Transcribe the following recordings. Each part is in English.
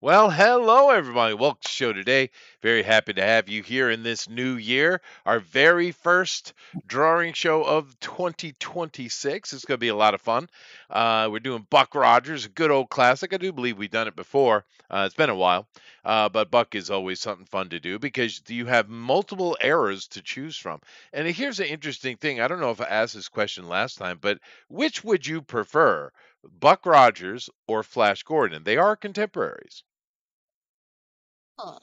Well, hello everybody. Welcome to the show today. Very happy to have you here in this new year. Our very first drawing show of 2026. It's going to be a lot of fun. We're doing Buck Rodgers, a good old classic. I do believe we've done it before. It's been a while, but Buck is always something fun to do because you have multiple eras to choose from. And here's an interesting thing. I don't know if I asked this question last time, but which would you prefer, Buck Rodgers or Flash Gordon? They are contemporaries. Huh.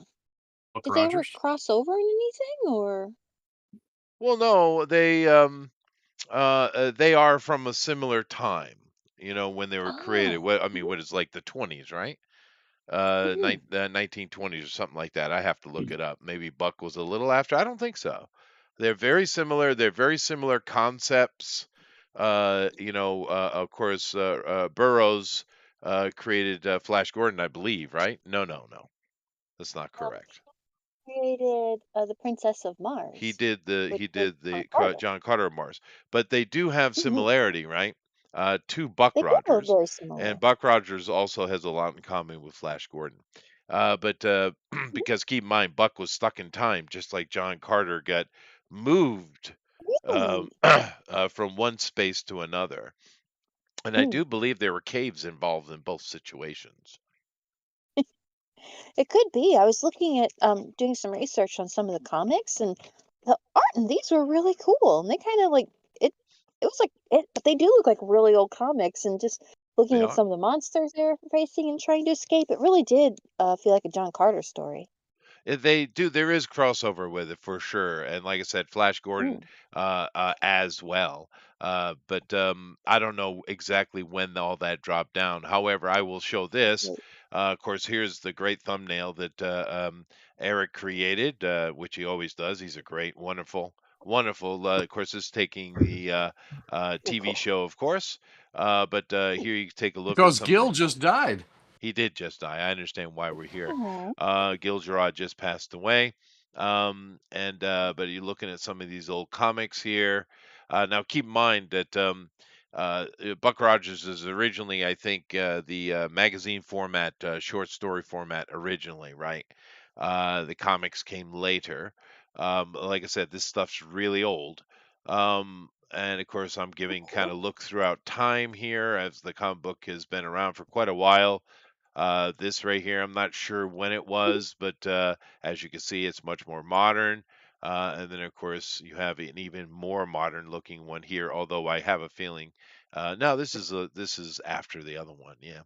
Buck Did they ever Rodgers. cross over in anything or? Well, no, they are from a similar time, when they were created. Oh. What I mean, what is like the 20s, right? Mhm. 1920s or something like that. I have to look it up. Maybe Buck was a little after. I don't think so. They're very similar. They're very similar concepts. Of course, Burroughs created Flash Gordon, I believe, right? No, no, no. That's not Um, correct. Created the Princess of He Mars, did the which he was did John the Carter. John Carter of Mars, but they do have Mhm. similarity, right? To Buck They do look Rogers, very and similar. Buck Rogers also has a lot in common with Flash Gordon. But Mhm. because keep in mind, Buck was stuck in time, just like John Carter got moved Really? from one space to another. And I Mm. do believe there were caves involved in both situations. It could be. I was looking at doing some research on some of the comics, and the art in these were really cool. And they kind of like it. It was like it, but they do look like really old comics. And just They looking at are. some of the monsters they're facing and trying to escape, it really did feel like a John Carter story. They do. There is crossover with it for sure, and like I said, Flash Gordon Mm. as well. But I don't know exactly when all that dropped down. However, I will show this. Right. Of course, here's the great thumbnail that Eric created, which he always does. He's a great, wonderful, wonderful. Of course, it's taking the Oh, TV cool. show, of course. But here you take a look at Because some of Gil the. just died. He did just die. I understand why we're here. Aw. Gil Gerard just passed away. And but you're looking at some of these old comics here. Now keep in mind that Buck Rogers is originally, I think, the magazine format, short story format originally, right? The comics came later. Like I said, this stuff's really old. And of course, I'm giving kind Okay. of look throughout time here as the comic book has been around for quite a while. This right here, I'm not sure when it was, but as you can see, it's much more modern. And then, of course, you have an even more modern looking one here. Although I have a feeling, no, this is after the other one, yeah.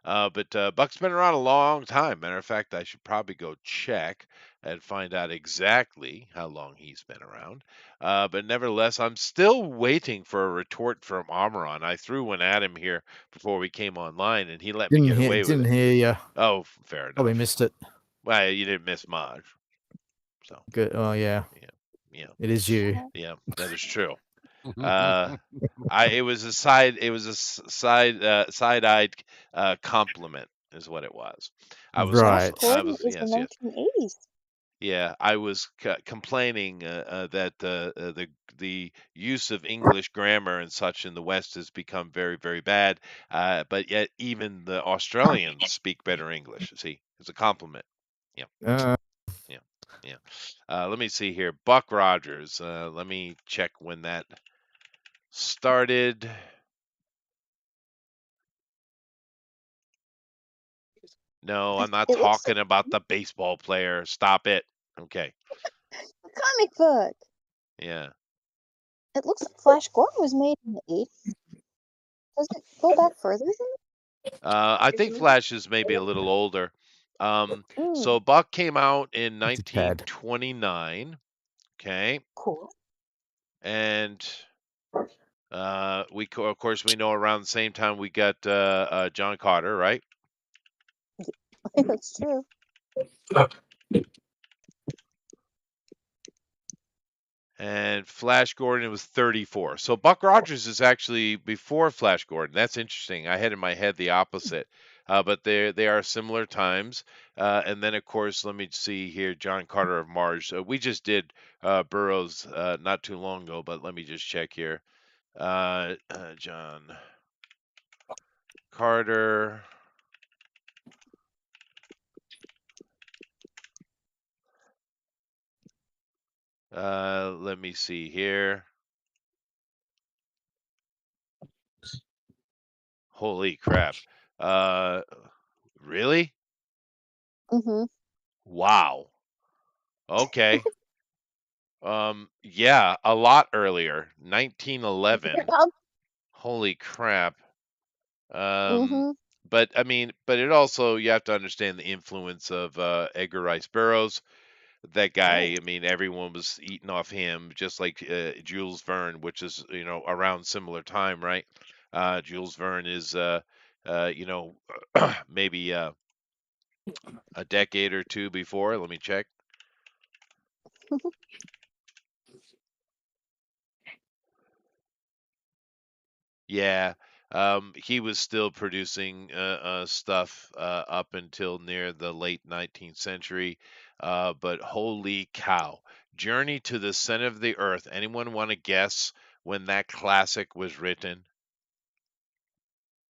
But Buck's been around a long time. Matter of fact, I should probably go check and find out exactly how long he's been around. But nevertheless, I'm still waiting for a retort from Amaron. I threw one at him here before we came online, and he let me get away with Didn't it. hear you. Oh, fair Probably enough. missed it. Well, you didn't miss much. So, Good. Oh yeah, yeah, yeah, it is you. yeah, that is true. Uh, it was a side-eyed compliment is what it was. Flash Right. Gordon is the Yes, yes. 1980s. Yeah, I was complaining that the use of English grammar and such in the West has become very, very bad. But yet even the Australians speak better English. See, it's a compliment. Yeah, Uh, yeah, yeah. Let me see here. Buck Rogers. Let me check when that started. No, I'm not It looks like talking about the baseball player. Stop it. Okay. a comic book. Yeah. It looks like Flash Gordon was made in the 80s. Does it go back further than I think Flash is maybe a little older. Mm, So Buck came out in it's a tad. 1929. Okay, cool. and of course we know around the same time we got John Carter, right? That's true. And Flash Gordon was 34. So Buck Rogers is actually before Flash Gordon. That's interesting. I had in my head the opposite. But they are similar times. And then, of course, let me see here. John Carter of Mars. We just did Burroughs not too long ago, but let me just check here. John Carter. Let me see here. Holy crap. Uh, really? Mm-hmm. Wow. Okay. Yeah, a lot earlier, 1911. Holy crap. Um, Mm-hmm. but I mean, but it also you have to understand the influence of Edgar Rice Burroughs. That Right. guy, I mean, everyone was eating off him, just like Jules Verne, which is around similar time, right? Jules Verne is you know maybe a decade or two before. Let me check. Yeah, he was still producing stuff up until near the late 19th century. But holy cow, Journey to the Center of the Earth. Anyone want to guess when that classic was written?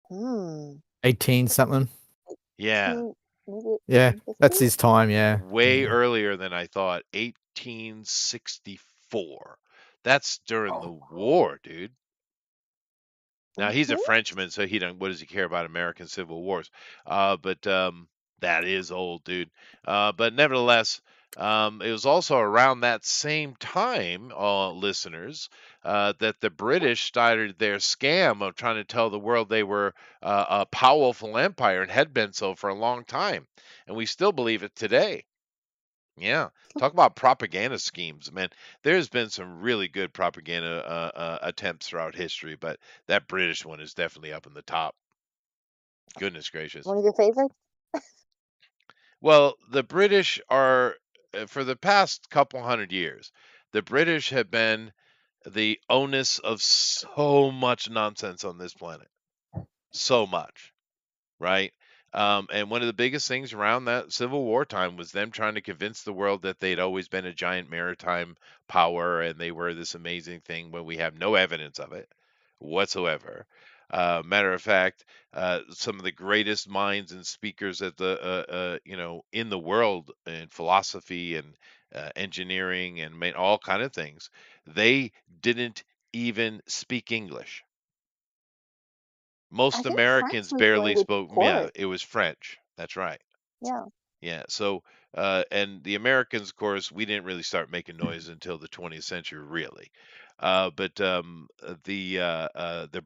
Hmm. 18 something. Yeah, Maybe Yeah, that's 1850? his time. Yeah, way yeah. earlier than I thought. 1864. That's during the war, dude. Now he's a Mm-hmm. Frenchman, so he don't. What does he care about American civil wars? But that is old, dude. But nevertheless, it was also around that same time, listeners, that the British started their scam of trying to tell the world they were a powerful empire and had been so for a long time, and we still believe it today. Yeah, talk about propaganda schemes, man. There's been some really good propaganda attempts throughout history, but that British one is definitely up in the top. Goodness gracious. One of your favorites? Well, the British are, for the past couple hundred years, the British have been the onus of so much nonsense on this planet. So much. Right? And one of the biggest things around that Civil War time was them trying to convince the world that they'd always been a giant maritime power and they were this amazing thing when we have no evidence of it whatsoever. Matter of fact, some of the greatest minds and speakers at the in the world in philosophy and engineering and all kind of things, they didn't even speak English. I Most think French Americans was the barely language spoke. Yeah, court. it was French. That's right. Yeah. Yeah. So, and the Americans, of course, we didn't really start making noise until the 20th century, really. But the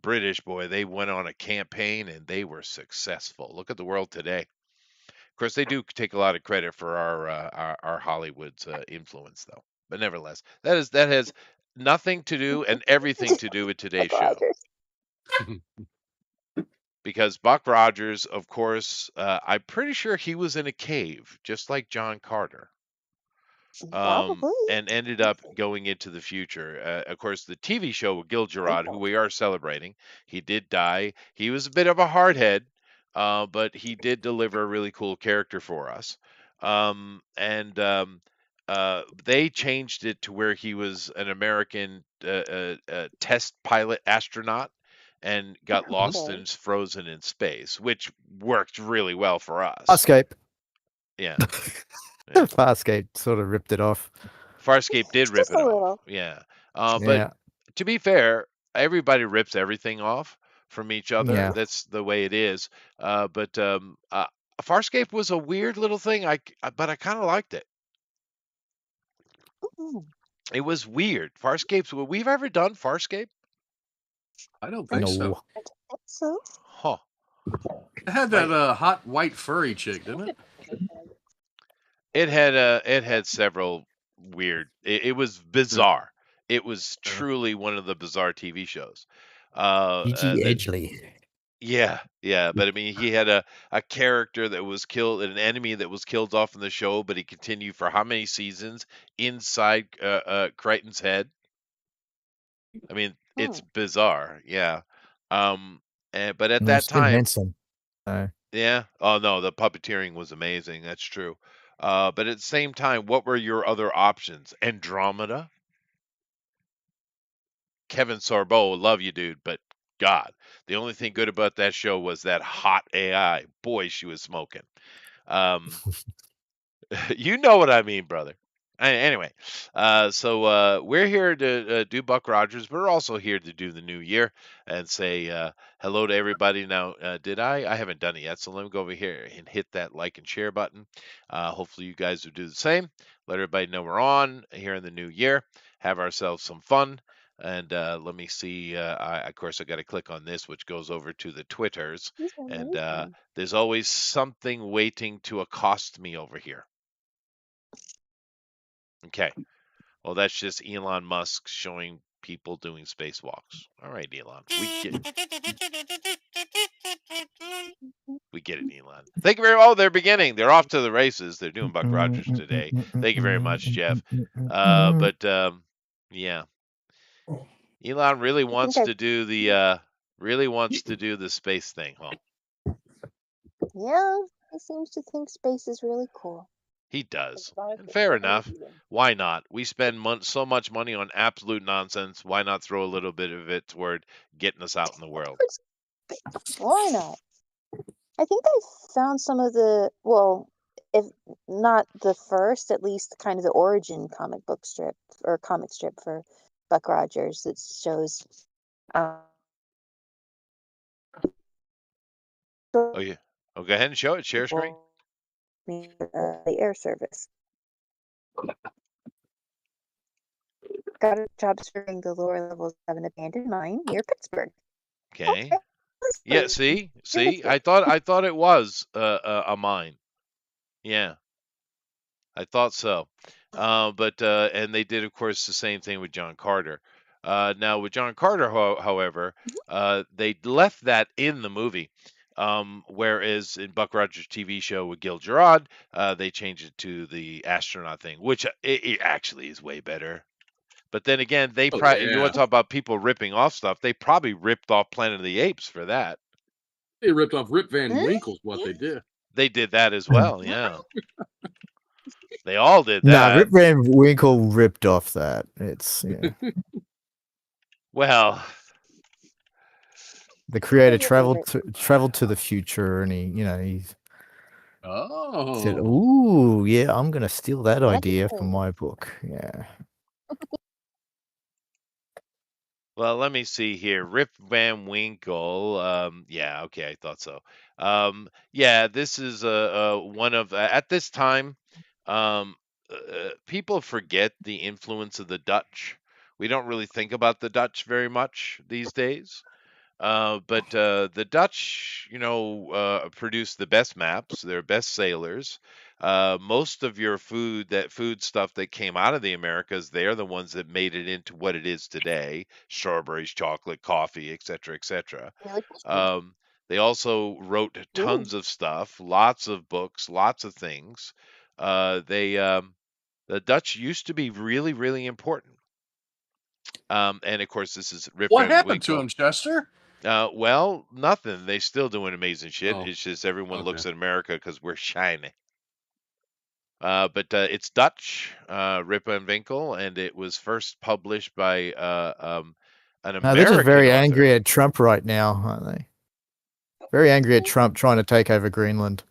British, boy, they went on a campaign and they were successful. Look at the world today. Of course, they do take a lot of credit for our Hollywood's influence, though. But nevertheless, that has nothing to do and everything to do with today's Buck show. Rogers. Because Buck Rogers, of course, I'm pretty sure he was in a cave, just like John Carter, Probably. and ended up going into the future. Of course, the TV show with Gil Gerard, who April. we are celebrating, he did die. He was a bit of a hardhead, but he did deliver a really cool character for us. And they changed it to where he was an American test pilot astronaut and got lost Okay. and is frozen in space, which worked really well for us. Farscape. Yeah, yeah. Farscape sort of ripped it off. Farscape did rip Just it a off. little. Yeah. But Yeah, to be fair, everybody rips everything off from each other. yeah. That's the way it is. But Farscape was a weird little thing. But I kind of liked it. Mm, It was weird. Farscape's. We've ever done Farscape? I don't think so. No. I don't think so. Huh. It had that My, hot white furry chick, didn't it? it had several weird. It was Yeah. bizarre. It was Yeah. truly one of the bizarre TV shows. Gigi That Edgley. Yeah, but I mean, he had a character that was killed, an enemy that was killed off in the show, but he continued for how many seasons inside Crichton's head? I mean, it's Hmm. bizarre. Yeah. Um, but at And they're that still time, handsome. So yeah. Oh no, the puppeteering was amazing. That's true. But at the same time, what were your other options? Andromeda, Kevin Sorbo, love you, dude, but God, the only thing good about that show was that hot AI. Boy, she was smoking. Um, you know what I mean, brother. Anyway, so we're here to do Buck Rogers, but we're also here to do the new year and say hello to everybody. Now, did I? I haven't done it yet, so let me go over here and hit that like and share button. Hopefully, you guys will do the same. Let everybody know we're on here in the new year. Have ourselves some fun. And let me see. Of course, I got to click on this, which goes over to the Twitters. These are And amazing. there's always something waiting to accost me over here. Okay. Well, that's just Elon Musk showing people doing spacewalks. All right, Elon. We get it, Elon. Thank you very much. Oh, they're beginning. They're off to the races. They're doing Buck Rogers today. Thank you very much, Jeff. But yeah, Elon I think I really wants to do the space thing, huh? yeah, he seems to think space is really cool. He does. And fair enough. Why not? We spend so much money on absolute nonsense. Why not throw a little bit of it toward getting us out in the world? Why not? I think I found some of the, well, if not the first, at least kind of the origin comic book strip or comic strip for Buck Rogers that shows uh, Oh yeah. Oh, go ahead and show it. Share screen. people the air service. Got a job serving the lower levels of an abandoned mine near Pittsburgh. Okay. Okay, Yeah. let's See, see. see. I thought it was a mine. Yeah, I thought so. But and they did, of course, the same thing with John Carter. Now with John Carter, however, they left that in the movie. Whereas in Buck Rogers' TV show with Gil Gerard, they changed it to the astronaut thing, which it actually is way better. But then again, Oh you want yeah, to talk about people ripping off stuff? They probably ripped off Planet of the Apes for that. they ripped off Rip Van Hmm? Winkle's what they did. They did that as well. Yeah, they all did Nah, that. Rip Van Winkle ripped off that. It's yeah. Well, The They creator really rip. traveled to the future, and he said, Oh, "Ooh, yeah, I'm gonna steal that That's idea for cool. my book." Yeah. well, let me see here. Rip Van Winkle. Yeah, okay, I thought so. Yeah, this is one of at this time. Um, People forget the influence of the Dutch. We don't really think about the Dutch very much these days. But the Dutch, produce the best maps. They're best sailors. Most of your food stuff that came out of the Americas, they're the ones that made it into what it is today: strawberries, chocolate, coffee, etc., etc. Really cool stuff. Um, they also wrote Ooh, tons of stuff, lots of books, lots of things. The Dutch used to be really, really important. And of course, this is Rip what Van happened to Winkle. him, Chester? Well, nothing. They still doing amazing shit. Oh, It's just everyone okay. looks at America because we're shiny. But it's Dutch, Rip Van Winkle, and it was first published by an No, they're just American very author. angry at Trump right now, aren't they? Very angry at Trump trying to take over Greenland.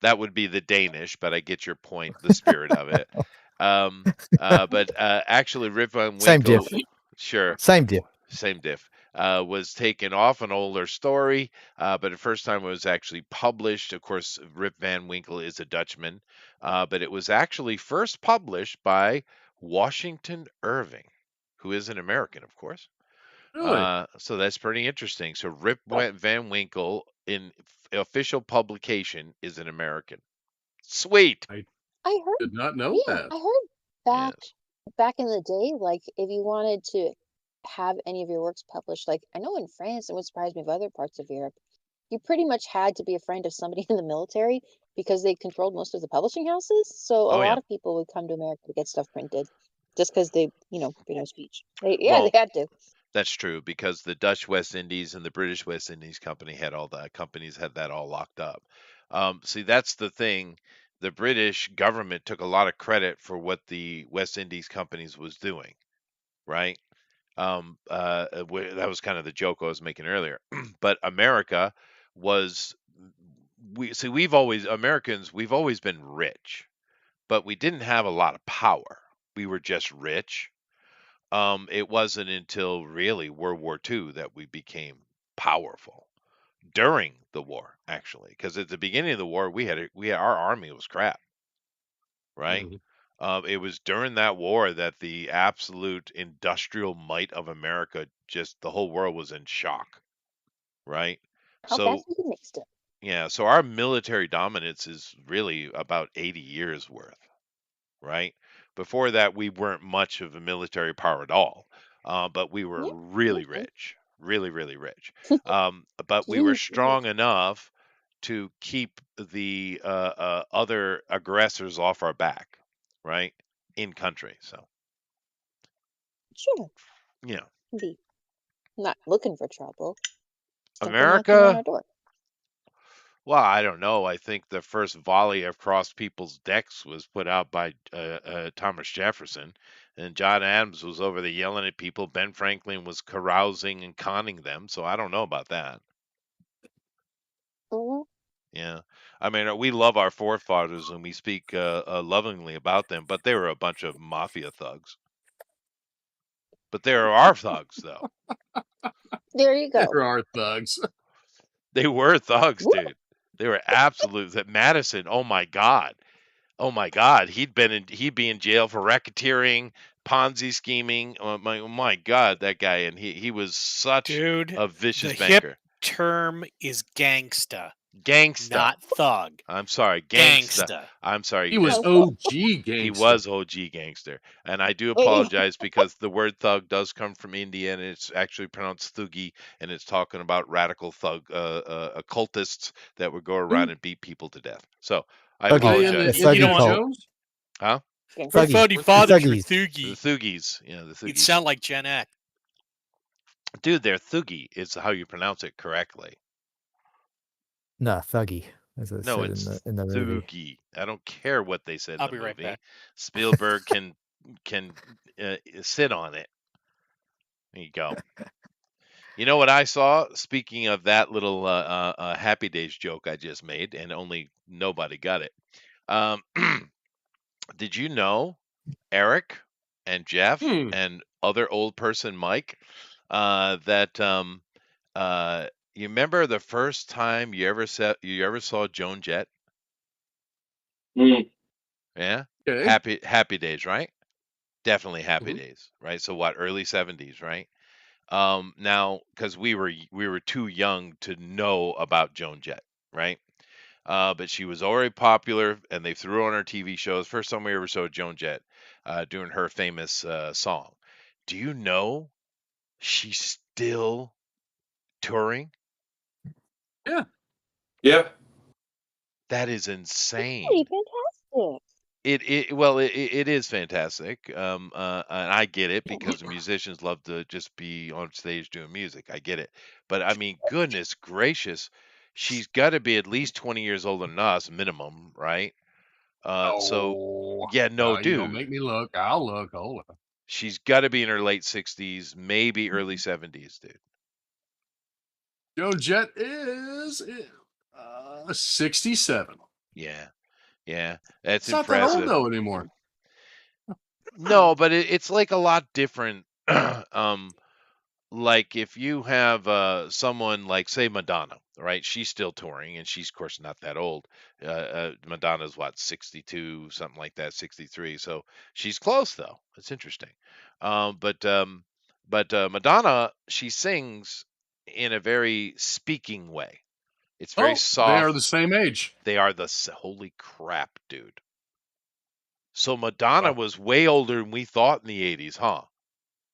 That would be the Danish, but I get your point, the spirit of it. Um, but actually, Rip Van Same diff. Winkle, sure, Same diff. same diff, was taken off an older story, but the first time it was actually published. Of course, Rip Van Winkle is a Dutchman, but it was actually first published by Washington Irving, who is an American, of course. Really? So that's pretty interesting. So Rip Van Winkle in official publication is an American. Sweet. I I heard. did not know Yeah, that. I heard back Yes. back in the day, like if you wanted to have any of your works published. Like, I know in France, it would surprise me if other parts of Europe, you pretty much had to be a friend of somebody in the military because they controlled most of the publishing houses. So a Oh yeah. lot of people would come to America to get stuff printed just because they, freedom of speech. They Well, had to. that's true because the Dutch West Indies and the British West Indies Company had all that. Companies had that all locked up. See, that's the thing. The British government took a lot of credit for what the West Indies companies was doing, right? That was kind of the joke I was making earlier. But America was we've always Americans we've always been rich, but we didn't have a lot of power. We were just rich. It wasn't until really World War II that we became powerful during the war, actually, because at the beginning of the war our army was crap, right? Mhm. It was during that war that the absolute industrial might of America, just the whole world was in shock, right? How So fast you can mix it. yeah, so our military dominance is really about 80 years worth, right? Before that, we weren't much of a military power at all, but we were Yeah, really okay. rich, really, really rich. But we were Huge. strong enough to keep the other aggressors off our back, right? In country. So, Sure. yeah. Indeed. Not looking for trouble. Simple knocking on America, our door. well, I don't know. I think the first volley across people's decks was put out by Thomas Jefferson, and John Adams was over there yelling at people. Ben Franklin was carousing and conning them. So I don't know about that. Hmm. Yeah, I mean, we love our forefathers and we speak lovingly about them, but they were a bunch of mafia thugs. But they are our thugs, though. There you go. There are thugs. They were thugs, Woo. dude. They were absolute. That Madison, oh my God. Oh my God, he'd be in jail for racketeering, Ponzi scheming. Oh my God, that guy, and he was such Dude, a the vicious hip banker. term is gangsta, Gangsta. not thug. I'm sorry, gangsta. Gangsta. I'm sorry. He was Oh. OG gangster. He was OG gangster, and I do apologize because the word thug does come from India, and it's actually pronounced thugi, and it's talking about radical thug occultists that would go around and beat people to death. So I Were they in apologize. the The You know thuggy what? Indiana cult. Jones? Huh? Our Thuggy. founding The fathers were thuggies. The Thugi. Thuggies. Yeah, the You'd Thuggies. sound like Gen X. Dude, they're Thugi is how you pronounce it correctly. No, thuggy, as it No, said it's in the movie. Thugi. I don't care what they said in I'll the be right movie. back. Spielberg can sit on it. There you go. You know what I saw? Speaking of that little Happy Days joke I just made, and only nobody got it. Um, did you know Eric and Jeff Hmm. and other old person Mike that you remember the first time you ever saw Joan Jett? Yeah, Okay. Happy Days, right? Definitely Happy Mhm. Days, right? So what? Early 70s, right? Now, because we were too young to know about Joan Jett, right? But she was already popular, and they threw her on her TV shows. First time we ever saw Joan Jett doing her famous song. Do you know she's still touring? Yeah. Yeah. That is Hey, insane. fantastic. It is fantastic, and I get it because musicians love to just be on stage doing music. I get it, but I mean, goodness gracious, she's got to be at least 20 years older than us, minimum, right? So Oh. yeah, no, You don't dude, make me look. I'll look. Hold on. she's got to be in her late 60s, maybe early 70s, dude. Joan Jett is 67. Yeah, yeah, that's It's not that old impressive. though anymore. No, but it's like a lot different. Like if you have someone like say Madonna, right? She's still touring and she's of course not that old. Madonna's what 62, something like that, 63. So she's close though. It's interesting. But Madonna, she sings in a very speaking way. It's very Oh, they are soft. the same age. They are holy crap, dude. So Madonna Well, was way older than we thought in the 80s, huh?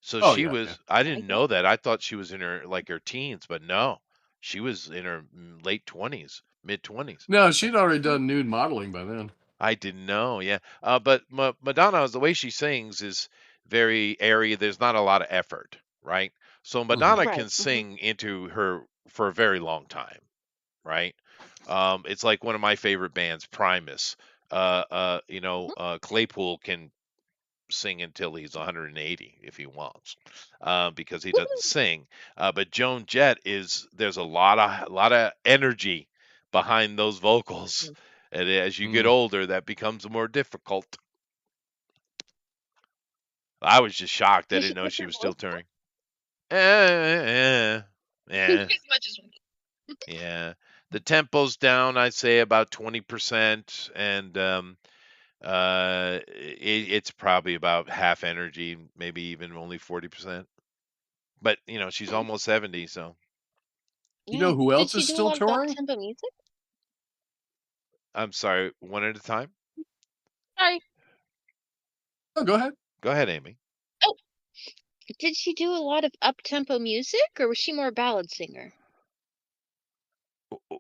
So Oh she yeah, yeah. was. I I didn't get know that. I thought she was in her teens, but no, she was in her late 20s, mid 20s. No, she'd already done nude modeling by then. I didn't know. Yeah. But Madonna, the way she sings is very airy. There's not a lot of effort, right? So Mhm. Madonna right. can sing into her for a very long time, right? It's like one of my favorite bands, Primus. Claypool can sing until he's 180 if he wants, because he doesn't sing. But Joan Jett there's a lot of energy behind those vocals, and as you get Mm. older, that becomes more difficult. I was just shocked. I Does didn't she know put she her was voice still touring. Eh, yeah, as much as yeah. The tempo's down, I'd say about 20%, and it's probably about half energy, maybe even only 40%. But she's almost 70, so You know yeah. who Did else she is do a still lot of up touring? tempo music? I'm sorry, one at a time. Sorry. Oh, go ahead. Go ahead, Amy. Oh, did she do a lot of up tempo music, or was she more a ballad singer?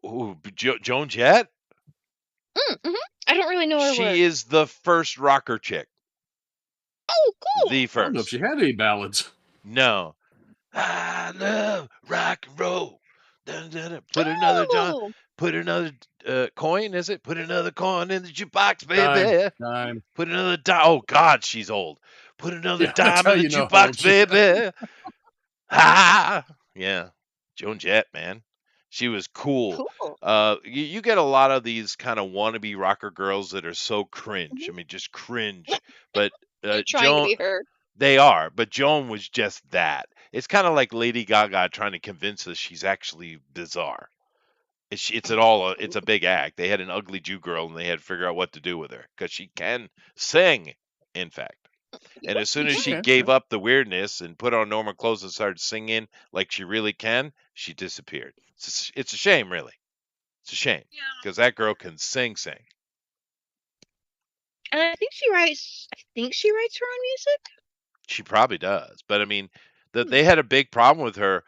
Ooh, Joan Jett? Mm-hmm. I don't really know her She work. is the first rocker chick. Oh, The cool. I don't know if she first. had any ballads. No. I love rock and roll. Dun, dun, dun. Oh, Put another coin, is it? Put another coin in the jukebox, Dime, baby. dime. Put another dime. Oh God, she's old. Put another Yeah, that's dime how in the you know how old jukebox, she is. baby. Ha! Yeah, Joan Jett, man, she was cool. cool. You get a lot of these kind of wannabe rocker girls that are so cringe. Mhm. I mean, just cringe. But They're trying to Joan, be her. they are. But Joan was just that. It's kind of like Lady Gaga trying to convince us she's actually bizarre. It's a big act. They had an ugly Jew girl and they had to figure out what to do with her because she can sing, in fact. And as soon as Yeah. she Okay. gave up the weirdness and put on normal clothes and started singing like she really can, she disappeared. It's a shame, really. It's a shame Yeah. because that girl can sing. And I think she writes. I think she writes her own music. She probably does, but I mean, Hmm. they had a big problem with her,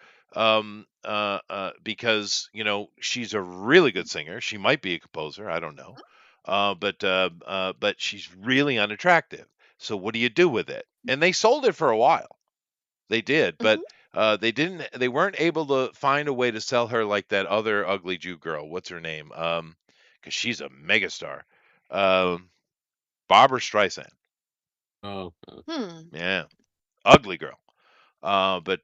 because she's a really good singer. She might be a composer. I don't know, but she's really unattractive. So what do you do with it? And they sold it for a while. They did, but Mhm. they didn't. They weren't able to find a way to sell her like that other ugly Jew girl. What's her name? Because she's a megastar. Um, Barbara Streisand. Oh, Hmm. Yeah, ugly girl. But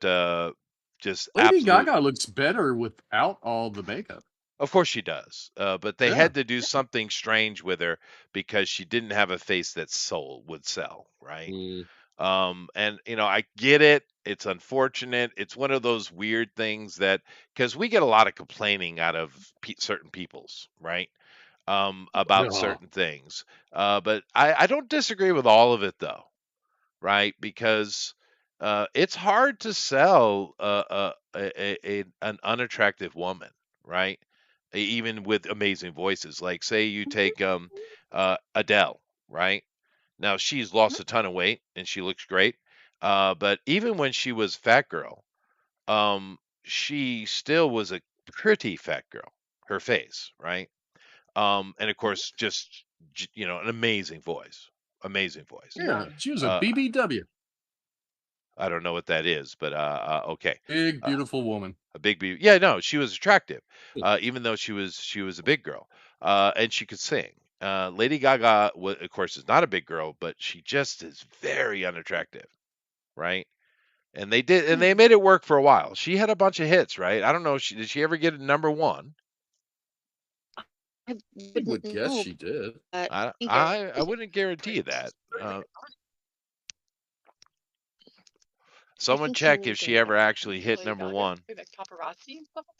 just Lady absolute. Gaga looks better without all the makeup. Of course she does. But they Yeah. had to do something strange with her because she didn't have a face that would sell, right? Mm. And I get it. It's unfortunate. It's one of those weird things that because we get a lot of complaining out of certain peoples, right? About Yeah. certain things. But I don't disagree with all of it though, right? Because it's hard to sell an unattractive woman, right? Even with amazing voices. Like say you take Adele, right? Now she's lost a ton of weight and she looks great. But even when she was fat girl, she still was a pretty fat girl. Her face, right? And of course, just an amazing voice. Yeah. Yeah. She was a Uh, BBW. I don't know what that is, but okay. Big, Uh, beautiful woman. a big Yeah, no, she was attractive, Yeah. even though she was a big girl, and she could sing. Lady Gaga, of course, is not a big girl, but she just is very unattractive, right? And they Hmm. made it work for a while. She had a bunch of hits, right? I don't know. Did she ever get a number one? I I wouldn't would guess know, she did. but I I think I wouldn't guarantee you that. I Someone think she check was if she a ever actually hit number one.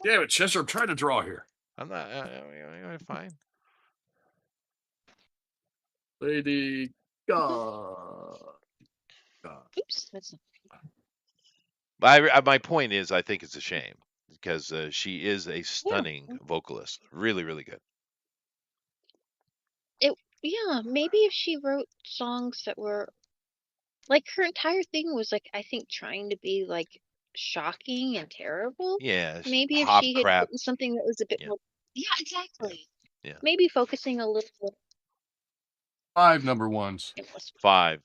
Damn it, Chester, I'm trying to draw here. I'm not. Fine. Lady Gaga. Oops. That's But my point is, I think it's a shame because she is a yeah. stunning vocalist. Really, really good. It. Yeah. Maybe if she wrote songs that were Like her entire thing was like, I think, trying to be like shocking and terrible. Yeah, Maybe if pop she had crap. written something that was a bit Yeah, more, yeah, yeah, exactly. yeah. Maybe focusing a little bit 5 number ones. it was 5.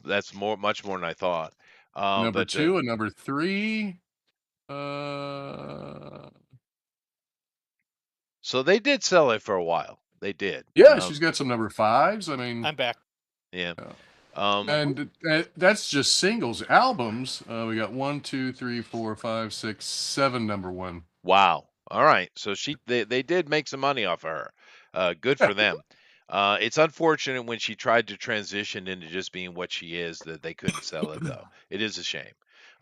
That's much more than I thought. Number But 2 and number 3. Uh, so they did sell it for a while. They did. yeah, she's got some number 5s. I mean, I'm back. Yeah. yeah. Um, And that's just singles. Albums, we got 1, 2, 3, 4, 5, 6, 7 number 1. Wow. All right. So they did make some money off of her. Good for them. It's unfortunate when she tried to transition into just being what she is that they couldn't sell it though. It is a shame.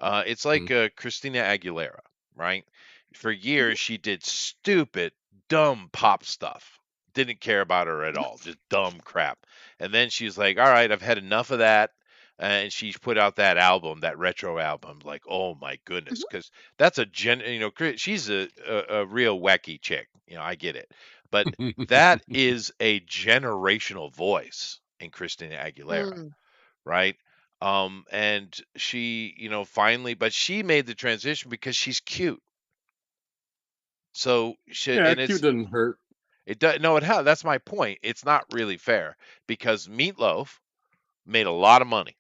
It's like Christina Aguilera, right? For years she did stupid, dumb pop stuff. Didn't care about her at all, just dumb crap. And then she's like, "All right, I've had enough of that." And she put out that album, that retro album. Like, oh my goodness, because that's she's a real wacky chick. I get it, but that is a generational voice in Christina Aguilera, Mm. right? And she, finally, but she made the transition because she's cute. So Yeah, cute doesn't hurt. it does no it has that's my point. It's not really fair because Meatloaf made a lot of money,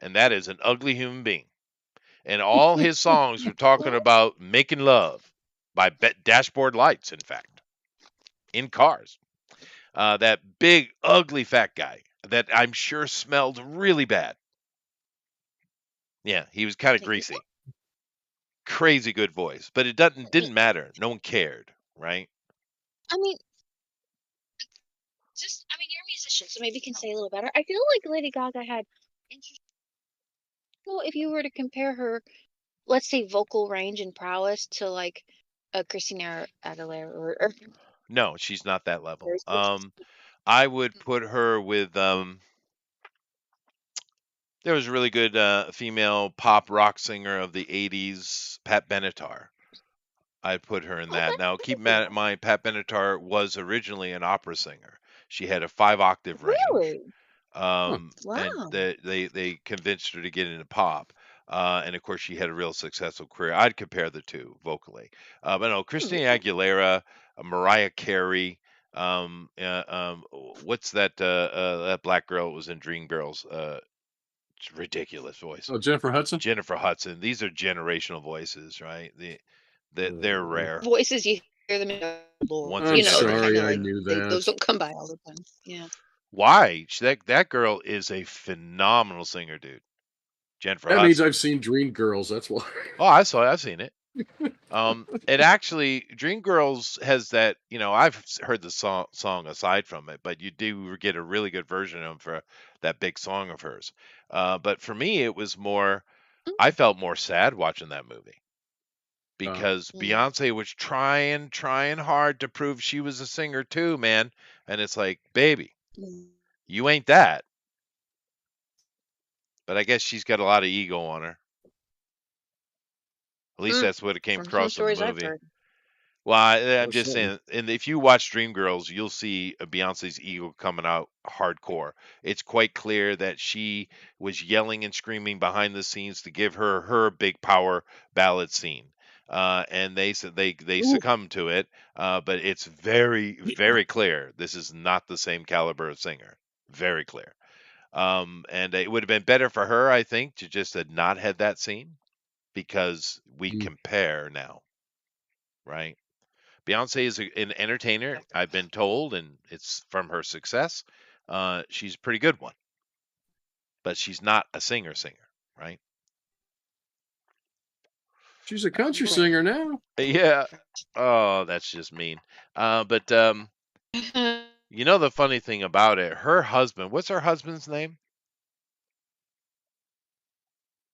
and that is an ugly human being. And all his songs were talking about making love by dashboard lights, in fact, in cars. That big, ugly, fat guy that I'm sure smelled really bad. Yeah, he was kind of greasy. Crazy good voice, but it didn't matter. No one cared, right? I mean, you're a musician, so maybe you can say a little better. I feel like Lady Gaga had interesting. Well, if you were to compare her, let's say, vocal range and prowess to like a Christina Aguilera or No, she's not that level. very specific. I would put her with there was a really good female pop rock singer of the 80s, Pat Benatar. I'd put her in that. Okay. Now, keep in mind, Pat Benatar was originally an opera singer. She had a 5-octave range, Really? and Wow. they convinced her to get into pop. And of course, she had a real successful career. I'd compare the two vocally. But no, Christina Aguilera, Mariah Carey. What's that black girl that was in Dreamgirls? Ridiculous voice. Oh, Jennifer Hudson? Jennifer Hudson. These are generational voices, right? They're rare. Voices, you hear them in the Lord. Once I'm a sorry, generation. I knew that. Those don't come by all the time. Yeah. Why? That girl is a phenomenal singer, dude. Jennifer That means Hudson. I've seen Dreamgirls. That's why. Oh, I've seen it. It actually Dreamgirls has that. I've heard the song aside from it, but you do get a really good version of for that big song of hers. But for me, it was more. I felt more sad watching that movie because Beyonce was trying hard to prove she was a singer too, man. And it's like, baby, you ain't that. But I guess she's got a lot of ego on her. At least that's what it came From some across in stories the I've movie. heard. Well, I'm Or just something. saying, and if you watch Dreamgirls, you'll see Beyonce's ego coming out hardcore. It's quite clear that she was yelling and screaming behind the scenes to give her big power ballad scene. And they said they succumbed to it, but it's very, very clear this is not the same caliber of singer. Very clear. And it would have been better for her, I think, to just have not had that scene because we compare now, right? Beyonce is an entertainer, I've been told, and it's from her success. She's a pretty good one, but she's not a singer, right? She's a country singer now. Yeah. Oh, that's just mean. But the funny thing about it, her husband, what's her husband's name?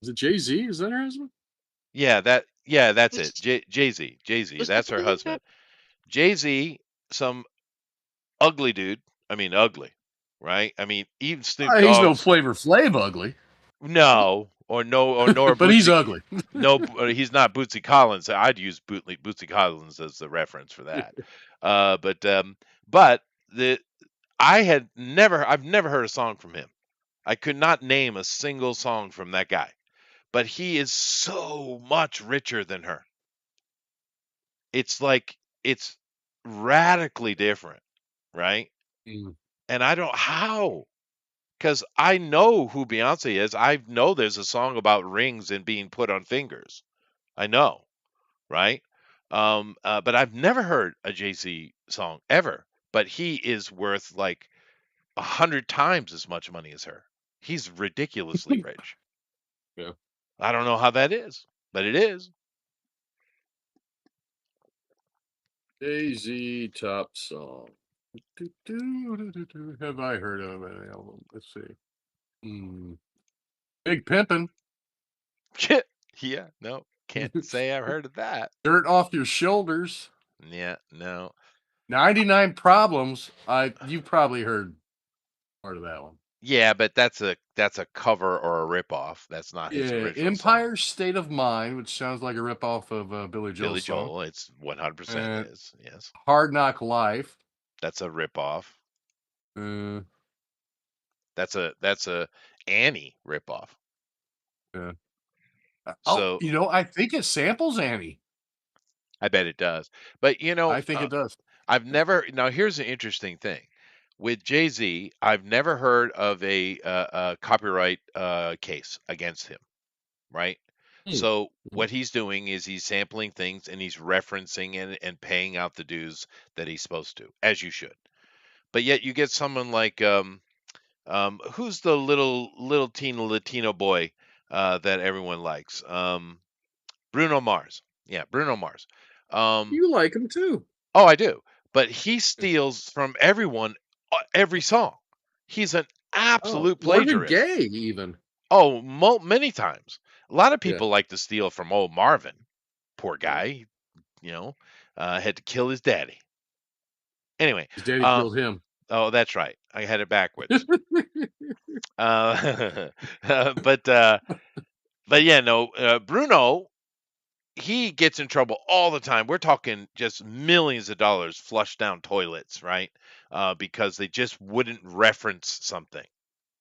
Is it Jay-Z? Is that her husband? Yeah, that's it. Jay-Z. Jay-Z, that's her husband. Jay-Z, some ugly dude. I mean, ugly, right? I mean, even Snoop He's no Dogg's Flavor Flav ugly. no, or nor But he's Bootsy. ugly. No, he's not Bootsy Collins. I'd use Bootsy Collins as the reference for that. But the I've never heard a song from him. I could not name a single song from that guy, but he is so much richer than her. It's like it's radically different, right? Mm. And I don't how because I know who Beyonce is. I know there's a song about rings and being put on fingers. I know, right? But I've never heard a Jay-Z song ever. But he is worth like 100 times as much money as her. He's ridiculously rich. Yeah. I don't know how that is, but it is. Jay-Z top song. Have I heard of an album? Let's see. Big Pimpin'. Yeah, no, can't say I've heard of that. Dirt Off Your Shoulders. Yeah, no. 99 Problems. You've probably heard part of that one. Yeah, but that's a cover or a ripoff. That's not his Yeah, original song. Empire State of Mind, which sounds like a ripoff of Billy Billy Joel's song. Joel, it's 100% And is. Yes. Hard Knock Life. That's a ripoff. Uh, That's a Annie ripoff. yeah. So I think it samples Annie. I bet it does. But I think it does. I've never. Now here's an interesting thing. With Jay-Z, I've never heard of a copyright case against him, right? Hmm. So what he's doing is he's sampling things and he's referencing and paying out the dues that he's supposed to, as you should. But yet you get someone like who's the little teen Latino boy that everyone likes? Bruno Mars. Yeah, Bruno Mars. Um, You like him too. oh, I do. But he steals from everyone every song. He's an Oh, absolute more than plagiarist. gay, even. Oh, many times. A lot of Yeah. people like to steal from old Marvin. Poor Yeah. guy, had to kill his daddy. Anyway, His daddy killed him. oh, that's right. I had it backwards. uh, but yeah, no, Bruno, he gets in trouble all the time. We're talking just millions of dollars flushed down toilets, right? Because they just wouldn't reference something,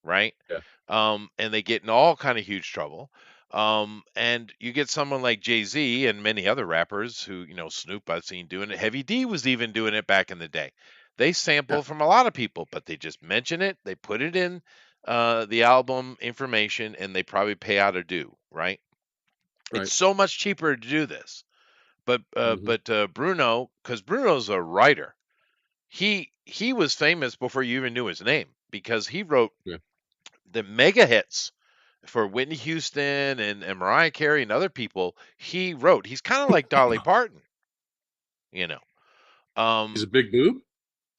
right? Yeah. And they get in all kind of huge trouble. And you get someone like Jay-Z and many other rappers who, Snoop I've seen doing it. Heavy D was even doing it back in the day. They Yeah. sample from a lot of people, but they just mention it. They put it in the album information, and they probably pay out a due, right? Right. It's so much cheaper to do this. But Mhm. Bruno, because Bruno's a writer, he was famous before you even knew his name because he wrote Yeah. the mega hits for Whitney Houston and Mariah Carey and other people. He wrote. He's kind of like Dolly Parton, you know. He's a Um, big boob.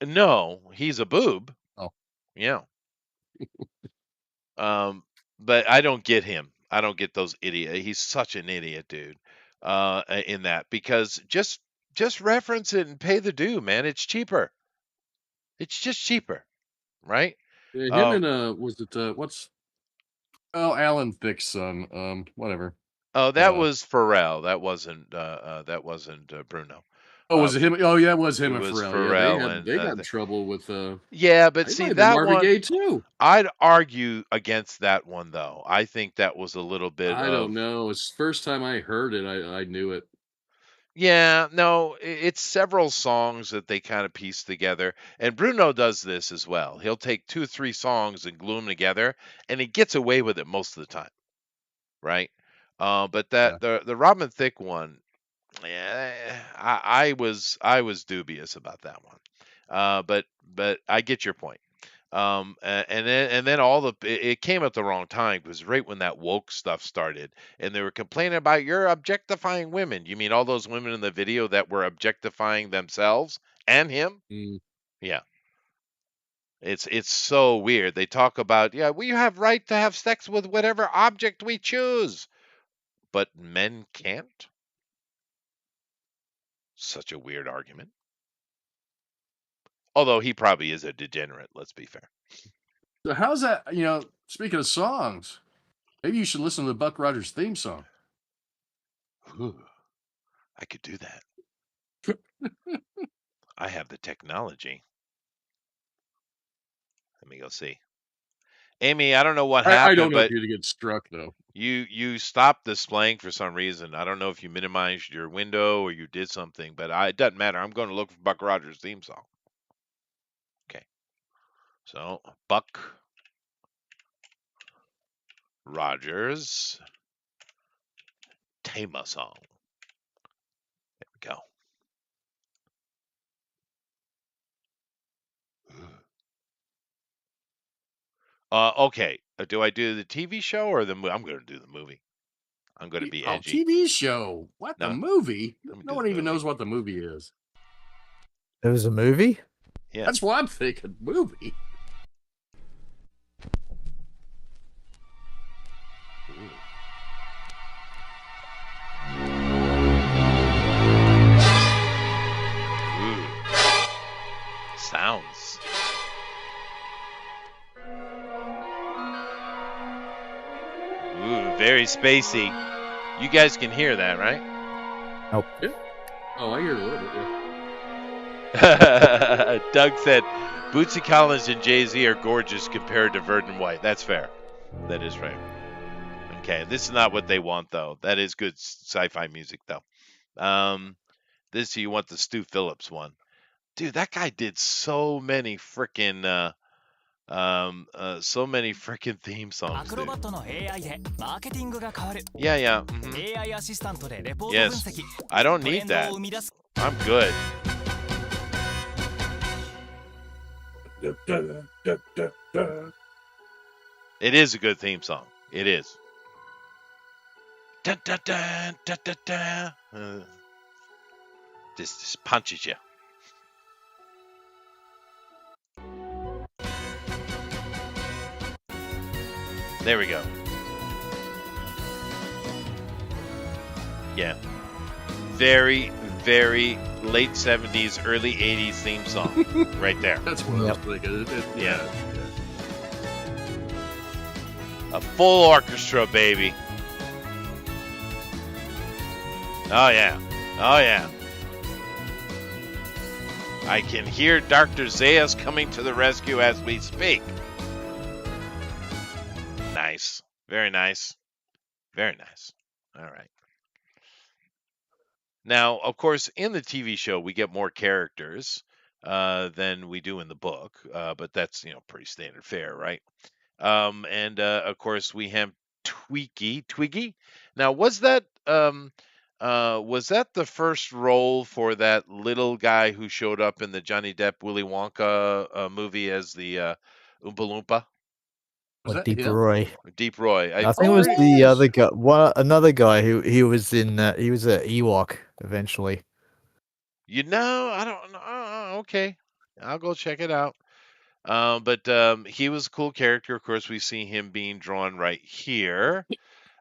no, he's a boob. Oh. Yeah. But I don't get him. I don't get those idiot. He's such an idiot, dude. In that because just reference it and pay the due, man. It's cheaper. It's just cheaper, right? Yeah, him Uh, and was it what's Alan Thicke's son? Whatever. oh, that Uh, was Pharrell. That wasn't Bruno. oh, was it him? Oh, yeah, it was It him and was Pharrell. Yeah, they Pharrell had and they got in trouble with. yeah, but It might see have been that Marvin one. Gaye too. I'd argue against that one though. I think that was a little bit I don't of know. It's the first time I heard it. I knew it. yeah, no, it's several songs that they kind of piece together. And Bruno does this as well. He'll take 2 or 3 songs and glue them together, and he gets away with it most of the time, right? But Yeah. that the Robin Thicke one, yeah, I was dubious about that one. But I get your point. And then it came at the wrong time because right when that woke stuff started, and they were complaining about you're objectifying women. You mean all those women in the video that were objectifying themselves and him? Mm. Yeah, it's so weird. They talk about we have right to have sex with whatever object we choose, but men can't. Such a weird argument. Although he probably is a degenerate. Let's be fair. So how's that? Speaking of songs, maybe you should listen to the Buck Rogers theme song. Ooh, I could do that. I have the technology. Let me go see. Amy, I don't know what I don't happened, know if but you'd get struck though. you stopped displaying for some reason. I don't know if you minimized your window or you did something, but it doesn't matter. I'm going to look for Buck Rogers' theme song. Okay. So, Buck Rogers theme song. There we go. Okay. Do I do the TV show or the movie? I'm going to do the movie. I'm going to be Oh, edgy. TV show. What, the No, movie? I'm gonna No do one the even movie. knows what the movie is. There was a movie? Yeah. That's what I'm thinking. Movie. Ooh. Sounds. Ooh, very spacey. You guys can hear that, right? Nope. Yeah. Oh, I hear a little bit. Yeah. Doug said, Bootsy Collins and Jay-Z are gorgeous compared to Verdant White. That's fair. That is fair. Okay, this is not what they want, though. That is good sci-fi music, though. This you want the Stu Phillips one. Dude, that guy did so many freaking theme songs, dude. Yeah, yeah. Yes. I don't need that. I'm good. It is a good theme song. It is. Dun, dun, dun, dun, dun, dun. This punches you. There we go. Yeah. Very, very late 70s, early 80s theme song. Right there. That's what I was thinking. Yeah. A full orchestra, baby. Oh, yeah. Oh, yeah. I can hear Dr. Zayas coming to the rescue as we speak. Nice. Very nice. Very nice. All right. Now, of course, in the TV show, we get more characters than we do in the book, but that's, pretty standard fare, right? And of course, we have Twiggy. Now, was that the first role for that little guy who showed up in the Johnny Depp Willy Wonka movie as the Oompa Loompa? Was that Deep him? Roy. Deep Roy. I think it was the other guy. Another guy who he was in. He was an Ewok eventually. I don't know. Okay, I'll go check it out. But he was a cool character. Of course, we see him being drawn right here.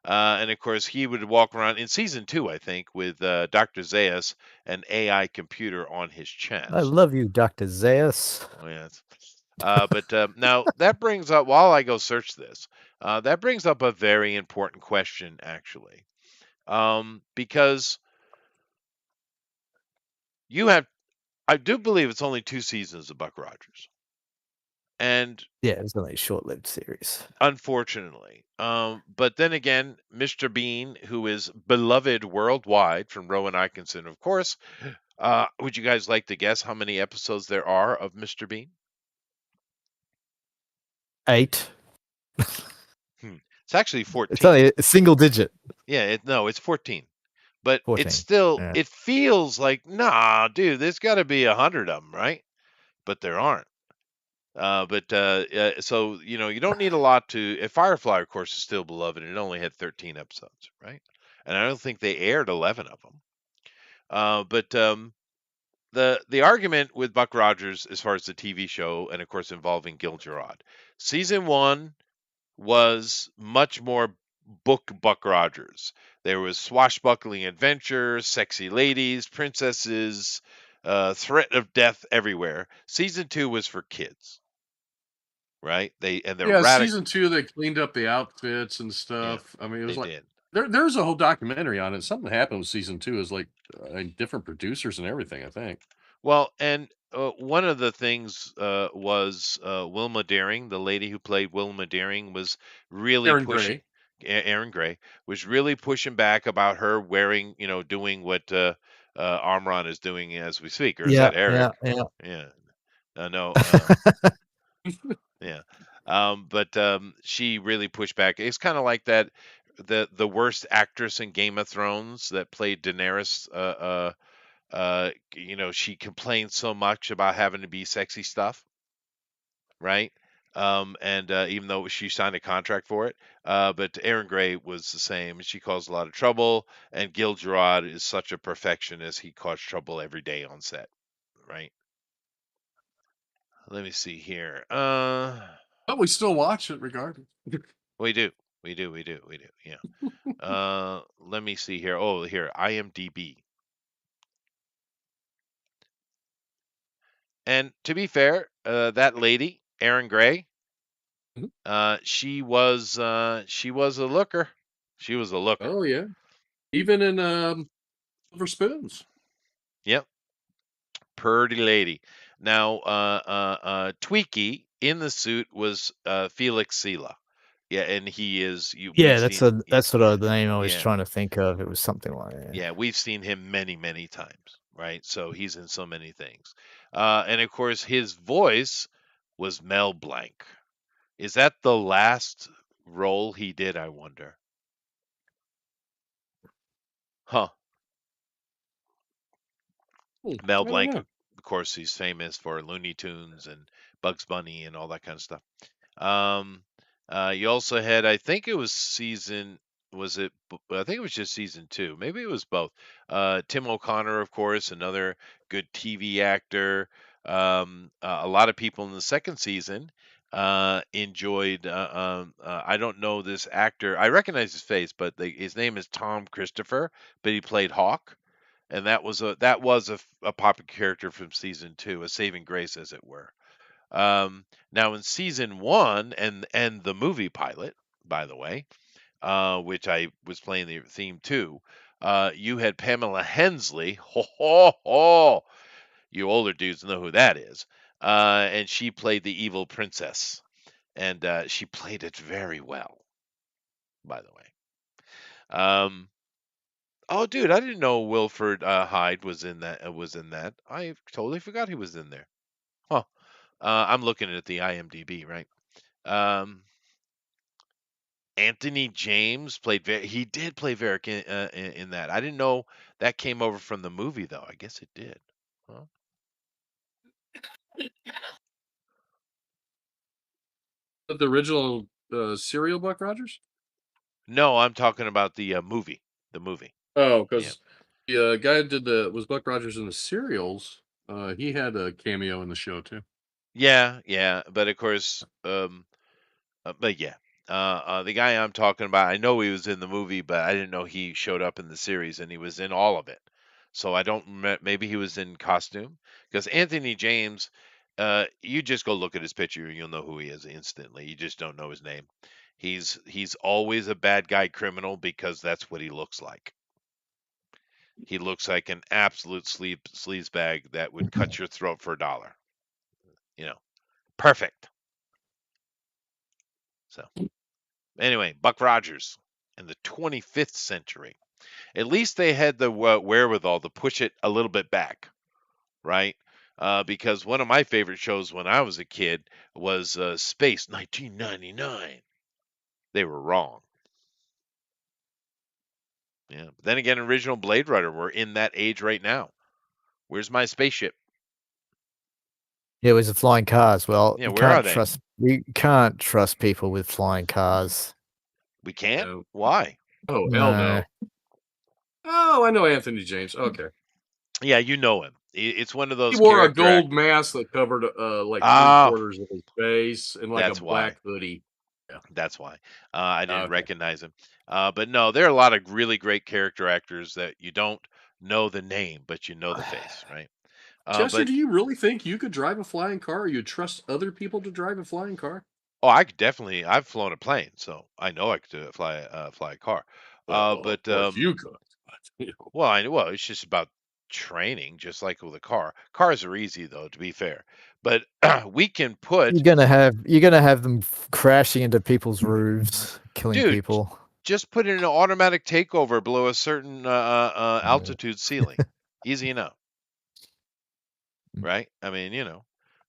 And of course, he would walk around in season 2, I think, with Dr. Zayas, an AI computer on his chest. I love you, Dr. Zayas. Oh, yes. But now that brings up, while I go search this, that brings up a very important question, actually. Because I do believe it's only 2 seasons of Buck Rogers. And yeah, it's only a short-lived series, unfortunately. But then again, Mr. Bean, who is beloved worldwide from Rowan Atkinson, of course. Would you guys like to guess how many episodes there are of Mr. Bean? 8. It's actually 14. It's only a single digit. Yeah, it's 14. But 14. It's still, yeah. It feels like, nah, dude, there's got to be 100 of them, right? But there aren't. So, you don't need a lot to. Firefly, of course, is still beloved, and it only had 13 episodes, right? And I don't think they aired 11 of them. The argument with Buck Rogers, as far as the TV show, and of course involving Gil Gerard, season 1 was much more book Buck Rogers. There was swashbuckling adventures, sexy ladies, princesses, threat of death everywhere. Season 2 was for kids. Right? Season 2 they cleaned up the outfits and stuff. Yeah, I mean, it was they like did. there's a whole documentary on it. Something happened with season 2 is like different producers and everything, I think. Well, and one of the things was Wilma Daring, the lady who played Wilma Daring, was really Aaron pushing. Gray. Aaron Gray was really pushing back about her wearing, doing what Armron is doing as we speak, or is Yeah, that Eric? yeah, yeah. Yeah, no, yeah. But she really pushed back. It's kind of like that the worst actress in Game of Thrones that played Daenerys. She complained so much about having to be sexy stuff, right? And even though she signed a contract for it, but Aaron Gray was the same. She caused a lot of trouble, and Gil Gerard is such a perfectionist. He caused trouble every day on set, right? Let me see here. But we still watch it regardless. We do, yeah. Let me see here. Oh, here, IMDb. And to be fair, that lady, Erin Gray, Mhm. she was a looker. She was a looker. Oh yeah, even in Silver Spoons. Yep, pretty lady. Now, Tweaky in the suit was Felix Sela. Yeah, and he is. We've Yeah, seen. that's what the name I was Yeah, trying to think of. It was something like that. yeah, we've seen him many, many times, right? So he's in so many things. And of course, his voice was Mel Blanc. Is that the last role he did, I wonder? Huh. Mel I don't Blanc, know. of course, he's famous for Looney Tunes and Bugs Bunny and all that kind of stuff. Um, you also had, I think it was I think it was just season two. Maybe it was both. Tim O'Connor, of course, another good TV actor. A lot of people in the second season enjoyed. I don't know this actor. I recognize his face, but his name is Tom Christopher, but he played Hawk, and that was a popular character from season two, a saving grace, as it were. Now in season one and the movie pilot, by the way, which I was playing the theme to, you had Pamela Hensley. Ho ho ho! You older dudes know who that is. And she played the evil princess, and she played it very well, by the way. Um, oh, dude, I didn't know Wilford Hyde was in that. I totally forgot he was in there. Huh. I'm looking at the IMDb, right? Um, Anthony James played. He did play Varric in that. I didn't know that came over from the movie, though. I guess it did. Huh? The original serial Buck Rogers. No, I'm talking about the movie. The movie. Oh, Yeah. because the guy who did was Buck Rogers in the serials. He had a cameo in the show too. Yeah, yeah. But of course, but yeah, the guy I'm talking about, I know he was in the movie, but I didn't know he showed up in the series, and he was in all of it. So I don't. Maybe he was in costume, because Anthony James, you just go look at his picture and you'll know who he is instantly. You just don't know his name. He's always a bad guy criminal because that's what he looks like. He looks like an absolute sleazebag that would cut your throat for $1. You know, perfect. So anyway, Buck Rogers in the 25th century. At least they had the wherewithal to push it a little bit back, right? Because one of my favorite shows when I was a kid was Space 1999. They were wrong. Yeah. But then again, original Blade Runner, we're in that age right now. Where's my spaceship? Yeah, it was the flying cars. Well, Yeah, where are they? you can't trust people with flying cars. We can't? No. Why? Oh hell No. no. Oh, I know Anthony James. Okay. Yeah, you know him. It's one of He those wore a character gold actors. mask that covered like Oh, 3/4 of his face and like a that's why. black hoodie. Yeah. That's why. I didn't Okay. recognize him. But no, there are a lot of really great character actors that you don't know the name, but you know the face, right? Chester, But do you really think you could drive a flying car, or you'd trust other people to drive a flying car? oh, I could definitely. I've flown a plane, so I know I could fly a car. Well, of But course you could. But, well, I know. Well, it's just about training, just like with a car. Cars are easy though, to be fair. But we can put, You're gonna have them crashing into people's roofs, killing dude, people. just put in an automatic takeover below a certain altitude ceiling. Easy enough, right? I mean,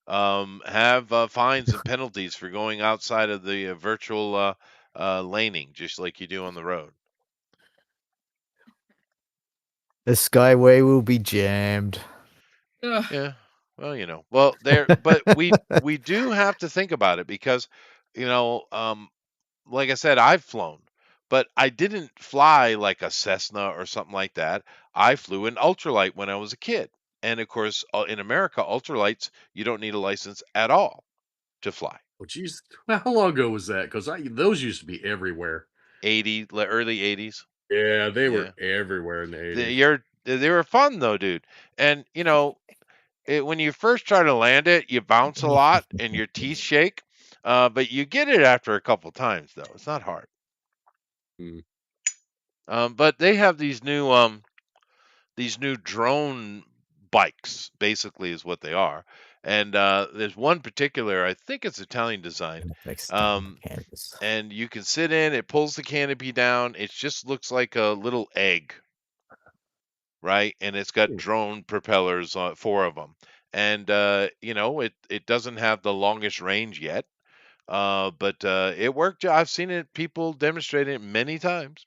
have fines and penalties for going outside of the virtual laning, just like you do on the road. The Skyway will be jammed. Ugh. Yeah. Well, well, but we do have to think about it because, like I said, I've flown, but I didn't fly like a Cessna or something like that. I flew an ultralight when I was a kid. And of course, in America, ultralights, you don't need a license at all to fly. Oh, geez, how long ago was that? Because those used to be everywhere. Early 80s. Yeah, they Yeah. were everywhere in the 80s. They were fun though, dude. And when you first try to land it, you bounce a lot and your teeth shake. But you get it after a couple times though. It's not hard. But they have these new drone bikes, basically is what they are. And there's one particular, I think it's Italian design. And you can sit in, it pulls the canopy down. It just looks like a little egg, right? And it's got drone propellers, 4 of them. And it doesn't have the longest range yet, but it worked. I've seen it, people demonstrate it many times.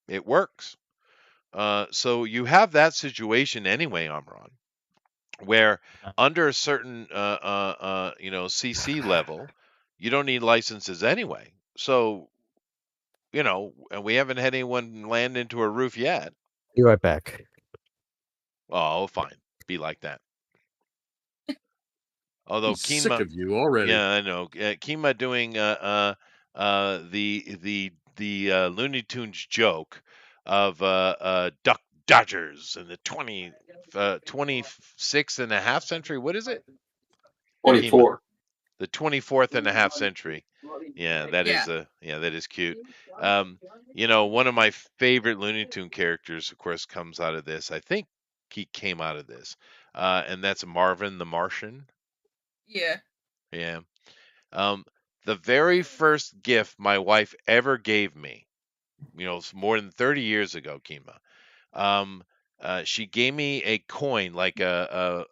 It works. So you have that situation anyway, Amron, where under a certain CC level, you don't need licenses anyway. So and we haven't had anyone land into a roof yet. Be right back. Oh, fine. Be like that. Although I'm sick of you already. Yeah, I know. Kima doing the Looney Tunes joke of Duck Dodgers in the 26th and a half century. What is it? 24. The 24th and a half century. Yeah, that is Yeah. that is cute. One of my favorite Looney Tune characters, of course, comes out of this. I think he came out of this, and that's Marvin the Martian. Yeah. Yeah. The very first gift my wife ever gave me, it's more than 30 years ago, Kima. She gave me a coin like a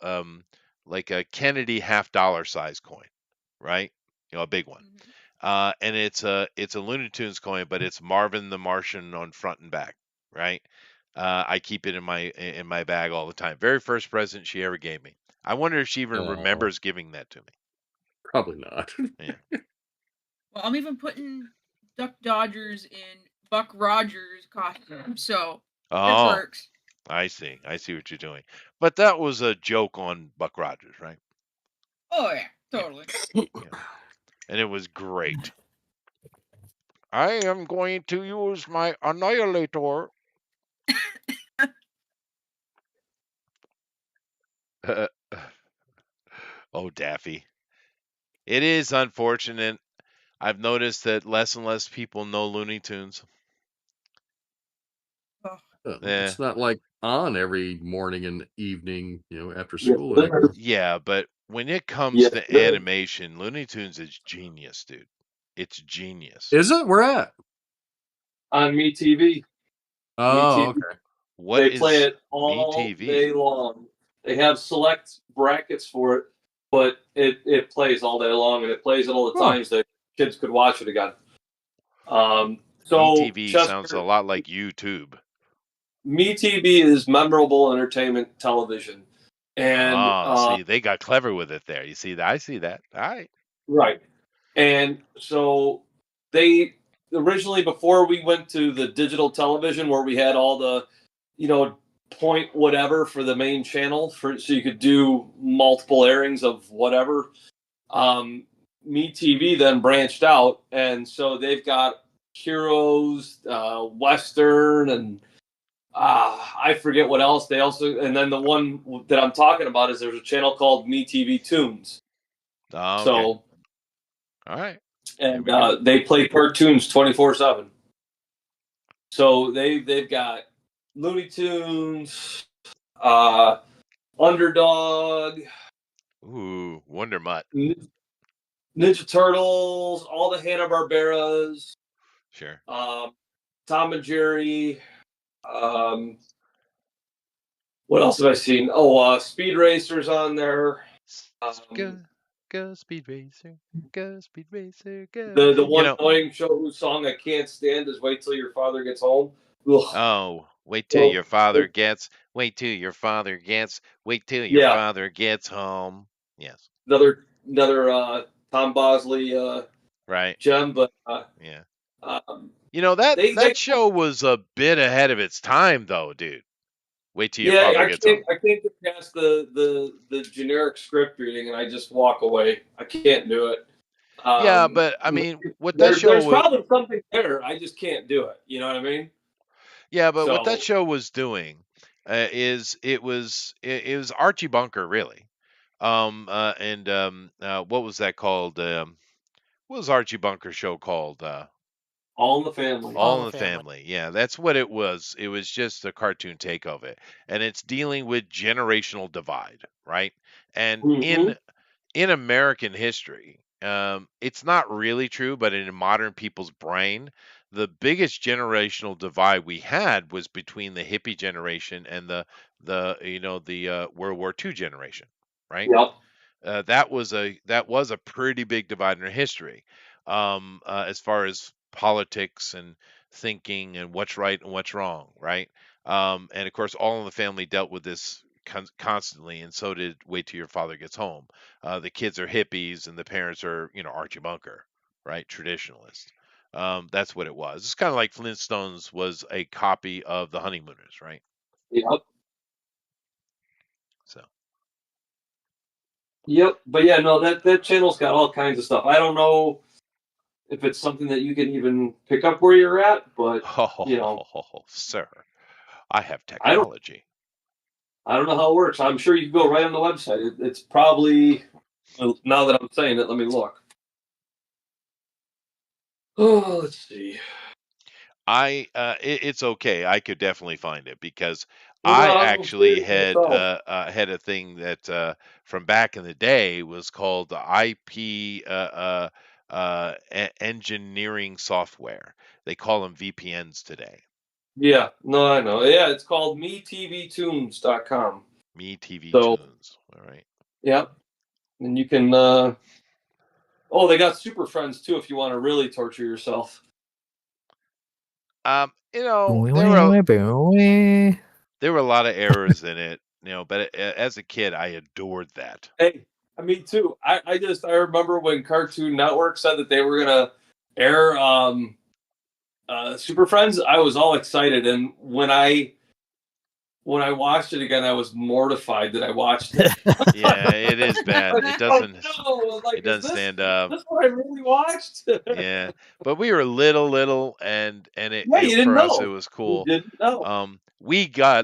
Kennedy $50 size coin, right? A big one. And it's a Looney Tunes coin, but it's Marvin the Martian on front and back, right? I keep it in my bag all the time. Very first present she ever gave me. I wonder if she even remembers giving that to me. Probably not. Yeah. Well, I'm even putting Duck Dodgers in Buck Rodgers costume, so it works. I see what you're doing. But that was a joke on Buck Rodgers, right? Oh yeah, totally. Yeah. And it was great. I am going to use my annihilator. Oh, Daffy. It is unfortunate. I've noticed that less and less people know Looney Tunes. It's not like on every morning and evening, after school. Yeah, but when it comes to animation, Looney Tunes is genius, dude. It's genius. Is it? Where at? On MeTV. Oh, okay. They play it all day long. They have select brackets for it, but it plays all day long, and it plays at all the times that kids could watch it again. So MeTV sounds a lot like YouTube. MeTV is memorable entertainment television. And see, they got clever with it there. You see that? I see that. All right. Right. And so they originally, before we went to the digital television where we had all the, point whatever for the main channel so you could do multiple airings of whatever. MeTV then branched out, and so they've got Heroes, Western, and I forget what else. They also, and then the one that I'm talking about is there's a channel called MeTV Tunes. Oh, okay. So, all right. And they play cartoons 24/7. So they've got Looney Tunes, Underdog, Ooh, Wonder Mutt. Ninja Turtles, all the Hanna-Barberas, Sure. Tom and Jerry. What else have I seen? Oh, Speed Racers on there. Go Speed Racer, go Speed Racer, go. The one annoying show whose song I can't stand is "Wait Till Your Father Gets Home." Ugh. Oh, wait till your father gets. Wait till your father gets. Wait till your Yeah. father gets home. Yes. Another Tom Bosley Right. gem, but Yeah. they that show was a bit ahead of its time, though, dude. Wait till your father gets home. I can't get past the generic script reading, and I just walk away. I can't do it. Yeah, but I mean, what that show there's was. probably something there. I just can't do it. You know what I mean? Yeah, but what that So show was doing is it was Archie Bunker, really. What was that called? What was Archie Bunker's show called? All in the Family. All in the Family. Yeah, that's what it was. It was just a cartoon take of it, and it's dealing with generational divide, right? And Mhm. in American history, it's not really true, but in modern people's brain, the biggest generational divide we had was between the hippie generation and the World War II generation, right? Yep. That was a pretty big divide in our history, as far as politics and thinking and what's right and what's wrong, right? And of course, All in the Family dealt with this constantly, and so did Wait Till Your Father Gets Home. The kids are hippies, and the parents are, Archie Bunker, right? Traditionalists. That's what it was. It's kind of like Flintstones was a copy of the Honeymooners, right? Yep. So. Yep. But yeah, no, that channel's got all kinds of stuff. I don't know if it's something that you can even pick up where you're at, but Sir, I have I don't technology. know how it works. I'm sure you can go right on the website. It's probably, now that I'm saying it, let me look. Oh, let's see. It's okay. I could definitely find it because Well, I I'll go actually figure it had myself. had a thing that from back in the day was called the IP engineering software. They call them VPNs today. Yeah, no, I know. Yeah, it's called metvtunes.com. Me TV So, Tunes. All right. yep. And you can, they got Super Friends too if you want to really torture yourself. There were a lot of errors in it, but as a kid, I adored that. Hey, me too. I remember when Cartoon Network said that they were gonna air Super Friends. I was all excited, and when I watched it again, I was mortified that I watched it. Yeah, it is bad. It doesn't. It doesn't stand up. Is this what I really watched? Yeah, but we were little, and Yeah, you didn't for us it know. was cool. You didn't know.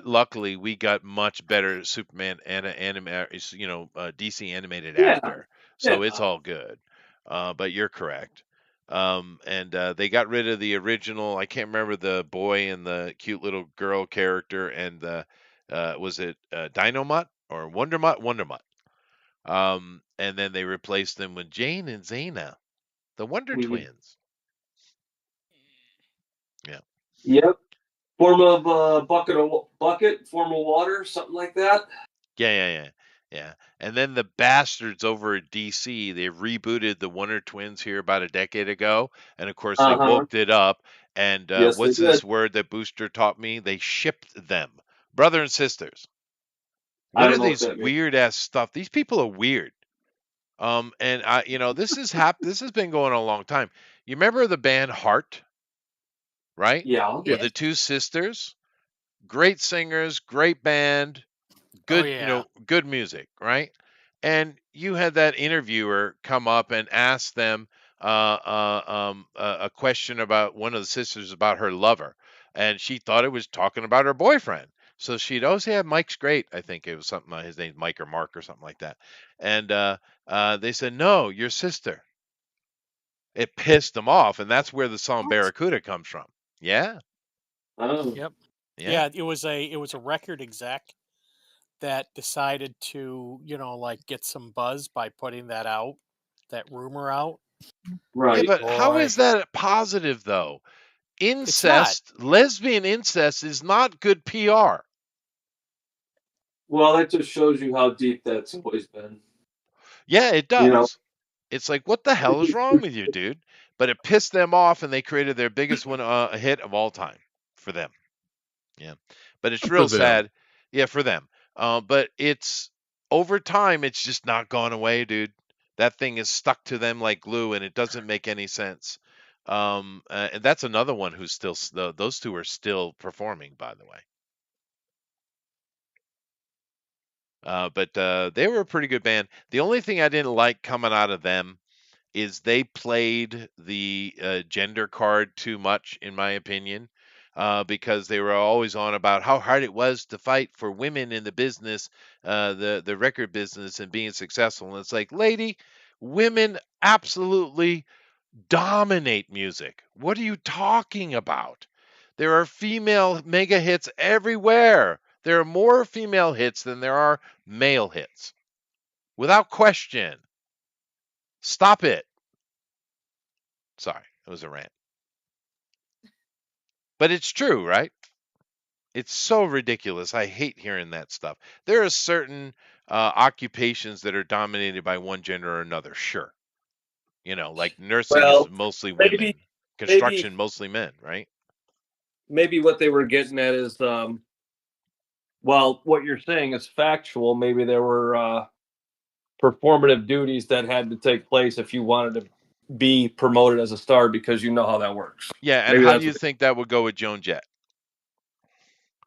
Luckily we got much better Superman and DC animated Yeah. after, so Yeah. it's all good. But you're correct. And they got rid of the original. I can't remember the boy and the cute little girl character, and the was it Dynomutt or Wondermutt? Wondermutt. And then they replaced them with Jane and Zaina, the Wonder Mhm. Twins. Yeah. Yep. Form of bucket, form of water, something like that. Yeah. And then the bastards over at DC, they rebooted the Wonder Twins here about a decade ago, and of course they woke it up. And Yes, what's they this did. word that Booster taught me? They shipped them, brother and sisters. I What don't are know what these that means. weird ass stuff? These people are weird. And this this has been going on a long time. You remember the band Heart, right? Yeah. With the two sisters, great singers, great band, good, yeah. good music, right? And you had that interviewer come up and ask them a question about one of the sisters about her lover, and she thought it was talking about her boyfriend. So she'd always have Mike's great. I think it was something. His name's Mike or Mark or something like that. And they said, "No, your sister." It pissed them off, and that's where the song Barracuda comes from. Yeah. Oh. Yep. Yeah. Yeah, it was a record exec that decided to, like get some buzz by putting that rumor out. Yeah, Right. but how Boy. is that positive though? It's not. Lesbian incest is not good PR. Well, that just shows you how deep that's always been. Yeah, it You know, does. It's like, what the hell is wrong with you, dude? But it pissed them off, and they created their biggest hit of all time for them. Yeah, but it's For real them. sad. Yeah, for them. But it's over time, it's just not gone away, dude. That thing is stuck to them like glue, and it doesn't make any sense. And that's another one who's still. Those two are still performing, by the way. But they were a pretty good band. The only thing I didn't like coming out of them is they played the gender card too much, in my opinion, because they were always on about how hard it was to fight for women in the business, the record business, and being successful. And it's like, lady, women absolutely dominate music. What are you talking about? There are female mega hits everywhere. There are more female hits than there are male hits. Without question. Stop it. Sorry, it was a rant. But it's true, right? It's so ridiculous. I hate hearing that stuff. There are certain occupations that are dominated by one gender or another, sure. Like nursing is well, mostly women, maybe construction mostly men, right? maybe what they were getting at is, well, what you're saying is factual. Maybe there were performative duties that had to take place if you wanted to be promoted as a star, because you know how that works. Yeah, and Maybe how do that's you what think that would go with Joan Jett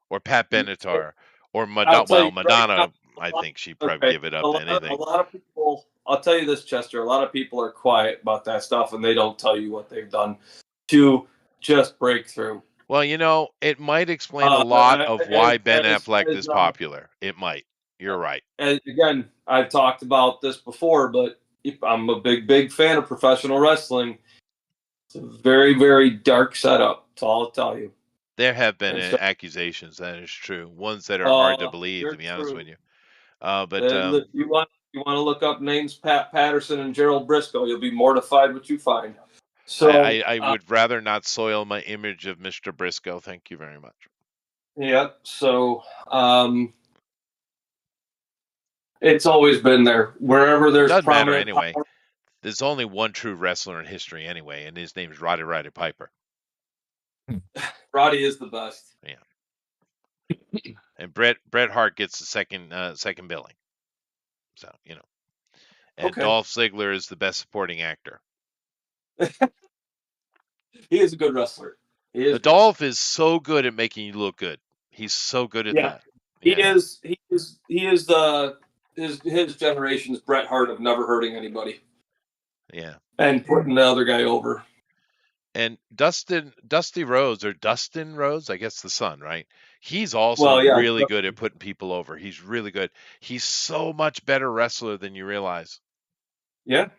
or Pat they, Benatar or I'll Madonna? tell Well, you right now. Madonna, I think she'd probably Okay, give it a up to lot, a anything. lot of people. I'll tell you this, Chester. A lot of people are quiet about that stuff, and they don't tell you what they've done to just break through. Well, it might explain a lot of why Ben Affleck As, is popular. It might. You're right. and again, I've talked about this before, but I'm a big fan of professional wrestling. It's a very, very dark setup. That's all I'll tell you. There have been And so, accusations, that is true. Ones that are hard to believe, to you're be honest true. with you. But You want to look up names Pat Patterson and Gerald Briscoe, you'll be mortified what you find. So I would rather not soil my image of Mr. Briscoe. Thank you very much. yeah, so it's always been there. Wherever there's Doesn't matter prominent anyway. power, There's only one true wrestler in history anyway, and his name is Roddy Piper. Roddy is the best. Yeah. And Bret Hart gets the second billing. So, And Okay. Dolph Ziggler is the best supporting actor. He is a good wrestler. Dolph is so good at making you look good. He's so good at that. He is the his generation's Bret Hart of never hurting anybody. Yeah. And putting the other guy over. And Dustin Rhodes, I guess the son, right? He's also really good at putting people over. He's really good. He's so much better wrestler than you realize. Yeah.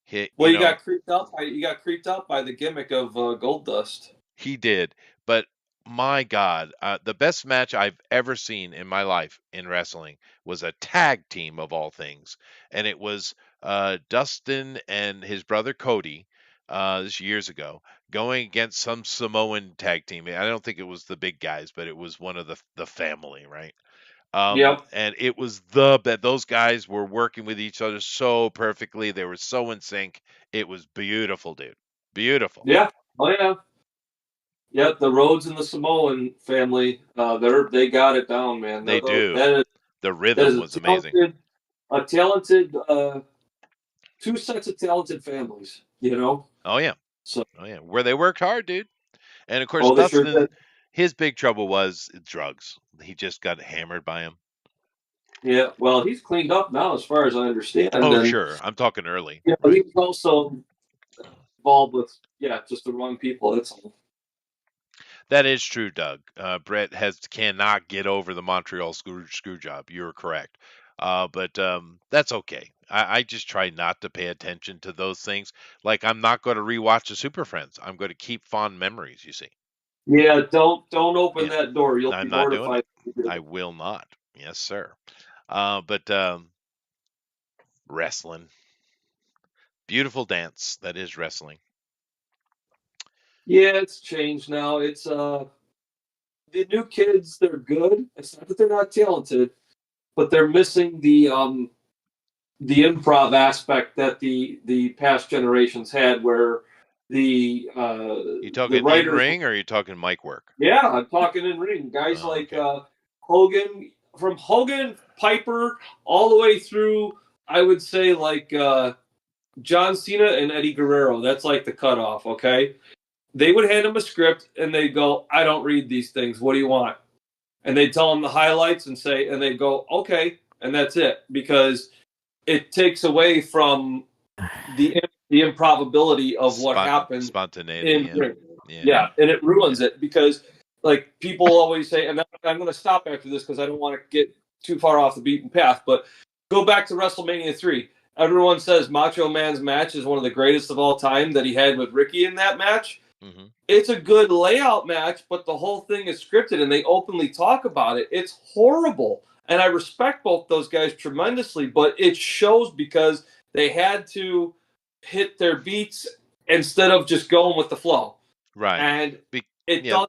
You got creeped out by the gimmick of Goldust. He did, but my God, the best match I've ever seen in my life in wrestling was a tag team of all things, and it was Dustin and his brother Cody. This years ago, going against some Samoan tag team. I don't think it was the big guys, but it was one of the family, right? And it was those guys were working with each other so perfectly. They were so in sync. It was beautiful, dude. Beautiful. Yeah. Oh yeah. Yeah, the Rhodes and the Samoan family, they got it down, man. They do. The rhythm was amazing. A talented, two sets of talented families, Oh yeah. Where they worked hard, dude. And of course, they Dustin, sure did. his big trouble was drugs. He just got hammered by him. Yeah, well, he's cleaned up now, as far as I understand. Oh, sure. I'm talking early. Yeah, right. He was also involved with just the wrong people. That's all. That is true, Doug. Brett cannot get over the Montreal screw job. You're correct. But that's okay. I just try not to pay attention to those things. Like, I'm not going to rewatch the Super Friends. I'm going to keep fond memories, you see. Yeah, don't open that door. You'll be mortified. I will not. Yes, sir. But wrestling, beautiful dance that is wrestling. Yeah, it's changed now. It's the new kids, they're good. It's not that they're not talented, but they're missing the improv aspect that the past generations had, where You the talking in writers. ring or are you talking mic work? Yeah, I'm talking in ring. Guys Oh, like okay. Hogan, from Hogan, Piper, all the way through, I would say, like John Cena and Eddie Guerrero. That's like the cutoff, okay? They would hand him a script and they'd go, I don't read these things. What do you want? And they'd tell him the highlights and they'd go, okay. And that's it. Because it takes away from the improbability of what happened Spontaneity. in Yeah. ring. Yeah. Yeah, and it ruins it because like people always say, and I'm going to stop after this because I don't want to get too far off the beaten path. But go back to WrestleMania 3. Everyone says Macho Man's match is one of the greatest of all time that he had with Ricky in that match. Mm-hmm. It's a good layout match, but the whole thing is scripted and they openly talk about it. It's horrible. And I respect both those guys tremendously, but it shows because they had to hit their beats instead of just going with the flow. Right. And it yeah.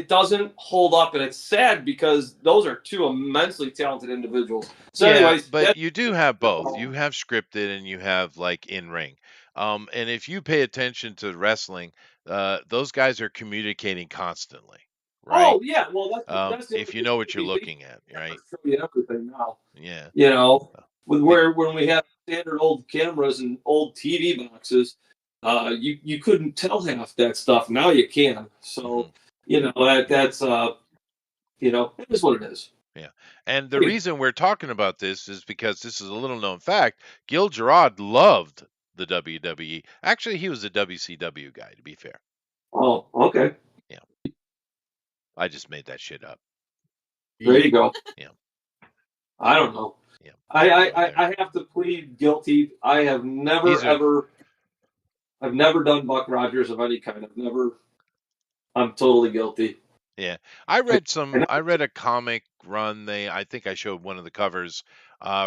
doesn't hold up, and it's sad because those are two immensely talented individuals. So, Yeah, anyways, but you do have both. You have scripted and you have like in ring. And if you pay attention to wrestling, those guys are communicating constantly, right? oh yeah, well that's the other If you thing. know what you're They looking at, right? show you everything now. Yeah. You know, with But where when we had standard old cameras and old TV boxes, you couldn't tell half that stuff. Now you can. So you know that's it is what it is. yeah. And the reason we're talking about this is because this is a little known fact. Gil Gerard loved the WWE. Actually, he was a WCW guy, to be fair. Oh, okay. Yeah. I just made that shit up. There you go. Yeah. I don't know. Yeah. I have to plead guilty. I have I've never done Buck Rogers of any kind. I'm totally guilty. Yeah. I read a comic run. I think I showed one of the covers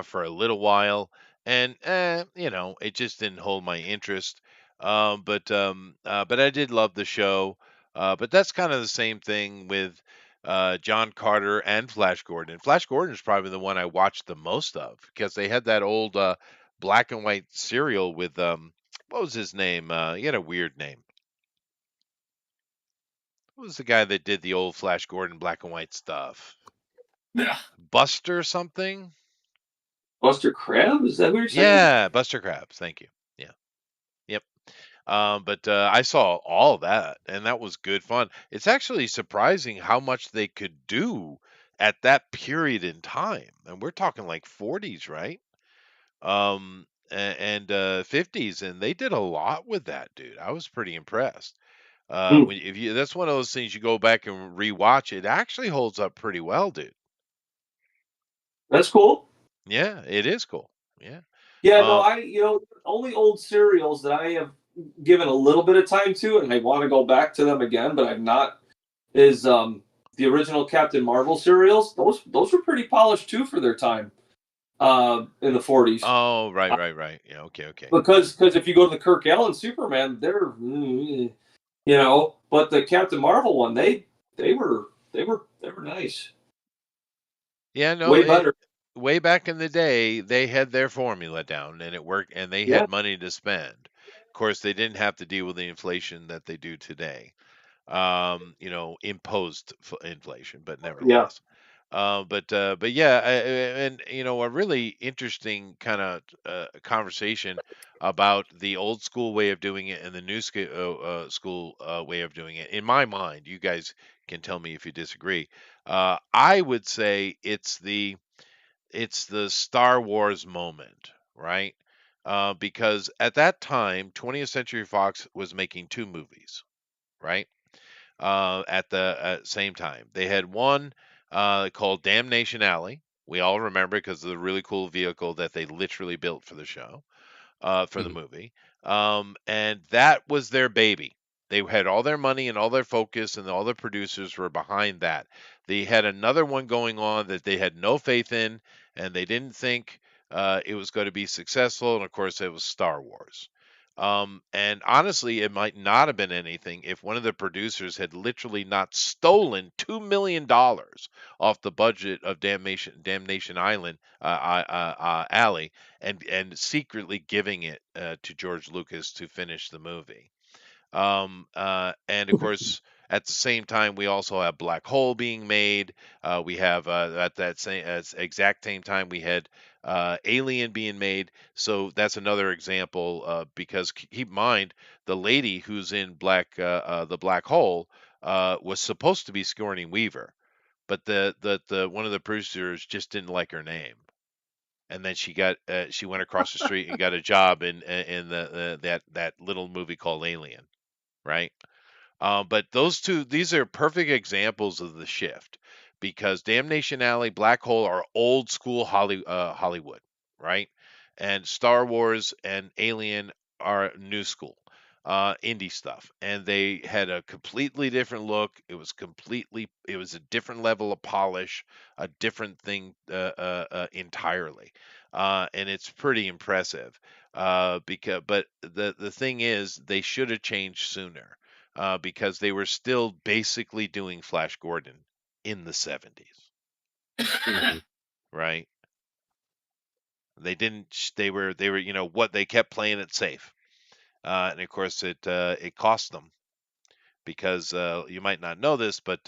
for a little while, and it just didn't hold my interest. But I did love the show. But that's kind of the same thing with John Carter and Flash Gordon. Flash Gordon is probably the one I watched the most of because they had that old black and white serial with what was his name? He had a weird name. Who was the guy that did the old Flash Gordon black and white stuff? Yeah. Buster something? Buster Crab? Is that what you're saying? Yeah, Buster Crabs. Thank you. Yeah. Yep. But I saw all that, and that was good fun. It's actually surprising how much they could do at that period in time, and we're talking like 40s, right? And 50s, and they did a lot with that, dude. I was pretty impressed. If you that's one of those things you go back and rewatch, it actually holds up pretty well, dude. That's cool. Yeah, it is cool. Yeah. Yeah, no, only old serials that I have given a little bit of time to, and I want to go back to them again, but I've not, is the original Captain Marvel serials. Those were pretty polished too for their time in the 40s. Oh, right. Yeah, okay. Because if you go to the Kirk Allen Superman, they're but the Captain Marvel one, they were nice. Yeah, no, Way better. way back in the day, they had their formula down and it worked, and they Yeah. had money to spend. Of course, they didn't have to deal with the inflation that they do today. Imposed inflation, but nevertheless. But yeah, and a really interesting kind of conversation about the old school way of doing it and the new school way of doing it. In my mind, you guys can tell me if you disagree. I would say it's the Star Wars moment, right? Because at that time, 20th Century Fox was making two movies, right? At the same time. They had one called Damnation Alley. We all remember because of the really cool vehicle that they literally built for the show, for the movie. And that was their baby. They had all their money and all their focus, and all the producers were behind that. They had another one going on that they had no faith in, and they didn't think it was going to be successful. And of course, it was Star Wars. And honestly, it might not have been anything if one of the producers had literally not stolen $2 million off the budget of Damnation Island Alley, and secretly giving it to George Lucas to finish the movie. And of course, at the same time, we also have Black Hole being made. We have at that same exact same time we had Alien being made. So that's another example. Because keep in mind, the lady who's in the Black Hole was supposed to be Sigourney Weaver, but the one of the producers just didn't like her name. And then she went across the street and got a job in that little movie called Alien, right? But these are perfect examples of the shift, because Damnation Alley, Black Hole are old school Hollywood, right? And Star Wars and Alien are new school indie stuff, and they had a completely different look. It was a different level of polish, a different thing entirely, and it's pretty impressive. But the thing is, they should have changed sooner, because they were still basically doing Flash Gordon in the 70s, right? They didn't. They were what they kept playing it safe, and of course it cost them, because you might not know this, but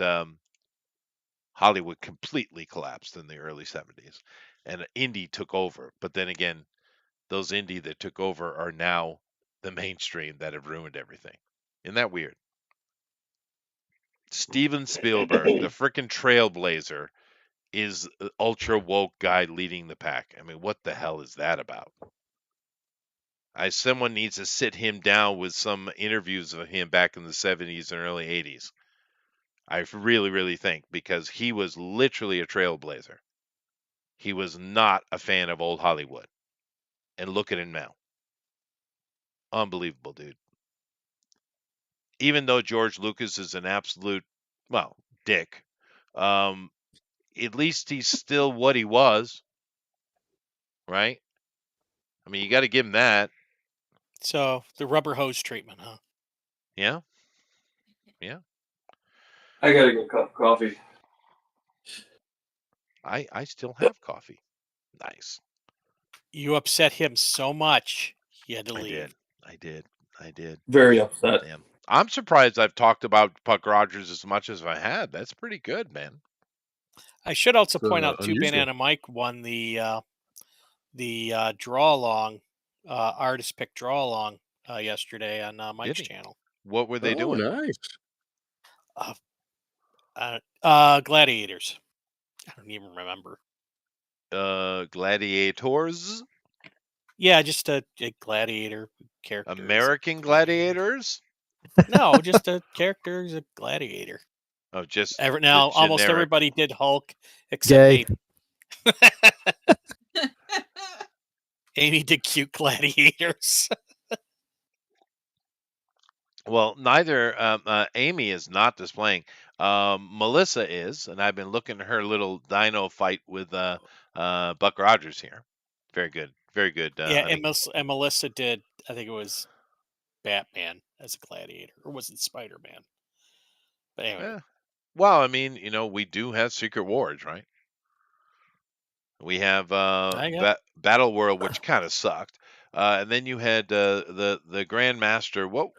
Hollywood completely collapsed in the early 70s, and indie took over. But then again, those indie that took over are now the mainstream that have ruined everything. Isn't that weird? Steven Spielberg, the frickin' trailblazer, is ultra woke guy leading the pack. I mean, what the hell is that about? Someone needs to sit him down with some interviews of him back in the 70s and early 80s. I really, really think, because he was literally a trailblazer. He was not a fan of old Hollywood. And look at him now. Unbelievable, dude. Even though George Lucas is an absolute, well, dick, um, at least he's still what he was, right? I mean, you got to give him that. So the rubber hose treatment, huh? Yeah. Yeah. I gotta get a cup of coffee. I still have coffee. Nice. You upset him so much, he had to I leave. did. I did. Very upset. Damn. I'm surprised I've talked about Buck Rogers as much as I had. That's pretty good, man. I should also It's point out too, unusual. Banana Mike won the draw along, artist pick draw along yesterday on Mike's he? channel. What were they Oh, doing? nice. Gladiators. I don't even remember. Gladiators? Yeah, just a gladiator character. American gladiators? No, just a character is a gladiator. Oh, just Now, the almost generic. everybody did Hulk except Gay. Amy. Amy did cute gladiators. Well, neither Amy is not displaying. Melissa is, and I've been looking at her little dino fight with Buck Rogers here. Very good. Very good, Yeah, honey. and Melissa did, I think it was Batman as a gladiator, or was it Spider-Man? But anyway. Well, I mean, we do have Secret Wars, right? We have Battle World, which kind of sucked, and then you had the Grandmaster. What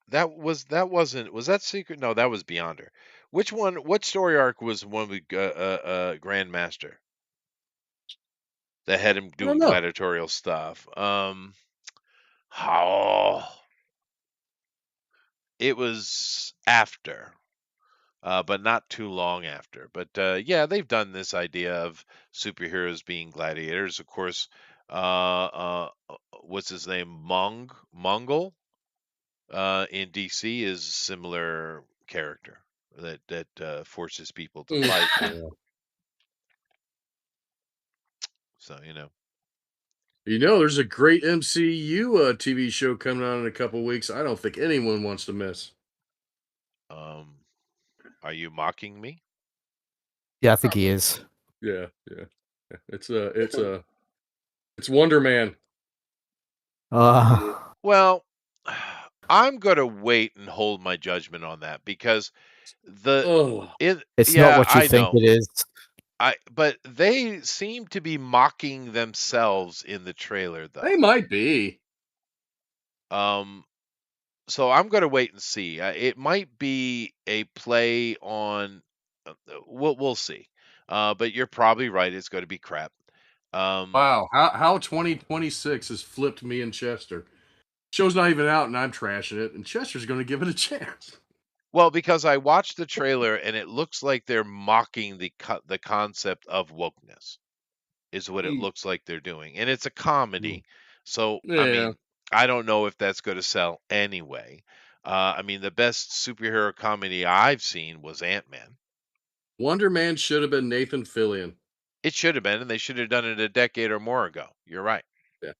that wasn't, was that Secret? No, that was Beyonder. Which one? What story arc was one with Grandmaster that had him I don't doing know. gladiatorial stuff? Oh, it was after. But not too long after. But yeah, they've done this idea of superheroes being gladiators. Of course, what's his name? Mongol in DC is a similar character that forces people to fight. Yeah. So You know, there's a great MCU TV show coming on in a couple weeks. I don't think anyone wants to miss. Are you mocking me? Yeah, I think he is. Yeah. It's Wonder Man. Uh, Well, I'm going to wait and hold my judgment on that because the Oh, it's not yeah, what you I think know. it is. But they seem to be mocking themselves in the trailer they though. might be. Um so I'm going to wait and see. It might be a play on we'll see. But you're probably right, it's going to be crap. Um Wow, how 2026 has flipped me and Chester. Show's not even out, and I'm trashing it, and Chester's going to give it a chance. Well, because I watched the trailer and it looks like they're mocking the concept of wokeness is what it Mm, looks like they're doing. And it's a comedy. So, I Yeah, mean, I don't know if that's going to sell anyway. I mean, the best superhero comedy I've seen was Ant-Man. Wonder Man should have been Nathan Fillion. It should have been, and they should have done it a decade or more ago. You're right. Yeah.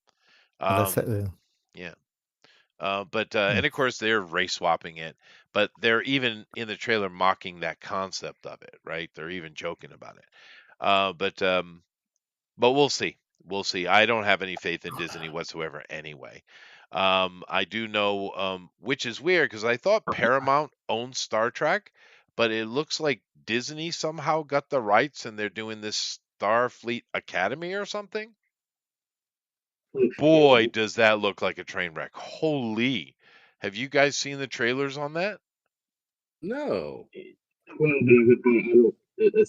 That's Um, yeah. And of course they're race swapping it, but they're even in the trailer mocking that concept of it, right? They're even joking about it. But we'll see. We'll see. I don't have any faith in Disney whatsoever anyway. I do know, which is weird because I thought Paramount owned Star Trek, but it looks like Disney somehow got the rights and they're doing this Starfleet Academy or something. Boy, does that look like a train wreck. Holy. Have you guys seen the trailers on that? No.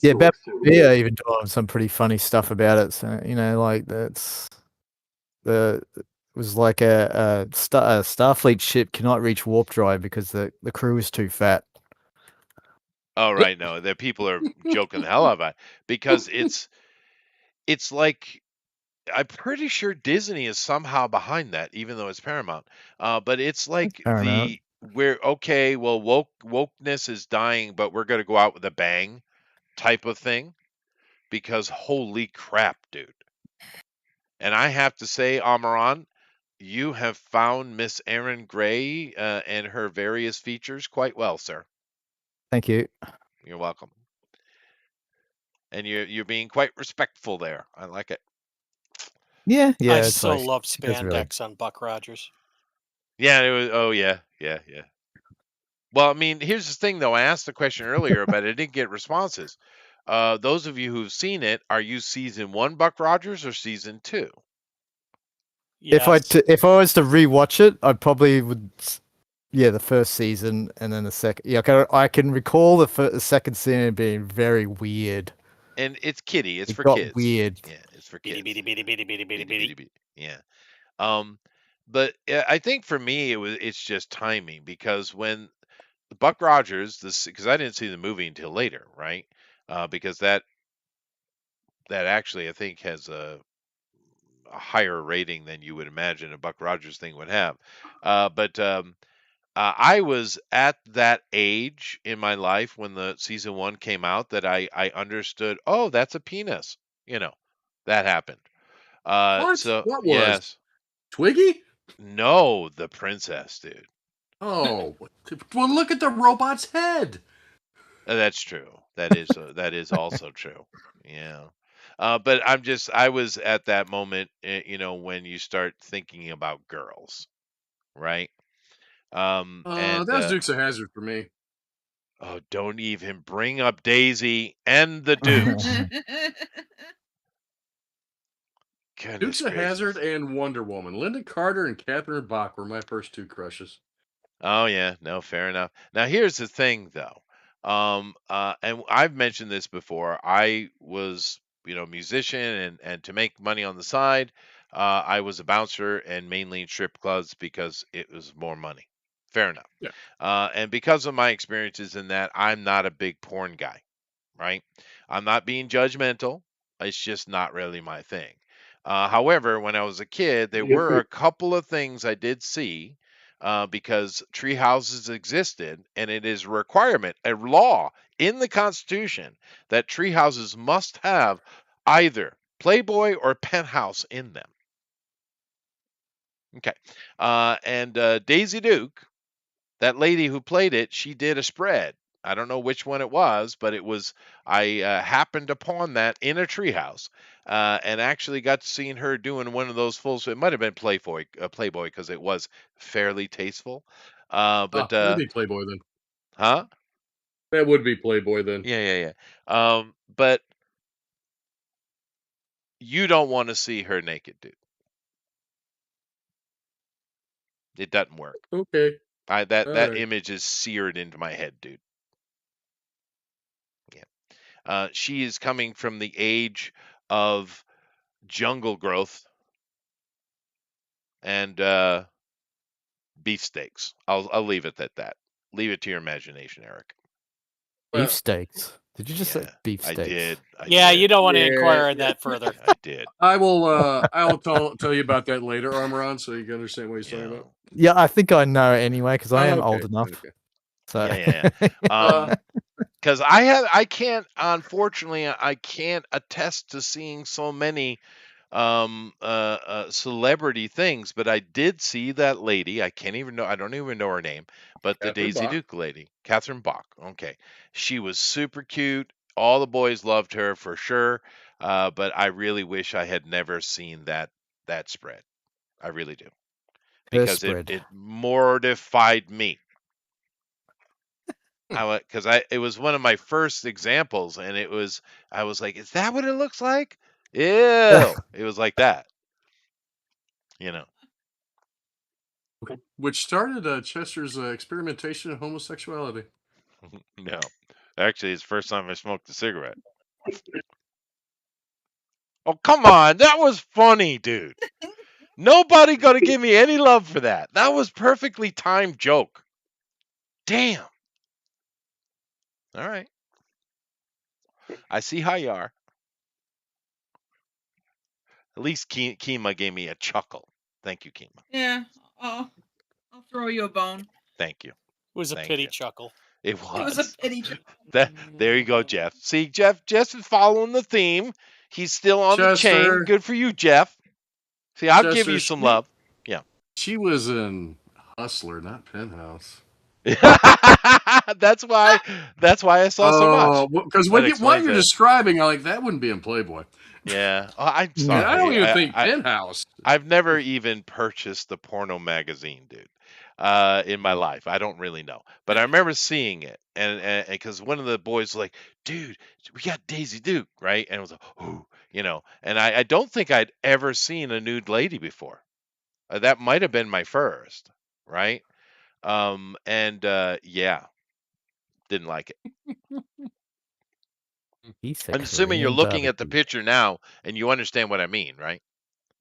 Yeah, Bam Bia even doing some pretty funny stuff about it. So like that's it was like a Starfleet ship cannot reach warp drive because the crew is too fat. Oh, right. No, the people are joking the hell out of it because it's like I'm pretty sure Disney is somehow behind that, even though it's Paramount. But it's like Paramount. we're okay. Well, wokeness is dying, but we're gonna go out with a bang type of thing because holy crap, dude. And I have to say, Amaran, you have found Miss Erin Gray and her various features quite well, sir. Thank you. You're welcome. And you're being quite respectful there. I like it. Yeah, I it's so like love it's really spandex on Buck Rogers. Yeah, it was. Oh yeah, yeah, yeah. Well, I mean, here's the thing though. I asked the question earlier, but I didn't get responses. Those of you who've seen it, are you season 1 Buck Rogers or season 2? Yes. if I was to rewatch it, I probably would. Yeah, the first season and then the second. Yeah, I can recall the second season being very weird. And it's kiddie. It's It for got kids. weird. Yeah, it's for Bitty kids. bitty bitty bitty bitty bitty Bitty, bitty, bitty. bitty. Yeah. But I think for me it's just timing because when Buck Rogers, this because I didn't see the movie until later, right? Because that actually I think has a higher rating than you would imagine a Buck Rogers thing would have. But I was at that age in my life when the season 1 came out that I understood. Oh, that's a penis. You know, that happened. What? So What was? yes, Twiggy? no, the princess, dude. Oh, well, look at the robot's head. That's true. That is also true. Yeah. But I was at that moment, when you start thinking about girls, right? And That's Dukes of Hazard for me. oh, don't even bring up Daisy and the Dukes. Dukes Goodness of Hazard gracious. and Wonder Woman. Linda Carter and Catherine Bach were my first two crushes. Oh yeah, no, fair enough. Now here's the thing though. And I've mentioned this before. I was, musician and to make money on the side, I was a bouncer and mainly in strip clubs because it was more money. Fair enough. Yeah. And because of my experiences in that, I'm not a big porn guy, right? I'm not being judgmental. It's just not really my thing. However, when I was a kid, there were a couple of things I did see because tree houses existed, and it is a requirement, a law in the Constitution that tree houses must have either Playboy or Penthouse in them. Okay. And Daisy Duke, that lady who played it, she did a spread. I don't know which one it was, but I happened upon that in a treehouse, and actually got to seeing her doing one of those full. It might have been Playboy, because it was fairly tasteful. But That'd be Playboy then. huh? That would be Playboy then. Yeah. But you don't want to see her naked, dude. It doesn't work. Okay. That All that right. image is seared into my head, dude. Yeah. She is coming from the age of jungle growth and beefsteaks. I'll leave it at that. Leave it to your imagination, Eric. Beef steaks. Did you just say Yeah, beef I steaks? did. Yeah, you don't want to Yeah, inquire on that further. I did. I will tell you about that later, Armoron, so you can understand what he's talking about. Yeah, I think I know anyway because I am Okay, old enough. okay. So Yeah. Because unfortunately, I can't attest to seeing so many celebrity things, but I did see that lady. I don't even know her name, but the Catherine Daisy Bach. Duke lady, Catherine Bach. Okay, she was super cute. All the boys loved her for sure. But I really wish I had never seen that spread. I really do, her because it spread. mortified me. It was one of my first examples, and I was like, is that what it looks like? Ew! It was like that, you know. Which started Chester's experimentation in homosexuality. No, actually, it's the first time I smoked a cigarette. Oh, come on, that was funny, dude. Nobody gonna give me any love for that. That was perfectly timed joke. Damn. All right, I see how you are. At least Kima gave me a chuckle. Thank you, Kima. Yeah, I'll throw you a bone. Thank you. It was a Thank pity you. chuckle. It It was a was. pity chuckle. There you go, Jeff. See, Jeff is following the theme. He's still on the chain. Chester, Good for you, Jeff. See, I'll give you Chester, some love. Yeah. she was in Hustler, not Penthouse. That's why I saw so much. Because That while explains you're it. describing, I'm like, that wouldn't be in Playboy. Yeah. Oh, I'm No. And I don't sorry. even think Penthouse. I've never even purchased the porno magazine, dude. In my life, I don't really know, but I remember seeing it, and because one of the boys was like, "Dude, we got Daisy Duke, right?" And it was like, "Oh, And I don't think I'd ever seen a nude lady before. That might have been my first, right? And yeah, didn't like it. He's a I'm assuming you're Korean looking at the barbecue. picture now, and you understand what I mean, right?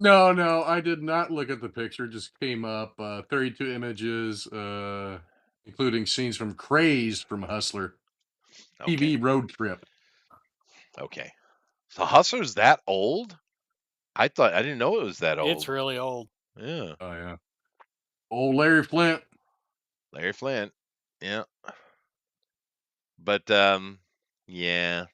No, I did not look at the picture. It just came up. 32 images, including scenes from Crazed from Hustler. Okay. TV road trip. Okay. So Hustler's that old? I didn't know it was that old. It's really old. Yeah. Oh, yeah. Old Larry Flint. Larry Flint. Yeah. But yeah.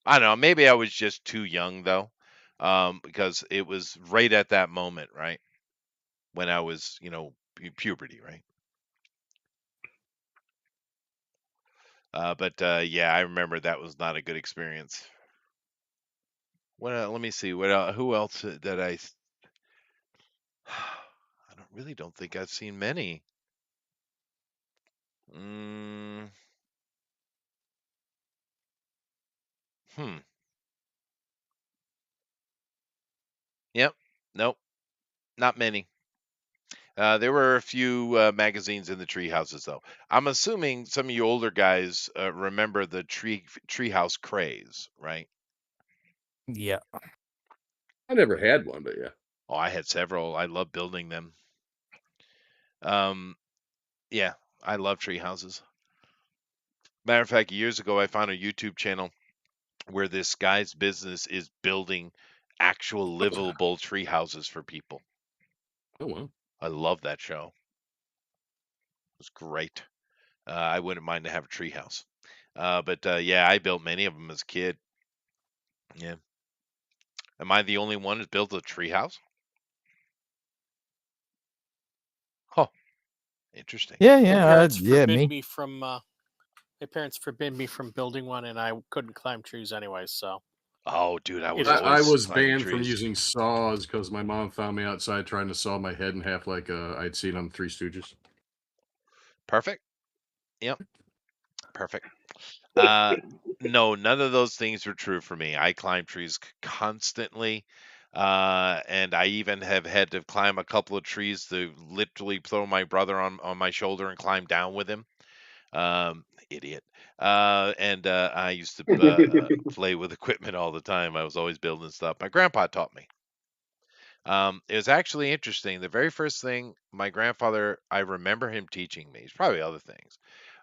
I don't know. Maybe I was just too young though. Because it was right at that moment, right? When I was, puberty, right? But yeah, I remember that was not a good experience. Let me see. Who else that I don't think I've seen many. Mm, hmm. Yep. Nope. Not many. There were a few magazines in the tree houses, though. I'm assuming some of you older guys remember the treehouse craze, right? Yeah. I never had one, but yeah. Oh, I had several. I love building them. Um, yeah, I love tree houses. Matter of fact, years ago, I found a YouTube channel where this guy's business is building actual livable tree houses for people. Oh, wow. I love that show. It was great. I wouldn't mind to have a tree house. But yeah, I built many of them as a kid. Yeah. Am I the only one who's built a tree house? Interesting. Yeah, My yeah, parents yeah. forbid Me. me from. My parents forbid me from building one, and I couldn't climb trees anyway. So Oh, dude, I it was is what I it always is. was climbing banned from trees. using saws because my mom found me outside trying to saw my head in half like I'd seen on Three Stooges. Perfect. Yep. Perfect. No, none of those things were true for me. I climb trees constantly. And I even have had to climb a couple of trees to literally throw my brother on my shoulder and climb down with him. Idiot. And I used to play with equipment all the time. I was always building stuff. My grandpa taught me. It was actually interesting. The very first thing my grandfather, I remember him teaching me. It's probably other things.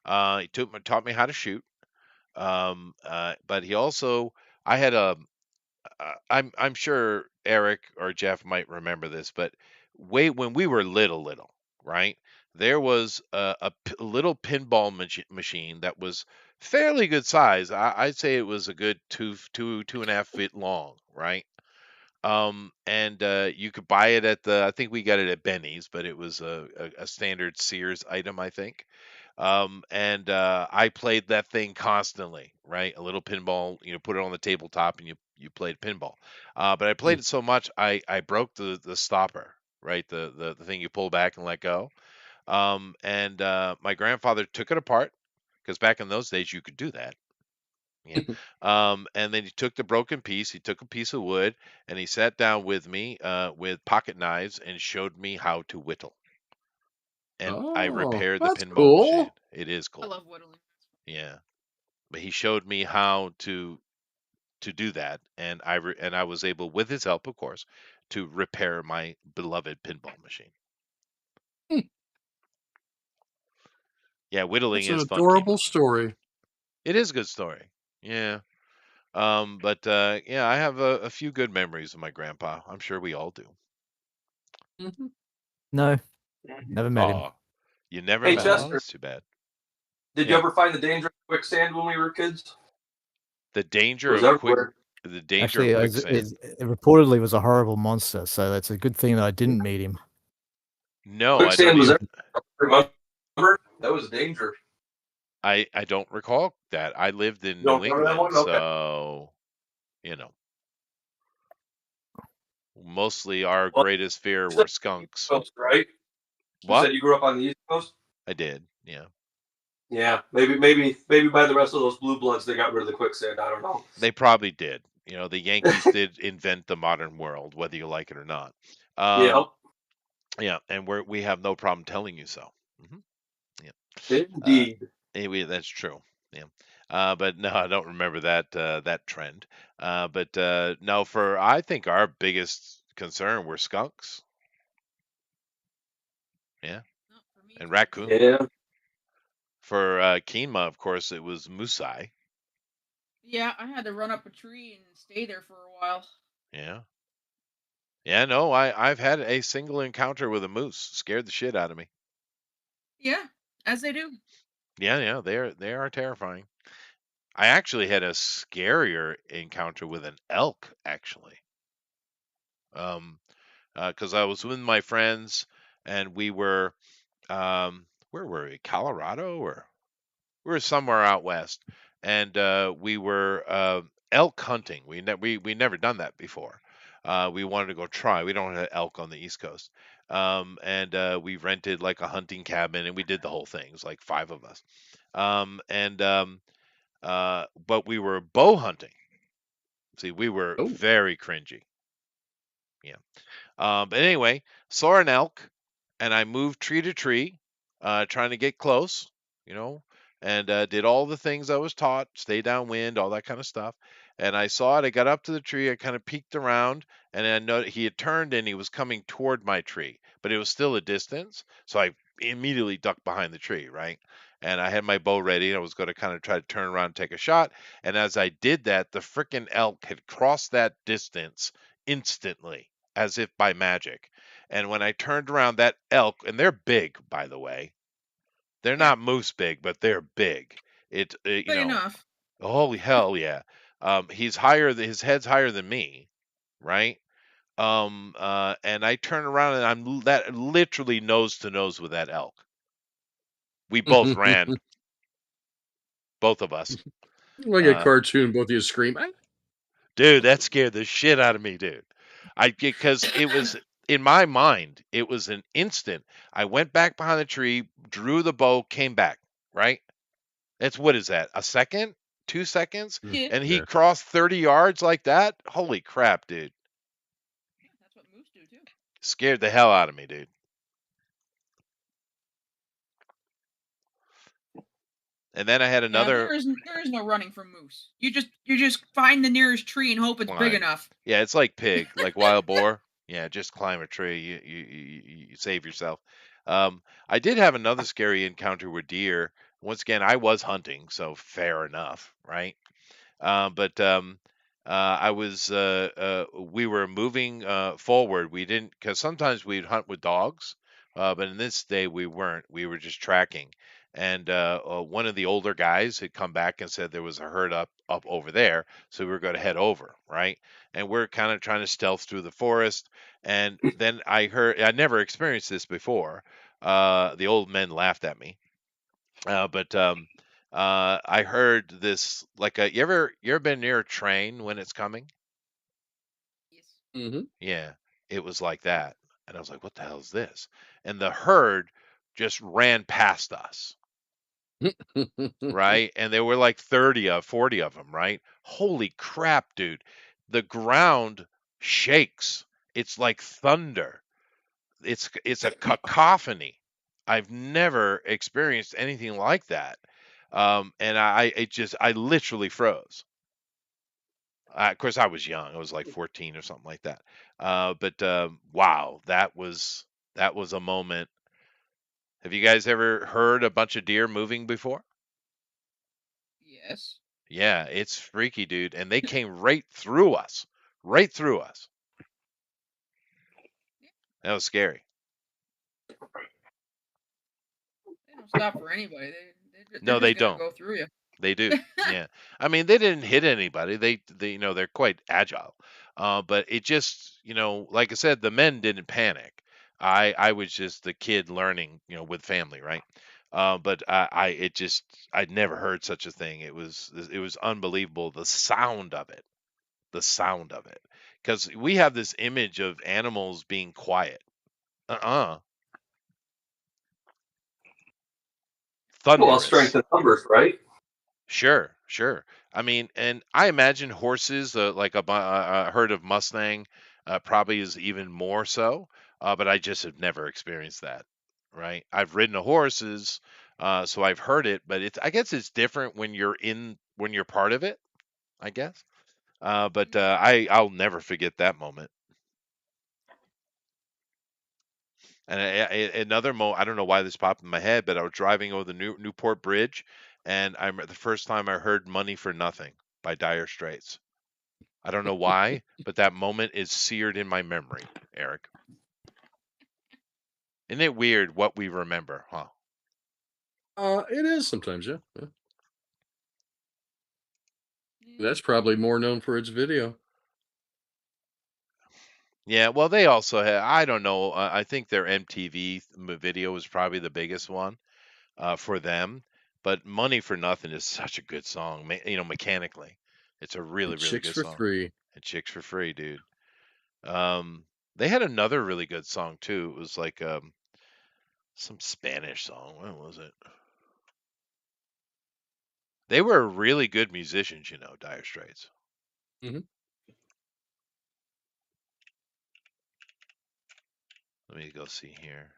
He taught me how to shoot. But he also, I had a, I'm sure Eric or Jeff might remember this, but way when we were little, right? There was a little pinball machine that was fairly good size. I'd say it was a good 2.5 feet long, right? And you could buy it at I think we got it at Benny's, but it was a standard Sears item, I think. And I played that thing constantly, right? A little pinball, put it on the tabletop and you played pinball. But I played it so much, I broke the stopper, right? The thing you pull back and let go. And my grandfather took it apart because back in those days you could do that. Yeah. And then he took the broken piece, he took a piece of wood, and he sat down with me with pocket knives and showed me how to whittle. And I Oh, repaired the that's pinball machine. cool. It is I cool. love whittling. Yeah. But he showed me how to do that, and I was able, with his help, of course, to repair my beloved pinball machine. Hmm. Yeah, whittling That's an is fun, adorable Kima. story. It is a good story. Yeah. But yeah, I have a few good memories of my grandpa. I'm sure we all do. Mhm. No, never met him. Oh, you never Hey, met him? Oh, Chester, that's too bad. did you Yeah. ever find the danger of quicksand when we were kids? The It danger was of quick everywhere. the danger Actually, of quicksand. it reportedly was a horrible monster, so that's a good thing that I didn't meet him. No, I don't Quicksand was even everywhere. Remember? That was danger. I don't recall that. I lived in You don't New remember that England, one? Okay. so you know, mostly our Well, greatest fear you were said skunks. East Coast, right? You What? said you grew up on the East Coast? I did. Yeah. Yeah. Maybe by the rest of those blue bloods they got rid of the quicksand. I don't know. They probably did. The Yankees did invent the modern world, whether you like it or not. Yeah. Yeah, and we have no problem telling you so. hmm Yeah. Uh, Indeed. anyway, that's true. Yeah. But no, I don't remember that trend. But no, I think our biggest concern were skunks. Yeah, Not for me. and It was raccoon. Yeah. For Keenma, of course, it was musai. yeah, I had to run up a tree and stay there for a while. Yeah. Yeah, no, I've had a single encounter with a moose. Scared the shit out of me. Yeah, as they do. Yeah, yeah, they are terrifying. I actually had a scarier encounter with an elk, actually. Um, because I was with my friends and we were, where were we? Colorado, or we were somewhere out west, and we were elk hunting. We never done that before. We wanted to go try. We don't have elk on the East Coast, and we rented like a hunting cabin, and we did the whole thing. It was like five of us, and but we were bow hunting. See, we were Oh, very cringy. Yeah. But anyway, saw an elk, and I moved tree to tree, trying to get close, you know, and did all the things I was taught, stay downwind, all that kind of stuff. And I saw it. I got up to the tree. I kind of peeked around, and I know he had turned and he was coming toward my tree, but it was still a distance. So I immediately ducked behind the tree, right? And I had my bow ready, and I was going to kind of try to turn around and take a shot. And as I did that, the frickin' elk had crossed that distance instantly, as if by magic. And when I turned around, that elk, and they're big, by the way. They're Yeah, not moose big, but they're big. big enough. Holy hell, yeah. He's higher. His head's higher than me, right? And I turn around and I'm that literally nose to nose with that elk. We both ran, both of us. Like a cartoon, both of you scream. "Ah!" Dude, that scared the shit out of me, dude. Because it was in my mind, it was an instant. I went back behind the tree, drew the bow, came back, right? That's what is that? A second? 2 seconds? Yeah, And he Yeah. crossed 30 yards like that? Holy crap, dude. that's what moose do too. Scared the hell out of me, dude. And then I had Yeah, another there is no running from moose. You just find the nearest tree and hope it's big climb. enough. Yeah, it's like pig, like wild boar. Yeah, just climb a tree. You save yourself. I did have another scary encounter with deer. Once again, I was hunting, so fair enough, right? But I was we were moving forward. We didn't because sometimes we'd hunt with dogs, but in this day we weren't. We were just tracking. And one of the older guys had come back and said there was a herd up over there, so we were going to head over, right? And we're kind of trying to stealth through the forest. And then I heard I never experienced this before. The old men laughed at me, but I heard this like a you ever been near a train when it's coming? Yes. Mm-hmm. Yeah, it was like that. And I was like, what the hell is this? And the herd just ran past us, right? And there were like 40 of them, right? Holy crap, dude. The ground shakes. It's like thunder. It's a cacophony. I've never experienced anything like that. And I literally froze. Of course, I was young. I was like 14 or something like that. But wow, that was a moment. Have you guys ever heard a bunch of deer moving before? Yes. Yeah, it's freaky, dude. And they came right through us, right through us. That was scary. They don't stop for anybody. They're No, they just gonna don't. go through you. They do. Yeah. I mean, they didn't hit anybody. They they're quite agile. But it just, like I said, the men didn't panic. I was just the kid learning, with family, right? But I'd never heard such a thing. It was unbelievable. The sound of it, because we have this image of animals being quiet. Uh-uh. Well, strength Thunderous. in numbers, right? Sure, sure. I mean, and I imagine horses, like a herd of Mustang, probably is even more so. But I just have never experienced that. Right? I've ridden a horses, so I've heard it, but I guess it's different when you're part of it. I guess. But I'll never forget that moment. And another I don't know why this popped in my head, but I was driving over the Newport Bridge, and I remember the first time I heard "Money for Nothing" by Dire Straits. I don't know why, but that moment is seared in my memory, Eric. Isn't it weird what we remember, huh? It is sometimes, yeah. That's probably more known for its video. Yeah, well, they also had, I don't know, I think their MTV video was probably the biggest one for them. But "Money for Nothing" is such a good song, mechanically. It's a really, And really Chicks good for song. Free. And "Chicks for Free," dude. They had another really good song too. It was like some Spanish song. What was it? They were really good musicians, Dire Straits. Mhm. Let me go see here.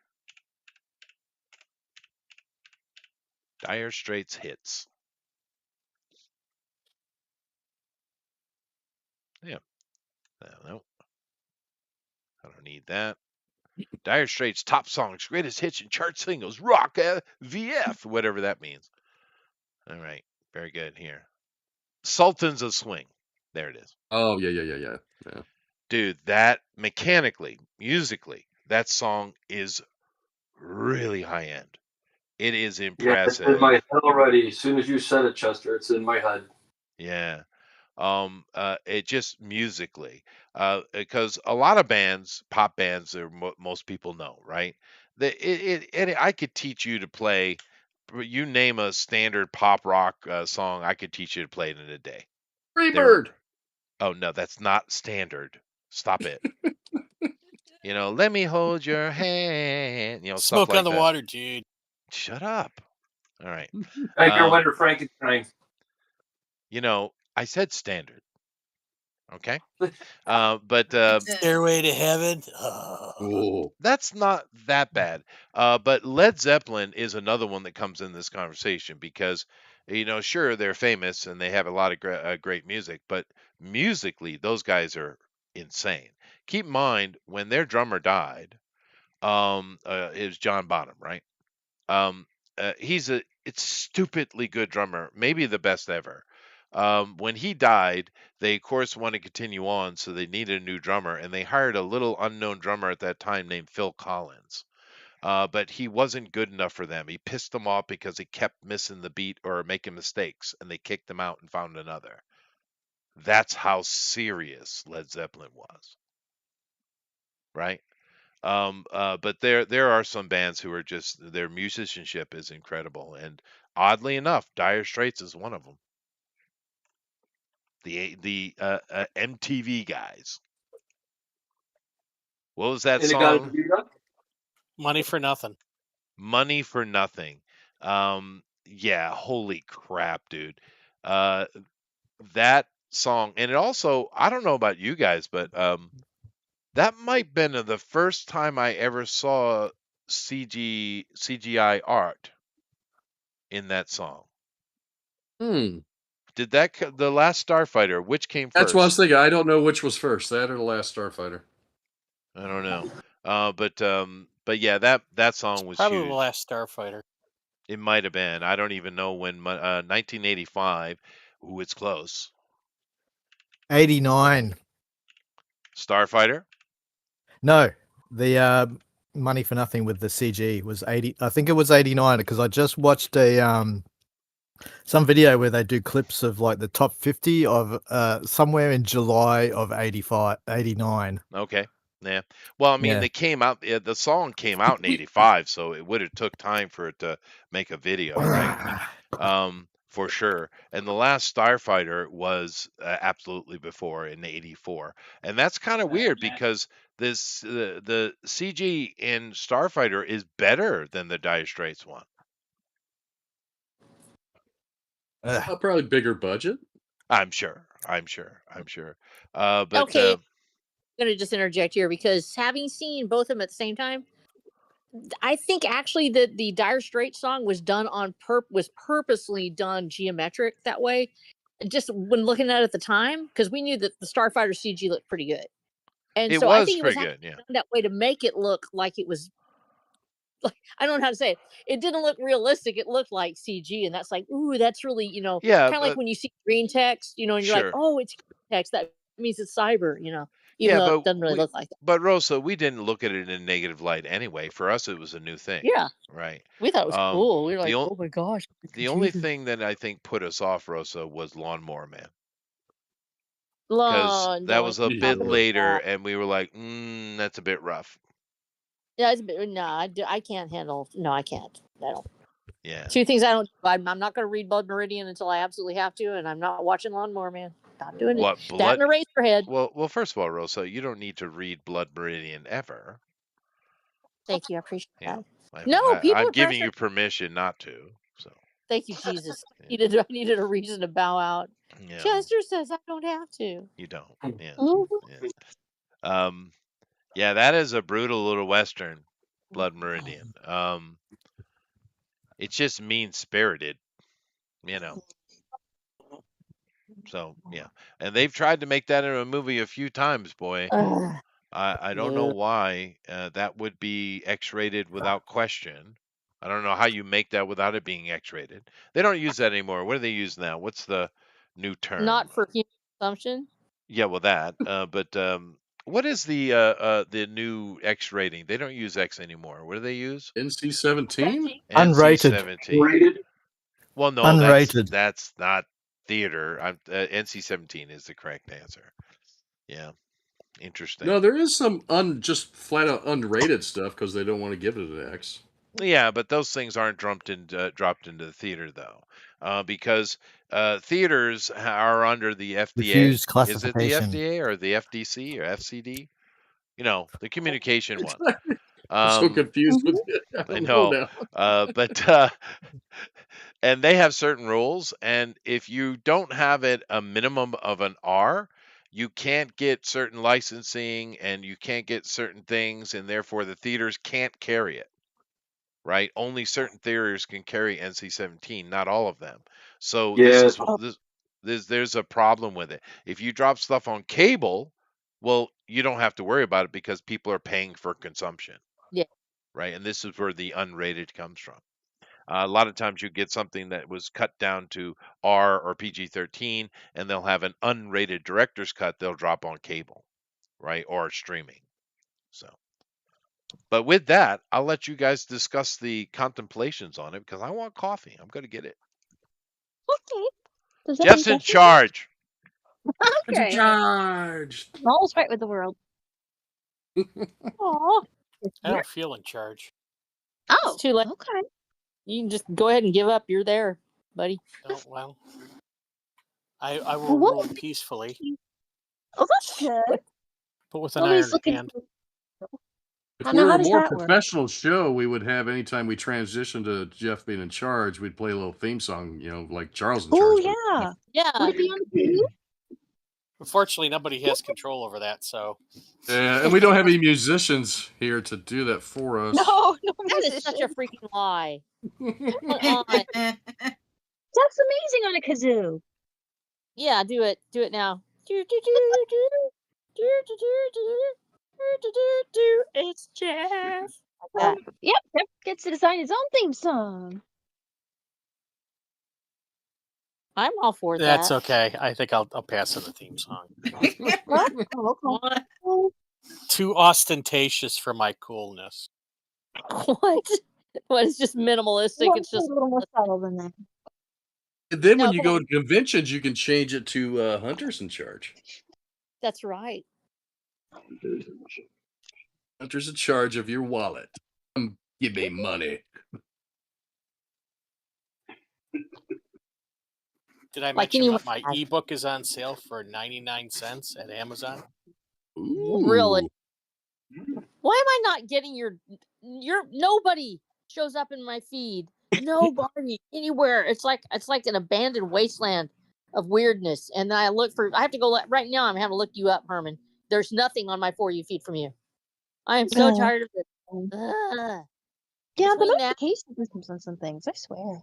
Dire Straits hits. Yeah. No, I don't need that. Dire Straits top songs, greatest hits and chart singles, rock VF, whatever that means. All right. Very good here. Sultans of Swing. There it is. Oh, yeah. Dude, that mechanically, musically, that song is really high end. It is Yeah, it's in my impressive. head already. As soon as you said it, Chester, it's in my head. Yeah. It just musically, because a lot of bands, pop bands, most people know, right? I could teach you to play you name a standard pop rock song, I could teach you to play it in a day. Freebird. Oh no, that's not standard. Stop it. Let me hold your hand. Stuff Smoke like on the that. water, dude. Shut up. All right. Tiger Wonder Frankenstein. I said standard. Okay. But Stairway to Heaven. Oh. that's not that bad. But Led Zeppelin is another one that comes in this conversation because, sure, they're famous and they have a lot of great music, but musically, those guys are insane. Keep in mind, when their drummer died, it was John Bonham, right? It's stupidly good drummer, maybe the best ever. When he died, they of course want to continue on, so they needed a new drummer, and they hired a little unknown drummer at that time named Phil Collins. But he wasn't good enough for them. He pissed them off because he kept missing the beat or making mistakes, and they kicked him out and found another. That's how serious Led Zeppelin was, right? But there are some bands who are just their musicianship is incredible, and oddly enough, Dire Straits is one of them. The MTV guys. What was that And it got song? Money for Nothing. Money for Nothing. Yeah, holy crap, dude. That song, and it also, I don't know about you guys, but that might have been the first time I ever saw CGI art in that song. Did the Last Starfighter, which came first? That's what I was thinking. I don't know which was first, that or the Last Starfighter. I don't know. But yeah, that song was Probably huge. the Last Starfighter. It might have been. I don't even know when. 1985. Ooh, it's close. 89. Starfighter? No, the Money for Nothing with the CG was 80. I think it was 89 because I just watched some video where they do clips of like the top 50 of somewhere in July of 89. Okay. Yeah. Well, I mean, Yeah. they came out. The song came out in '85, so it would have took time for it to make a video, right? For sure. And the Last Starfighter was absolutely before in '84, and that's kind of weird because the CG in Starfighter is better than the Dire Straits one. Probably bigger budget. I'm sure. But Okay, I'm gonna just interject here because having seen both of them at the same time, I think actually that the Dire Straits song was done on was purposely done geometric that way. Just when looking at it at the time, because we knew that the Starfighter CG looked pretty good, and it so I was think it was pretty good. Yeah. done that way to make it look like it was. Like, I don't know how to say it. It didn't look realistic. It looked like CG, and that's like, ooh, that's really, Yeah, kind of like when you see green text, and you're like, sure. oh, it's green text. That means it's cyber, even though it doesn't really look like that. But Rosa, we didn't look at it in a negative light anyway. For us, it was a new thing. Yeah. Right. We thought it was cool. We were like, oh my gosh. The only thing that I think put us off, Rosa, was Lawnmower Man. Because that was a bit later, and we were like, that's a bit rough. Yeah, it's a bit, no, I can't handle. No, I can't. I don't. Yeah. Two things I don't. I'm not going to read Blood Meridian until I absolutely have to, and I'm not watching Lawnmower Man. Not doing it. That and Eraserhead. Well, first of all, Rosa, you don't need to read Blood Meridian ever. Thank you. I appreciate that. I'm giving you permission not to. So. Thank you, Jesus. I needed a reason to bow out. Yeah. Chester says I don't have to. You don't. Yeah. Yeah, that is a brutal little Western, Blood Meridian. It's just mean-spirited, So, yeah. And they've tried to make that into a movie a few times, boy. I don't know why that would be X-rated without question. I don't know how you make that without it being X-rated. They don't use that anymore. What do they use now? What's the new term? Not for human consumption. Yeah, well, that. But what is the new X rating? They don't use X anymore. What do they use? NC-17. Unrated. NC-17. Well, no, unrated. That's not theater. NC-17 is the correct answer. Yeah, interesting. No, there is some just flat out unrated stuff because they don't want to give it an X. Yeah, but those things aren't dropped into the theater though, because theaters are under the FDA. Refused Is it the classification. FDA or the FDC or FCD? You know, the communication one. I'm so confused with Mhm. it. I I don't know know, now. but and they have certain rules, and if you don't have it a minimum of an R, you can't get certain licensing, and you can't get certain things, and therefore the theaters can't carry it. Right? Only certain theaters can carry NC-17, not all of them. So this Yeah. is there's a problem with it. If you drop stuff on cable, well, you don't have to worry about it because people are paying for consumption, Yeah. right? And this is where the unrated comes from. A lot of times you get something that was cut down to R or PG-13, and they'll have an unrated director's cut they'll drop on cable, right? Or streaming. So, but with that, I'll let you guys discuss the contemplations on it because I want coffee. I'm going to get it. Okay. Does that mean Jeff's in Jeffrey? charge. It's a Okay. charge. I'm always right with the world. Aw. I don't feel in charge. Oh, It's too late. okay. You can just go ahead and give up. You're there, buddy. Oh, well, I will Well, what rule would peacefully, Oh, that's good. but with an Nobody's iron looking hand. for. If Now, we were how a does more that work? professional show, we would have anytime we transition to Jeff being in charge, we'd play a little theme song, like Charles in Oh, charge. yeah. Yeah. Would it be on the TV? Unfortunately, nobody has control over that, so Yeah, and we don't have any musicians here to do that for us. No, no That is such a musician. freaking lie. Come on. That's amazing on a kazoo. Yeah, do it. Do it now. Do, do, do, do, do, do, do, do, do, do, do. It's Jeff. Like that. Yep, Jeff gets to design his own theme song. I'm all for that's that. okay. I think I'll pass on the theme song. What? Oh, okay. What? Too ostentatious for my coolness. What? What is just minimalistic? Well, It's just a little more subtle than that. And then No, when you come go on. to conventions, you can change it to Hunter's in charge. That's right. Hunter's in charge of your wallet. Give me money. Did I Like mention anyone that my has. ebook is on sale for 99 cents at Amazon? Really? Ooh. Why am I not getting your nobody shows up in my feed. Nobody anywhere. It's like an abandoned wasteland of weirdness. And then I have to go right now. I'm having to look you up, Herman. There's nothing on my For You feed from you. I am so tired of this. Yeah, the Between that, notification systems on some things, I swear.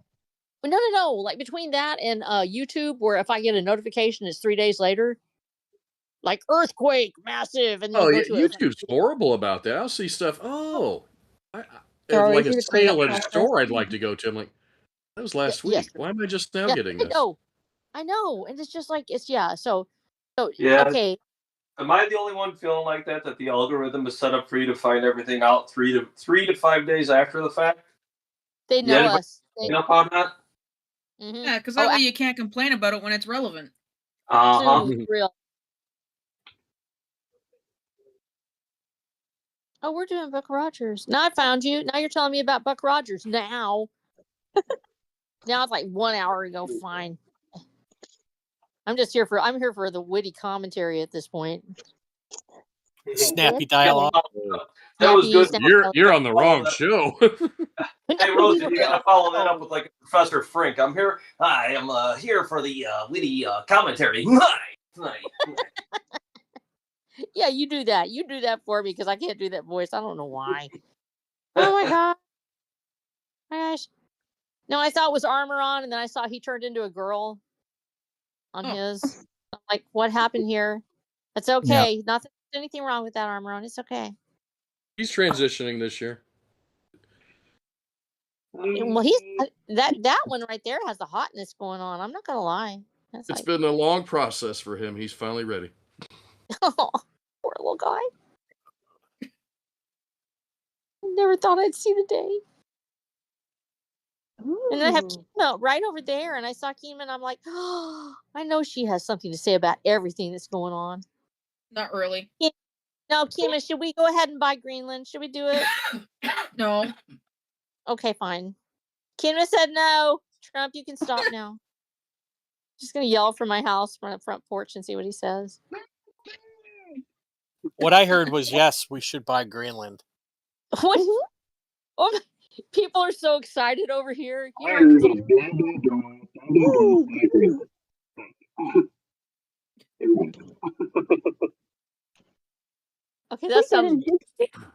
no. Like between that and YouTube, where if I get a notification, it's 3 days later. Like earthquake, massive, and then Oh, you go yeah, to it. YouTube's horrible about that. I'll see stuff. Oh, They're like always a in the cleanup sale at a process. store I'd like to go to. I'm like, that was last yes. week. Why am I just now Yeah, getting this? I know, and it's just like So Yeah. okay. Am I the only one feeling like that? That the algorithm is set up for you to find everything out 3 to 5 days after the fact? They Did know anybody us. pick up on that? Mhm. Yeah, because that way you can't complain about it when it's relevant. Absolutely real. Oh, we're doing Buck Rodgers. Now I found you. Now you're telling me about Buck Rodgers. Now it's like 1 hour ago. Fine. I'm here for the witty commentary at this point. Snappy dialogue. That was good. You're on the wrong show. Hey, Rosie, you gotta follow that up with like Professor Frink. I'm here. I am here for the witty commentary. Yeah, you do that. You do that for me because I can't do that voice. I don't know why. Oh my god. My gosh. No, I thought it was armor on, and then I saw he turned into a girl on his. I'm like, what happened here? That's okay. Yeah. Nothing, anything wrong with that armor on. It's okay. He's transitioning this year. Well, he's that one right there has the hotness going on. I'm not gonna lie. It's been a long process for him. He's finally ready. Oh, poor little guy. Never thought I'd see the day. And then I have Kima right over there, and I saw Kima, and I'm like, oh, I know she has something to say about everything that's going on. Not really. No, Kima, should we go ahead and buy Greenland? Should we do it? No. Okay, fine. Kinma said no. Trump, you can stop now. Just gonna yell from my house from the front porch and see what he says. What I heard was yes, we should buy Greenland. What? Oh, people are so excited over here. Okay, that sounds.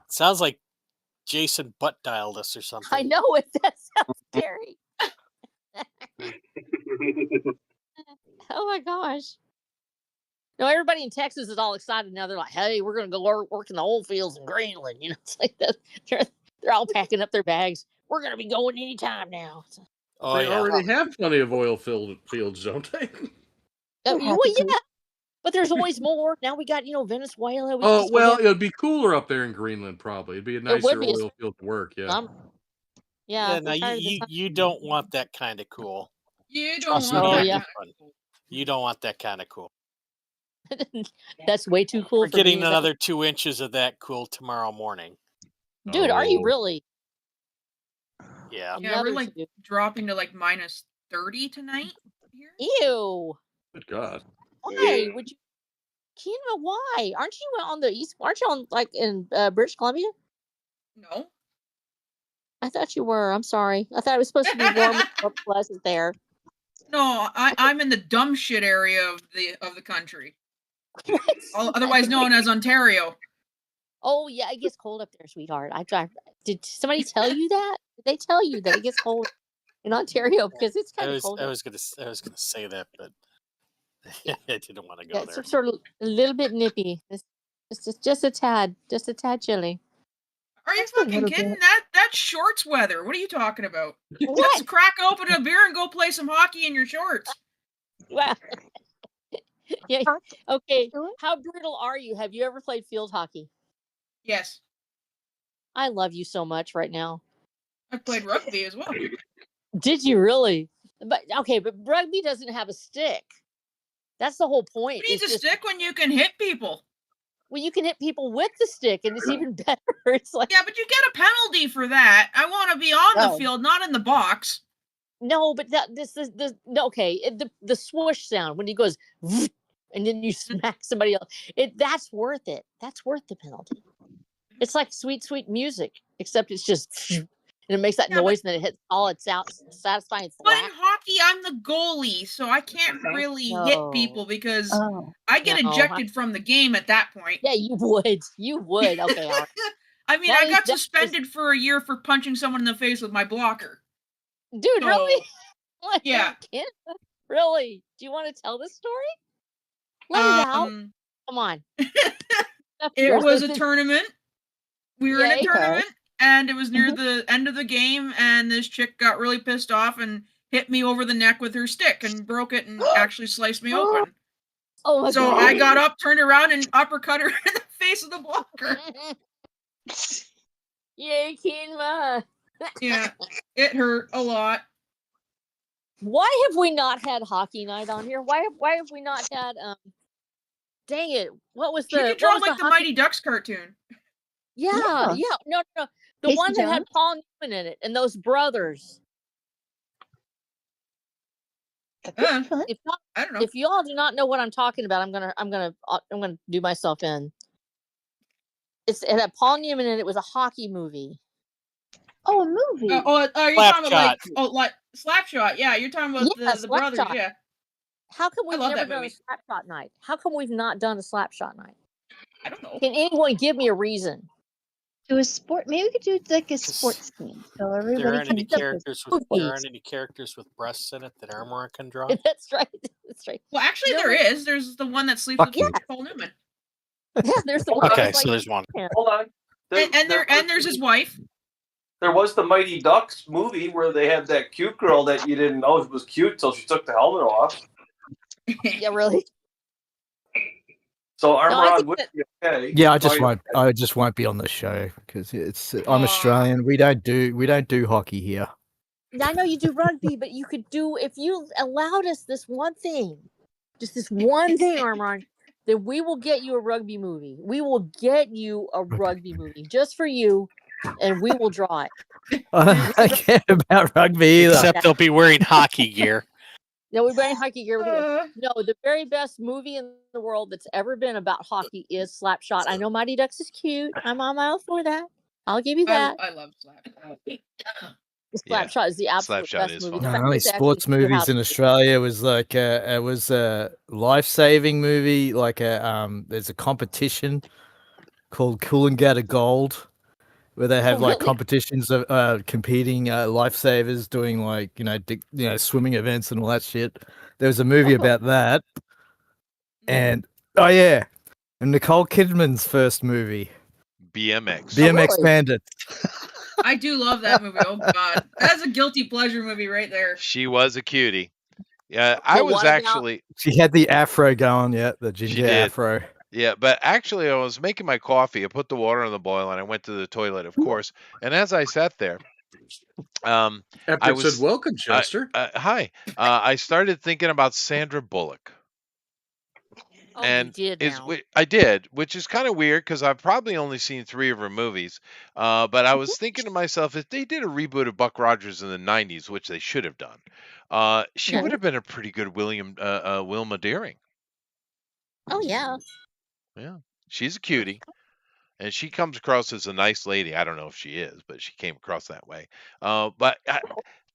Sounds like Jason butt dialed us or something. I know it. That sounds scary. Oh my gosh. No, everybody in Texas is all excited now. They're like, "Hey, we're gonna go work in the oil fields in Greenland." You know, it's like that. They're all packing up their bags. We're gonna be going anytime now. Oh They yeah. already have plenty of oil fields, don't they? Well, yeah, but there's always more. Now we got Venezuela. We can Oh just go well, there. it'd be cooler up there in Greenland. Probably it'd be a It would nicer be. oil field to work. Yeah. Yeah. Now you don't want that kind of cool. You don't Trust me, want Oh, that. yeah. kind of- You don't want that kind of cool. That's way too cool We're for getting me. another 2 inches of that cool tomorrow morning. Dude, are you Oh. really? Yeah. Yeah, we're Another like two. dropping to like minus 30 tonight here. Ew. Good God. Why would you? Keenan, why? Aren't you on the east? Aren't you on like in British Columbia? No. I thought you were. I'm sorry. I thought it was supposed to be warm and more pleasant there. No, I'm in the dumb shit area of the country. Otherwise known as Ontario. Oh yeah, it gets cold up there, sweetheart. Did somebody tell you that? Did they tell you that it gets cold in Ontario because it's kind of cold? I was gonna say that, but I didn't want to go Yeah, there. it's sort of a little bit nippy. It's just a tad chilly. Are you fucking kidding? That's shorts weather. What are you talking about? What? Let's crack open a beer and go play some hockey in your shorts. Well, yeah. Okay. How brutal are you? Have you ever played field hockey? Yes. I love you so much right now. I played rugby as well. Did you really? But rugby doesn't have a stick. That's the whole point. Who needs a stick when you can hit people? Well, you can hit people with the stick, and it's even better. It's like yeah, but you get a penalty for that. I want to be on the field, not in the box. No, but the swoosh sound when he goes, and then you smack somebody else. That's worth it. That's worth the penalty. It's like sweet, sweet music, except it's just and it makes that noise, and then it hits all it's out satisfying. But in hockey, I'm the goalie, so I can't really hit people because I get ejected from the game at that point. Yeah, you would. You would. Okay. All right. I mean, I got suspended for a year for punching someone in the face with my blocker. Dude, really? Yeah. Really? Do you want to tell this story? Let it out. Come on. It was a tournament. We were in a tournament, and it was near the end of the game, and this chick got really pissed off and hit me over the neck with her stick and broke it and actually sliced me open. Oh my so God. I got up, turned around, and uppercut her in the face of the blocker. Yay, Kinma. Yeah, it hurt a lot. Why have we not had hockey night on here? Why have we not had dang it. What was the You could draw like the Mighty Ducks cartoon. Yeah. No. The one that had Paul Newman in it and those brothers. I don't know. If you all do not know what I'm talking about, I'm gonna do myself in. It had Paul Newman in it. It was a hockey movie. Oh, a movie. You're talking about like Slapshot. Yeah, you're talking about the brothers. Yeah. How come we've never done a Slapshot night? How come we've not done a Slapshot night? I don't know. Can anyone give me a reason? Do a sport. Maybe we could do like a sports team. So everybody There aren't can any characters with breasts in it that Armor can draw. That's right. That's right. Well, actually, there is. There's the one that sleeps with Paul Newman. Yeah, there's the one. Okay, so there's one. Hold on. And there's his wife. There was the Mighty Ducks movie where they had that cute girl that you didn't know was cute until she took the helmet off. Yeah, really. So Armand would be okay. Yeah, I just won't be on the show because I'm Australian. We don't do hockey here. I know you do rugby, but you could do if you allowed us this one thing, just this one thing, Armand. Then we will get you a rugby movie. We will get you a rugby movie just for you. and we will draw it. I don't care about rugby either. Except they'll be wearing hockey gear. No, we're wearing hockey gear. Uh, No, the very best movie in the world that's ever been about hockey is Slapshot. I know Mighty Ducks is cute. I'm on mile for that. I'll give you that. I love Slap. Slapshot is the absolute Slapshot best is movie. fun. The fact only it's actually sports true movies house- in Australia was like it was a life-saving movie. Like there's a competition called Coolangatta Gold, where they have Oh, like really? competitions of competing lifesavers doing like swimming events and all that shit. There was a movie Oh. about that, and oh yeah, and Nicole Kidman's first movie, BMX. BMX really? Bandits. I do love that movie. Oh God, that's a guilty pleasure movie right there. She was a cutie. Yeah, I But was what about- actually. She had the afro going, yeah, the ginger did. afro. Yeah, but actually, I was making my coffee. I put the water on the boil, and I went to the toilet, of course. And as I sat there, After I it was said, "Welcome, Chester." hi. I started thinking about Sandra Bullock. Oh, And you did now. I did, which is kind of weird because I've probably only seen 3 of her movies. But I was thinking to myself, if they did a reboot of Buck Rogers in the '90s, which they should have done, she Yeah. would have been a pretty good Wilma Deering. Oh yeah. Yeah, she's a cutie, and she comes across as a nice lady. I don't know if she is, but she came across that way. But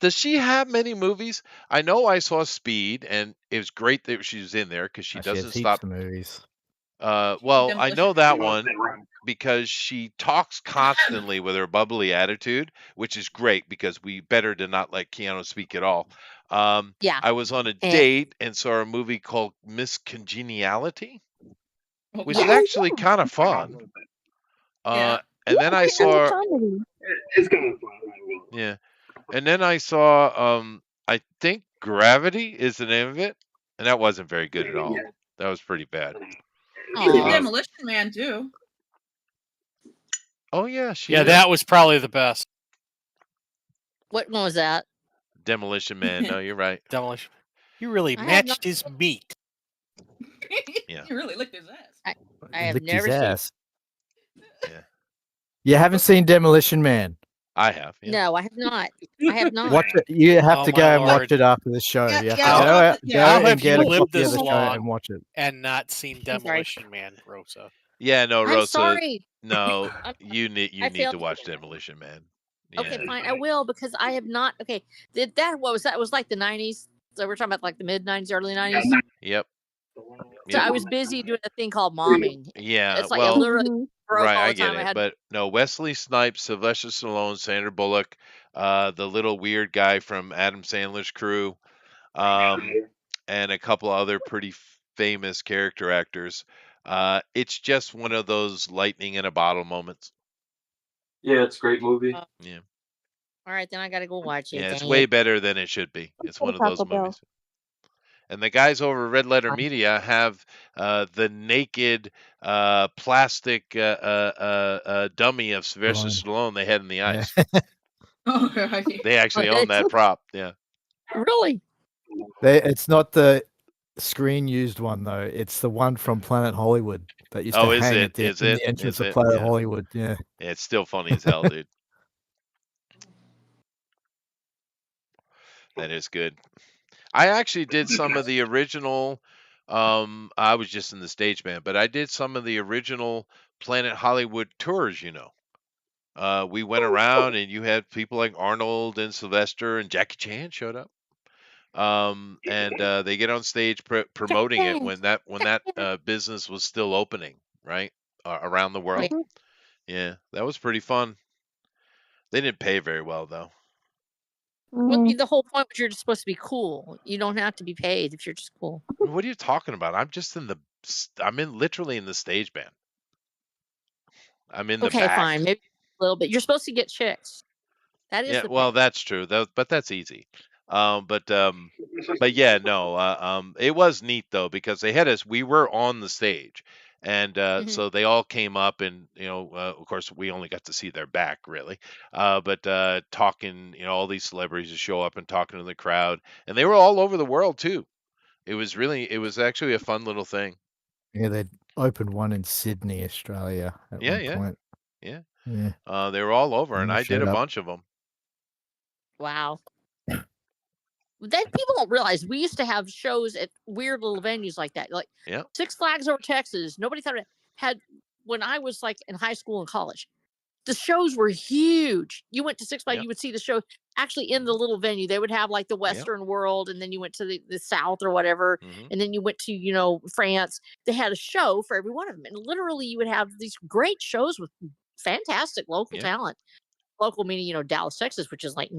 does she have many movies? I know I saw Speed, and it was great that she was in there because she She has doesn't heaps stop. of movies. Well, I know Demolition that Man. one because she talks constantly with her bubbly attitude, which is great because we better to not let Keanu speak at all. Yeah. I was on a And- date and saw a movie called Miss Congeniality, Oh, which God. is actually kind of fun. Yeah. And then I It's a saw, comedy. It's gonna fly. yeah, and then I saw, I think Gravity is the name of it, and that wasn't very good at all. That was pretty bad. She did Aw. Demolition Man too. Oh yeah, she Yeah, did. that was probably the best. What one was that? Demolition Man. No, you're right. Demolition. You really I have matched not- his meat. Yeah. He really licked his ass. I have Licked never his seen. ass. Yeah. You haven't seen Demolition Man? I have. Yeah. No, I have not. I have not. Watch it. You have Oh, to my go and Lord. watch it after the show. Yeah, you have yeah, to go, I'll- out, yeah. go How and have get you a lived copy of this the show long? and watch it. And not seen sorry. Demolition Man, Rosa. Yeah, no, I'm Rosa. sorry. No, I'm- you need I to failed. watch Demolition Man. Okay, Yeah. fine. I will because I have not. Okay, did that? What was that? It was like the '90s. So we're talking about like the mid '90s, early '90s. Yep. So Yep. I was busy doing a thing called momming. Yeah. It's like I well, literally Mhm. broke right, all I the get time. I it. had But no, Wesley Snipes, Sylvester Stallone, Sandra Bullock, the little weird guy from Adam Sandler's crew, and a couple other pretty famous character actors. It's just one of those lightning in a bottle moments. Yeah, it's a great movie. Yeah. all right. Then I got to go watch it. Yeah, it's dang way it. better than it should be. It's go one to of those Taco Bell. movies. And the guys over at Red Letter Media have the naked plastic dummy of Sylvester Stallone they had in the Yeah. ice. Oh God. They actually Oh, own that prop. Yeah. Really? It's not the screen used one though. It's the one from Planet Hollywood that used Oh, to is hang it? at the, Is in it? the entrance Is of it? Planet Yeah. Hollywood. Yeah. It's still funny as hell, dude. That is good. I actually did some of the original. I was just in the stage band, but I did some of the original Planet Hollywood tours. We went around, and you had people like Arnold and Sylvester and Jackie Chan showed up. And they get on stage promoting it when that business was still opening, right, around the Oh, world. yeah. Yeah, that was pretty fun. They didn't pay very well though. Well, Mhm. the whole point was you're just supposed to be cool. You don't have to be paid if you're just cool. What are you talking about? I'm literally in the stage band. I'm in the Okay, back. fine. Maybe a little bit. You're supposed to get chicks. That is Yeah, the well, thing. that's true. But that's easy. But yeah, no. It was neat though because they had us. We were on the stage, and Mhm. so they all came up, and of course, we only got to see their back really. But talking, all these celebrities would show up and talking to the crowd, and they were all over the world too. It was actually a fun little thing. Yeah, they opened one in Sydney, Australia at Yeah, one yeah. point. Yeah. Yeah. They were all over, and Yeah, I did shut a up. bunch of them. Wow. That people don't realize we used to have shows at weird little venues like that, like Yeah. Six Flags over Texas. Nobody thought it had when I was like in high school and college. The shows were huge. You went to Six Flags, Yep. you would see the show actually in the little venue. They would have like the Yep. Western World, and then you went to the South or whatever, Mhm. and then you went to France. They had a show for every one of them, and literally you would have these great shows with fantastic local Yeah. talent. Local meaning Dallas, Texas, which is like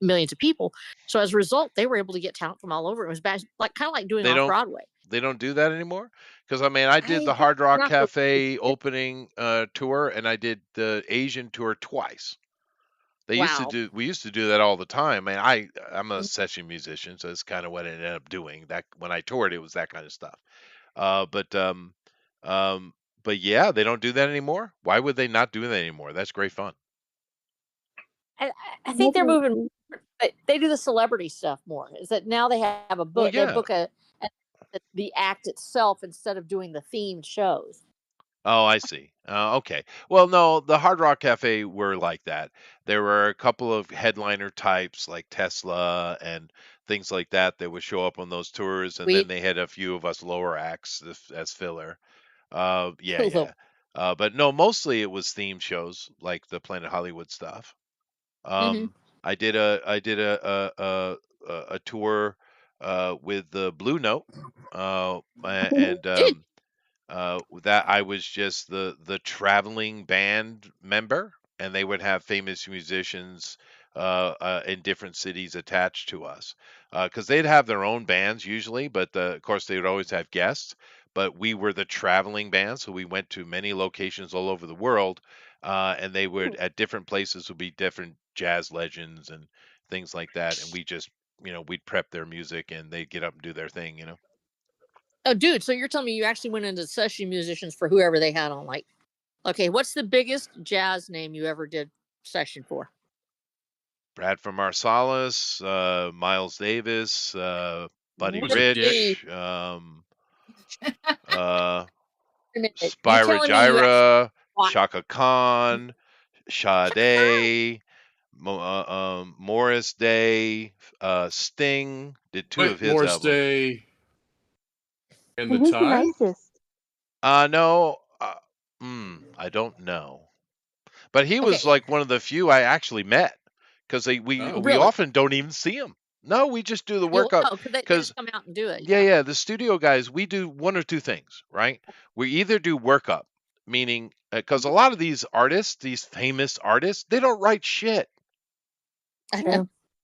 millions of people. So as a result, they were able to get talent from all over. It was bad, like kind of like doing They off don't Broadway. they don't do that anymore? Because I mean, I did the I Hard Rock not really. Cafe opening tour, and I did the Asian tour twice. We used to do that all the time. And I'm a session musician, so it's kind of what I ended up doing. That when I toured, it was that kind of stuff. But yeah, they don't do that anymore. Why would they not do that anymore? That's great fun. I think they're moving, but they do the celebrity stuff more. Is that now they have a Well, book? They yeah. book the act itself instead of doing the themed shows. Oh, I see. Okay. Well, no, the Hard Rock Cafe were like that. There were a couple of headliner types like Tesla and things like that that would show up on those tours, and then they had a few of us lower acts as filler. Yeah. But no, mostly it was themed shows like the Planet Hollywood stuff. I did a tour with the Blue Note, and that I was just the traveling band member, and they would have famous musicians in different cities attached to us, because they'd have their own bands usually, but of course they would always have guests. But we were the traveling band, so we went to many locations all over the world, and they would at different places would be different jazz legends and things like that, and we just we'd prep their music and they'd get up and do their thing. Oh, dude! So you're telling me you actually went into session musicians for whoever they had on? Like, okay, what's the biggest jazz name you ever did session for? Bradford Marsalis, Miles Davis, Buddy Was it Rich, Spyro telling me Gyra, Shaka Khan, Sade, Morris Day, Sting. Did two of his Morris albums. Day and the Who's the Tide? nicest? No, I don't know. But he was like one of the few I actually met, because we often don't even see him. No, we just do the workup. They just come out and do it. Yeah, the studio guys, we do one or two things, right? We either do workup, meaning because a lot of these artists, these famous artists, they don't write shit,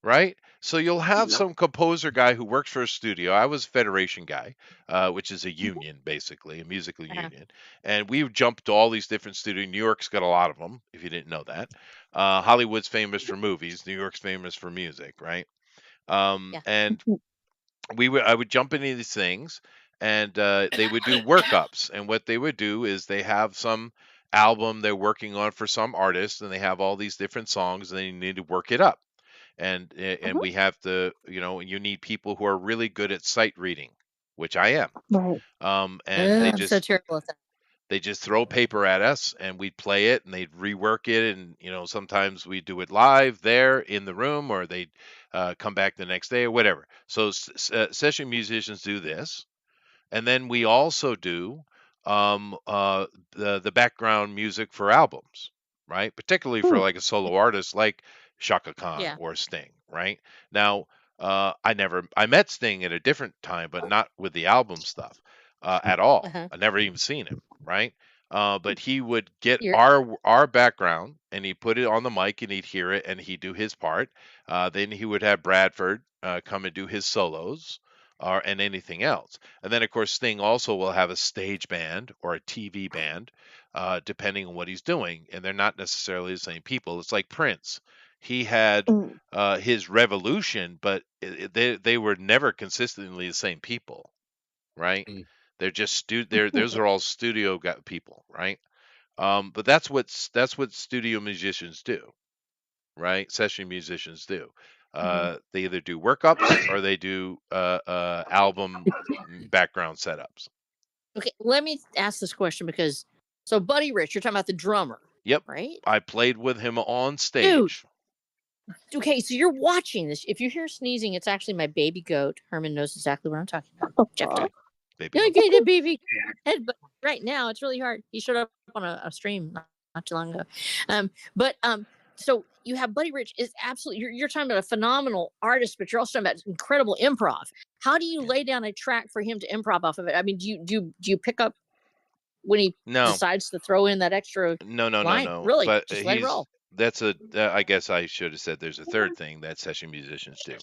right? So you'll have some composer guy who works for a studio. I was a Federation guy, which is a union, basically, a musical union. And we jumped to all these different studios. New York's got a lot of them, if you didn't know that. Hollywood's famous for movies. New York's famous for music, right? And I would jump into these things, and they would do workups. And what they would do is they have some album they're working on for some artist, and they have all these different songs, and they need to work it up. And we have to, you need people who are really good at sight reading, which I am. Right. And they I'm just so terrible at that. They just throw paper at us, and we'd play it, and they'd rework it, and sometimes we do it live there in the room, or they'd come back the next day or whatever. So session musicians do this, and then we also do the background music for albums, right? Particularly for like a solo artist like Shaka Khan or Sting, right? Now, I met Sting at a different time, but not with the album stuff at all. I never even seen him, right? But he would get our background, and he'd put it on the mic, and he'd hear it, and he'd do his part. Then he would have Bradford come and do his solos, and anything else. And then, of course, Sting also will have a stage band or a TV band, depending on what he's doing. And they're not necessarily the same people. It's like Prince. He had his Revolution, but they were never consistently the same people, right? They're just those are all studio people, right? But that's what studio musicians do, right? Session musicians do. They either do workups or they do album background setups. Okay, let me ask this question because Buddy Rich, you're talking about the drummer. Yep. right? I played with him on Dude. stage. Okay, so you're watching this. If you hear sneezing, it's actually my baby goat. Herman knows exactly what I'm talking about. Check it out. Baby. Yeah, okay, the baby head, but right now it's really hard. He showed up on a stream not too long ago. So you have Buddy Rich is absolutely you're talking about a phenomenal artist, but you're also talking about incredible improv. How do you lay down a track for him to improv off of it? I mean, do you pick up when he No. decides to throw in that extra No. line? Really? But Just let it roll. that's I guess I should have said there's a third thing that session musicians do.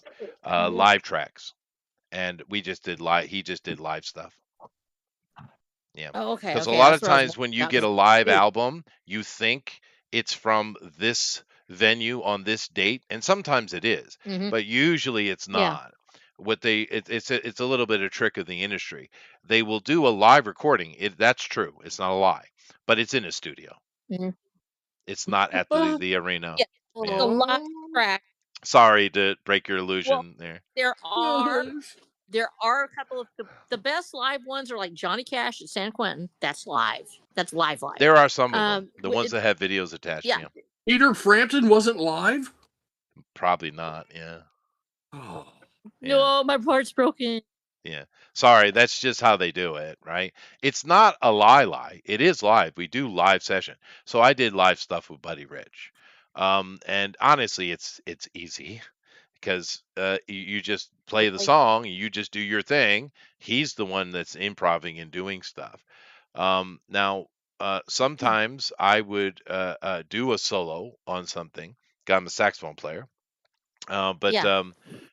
Live tracks. And he just did live stuff. Yeah. Oh, okay. Because a Okay, lot that's of what I was times when wondering you about, get 'cause- a live Dude. album, you think it's from this venue on this date, and sometimes it is, Mhm. but usually it's Yeah. not. It's a little bit of trick of the industry. They will do a live recording. That's true. It's not a lie, but it's in a studio. Mhm. It's not at the arena. Yeah. The live track. Sorry to break your illusion there. There are a couple of the best live ones are like Johnny Cash at San Quentin. That's live. That's live. There are some of them. The ones that have videos attached. Yeah. Yeah. Peter Frampton wasn't live? Probably not. Yeah. Oh. Yeah. No, my part's broken. Yeah. Sorry, that's just how they do it, right? It's not a lie. It is live. We do live session. So I did live stuff with Buddy Rich. And honestly, it's easy because you just play the song, you just do your thing. He's the one that's improving and doing stuff. Now, sometimes I would do a solo on something. I'm a saxophone player. But Yeah.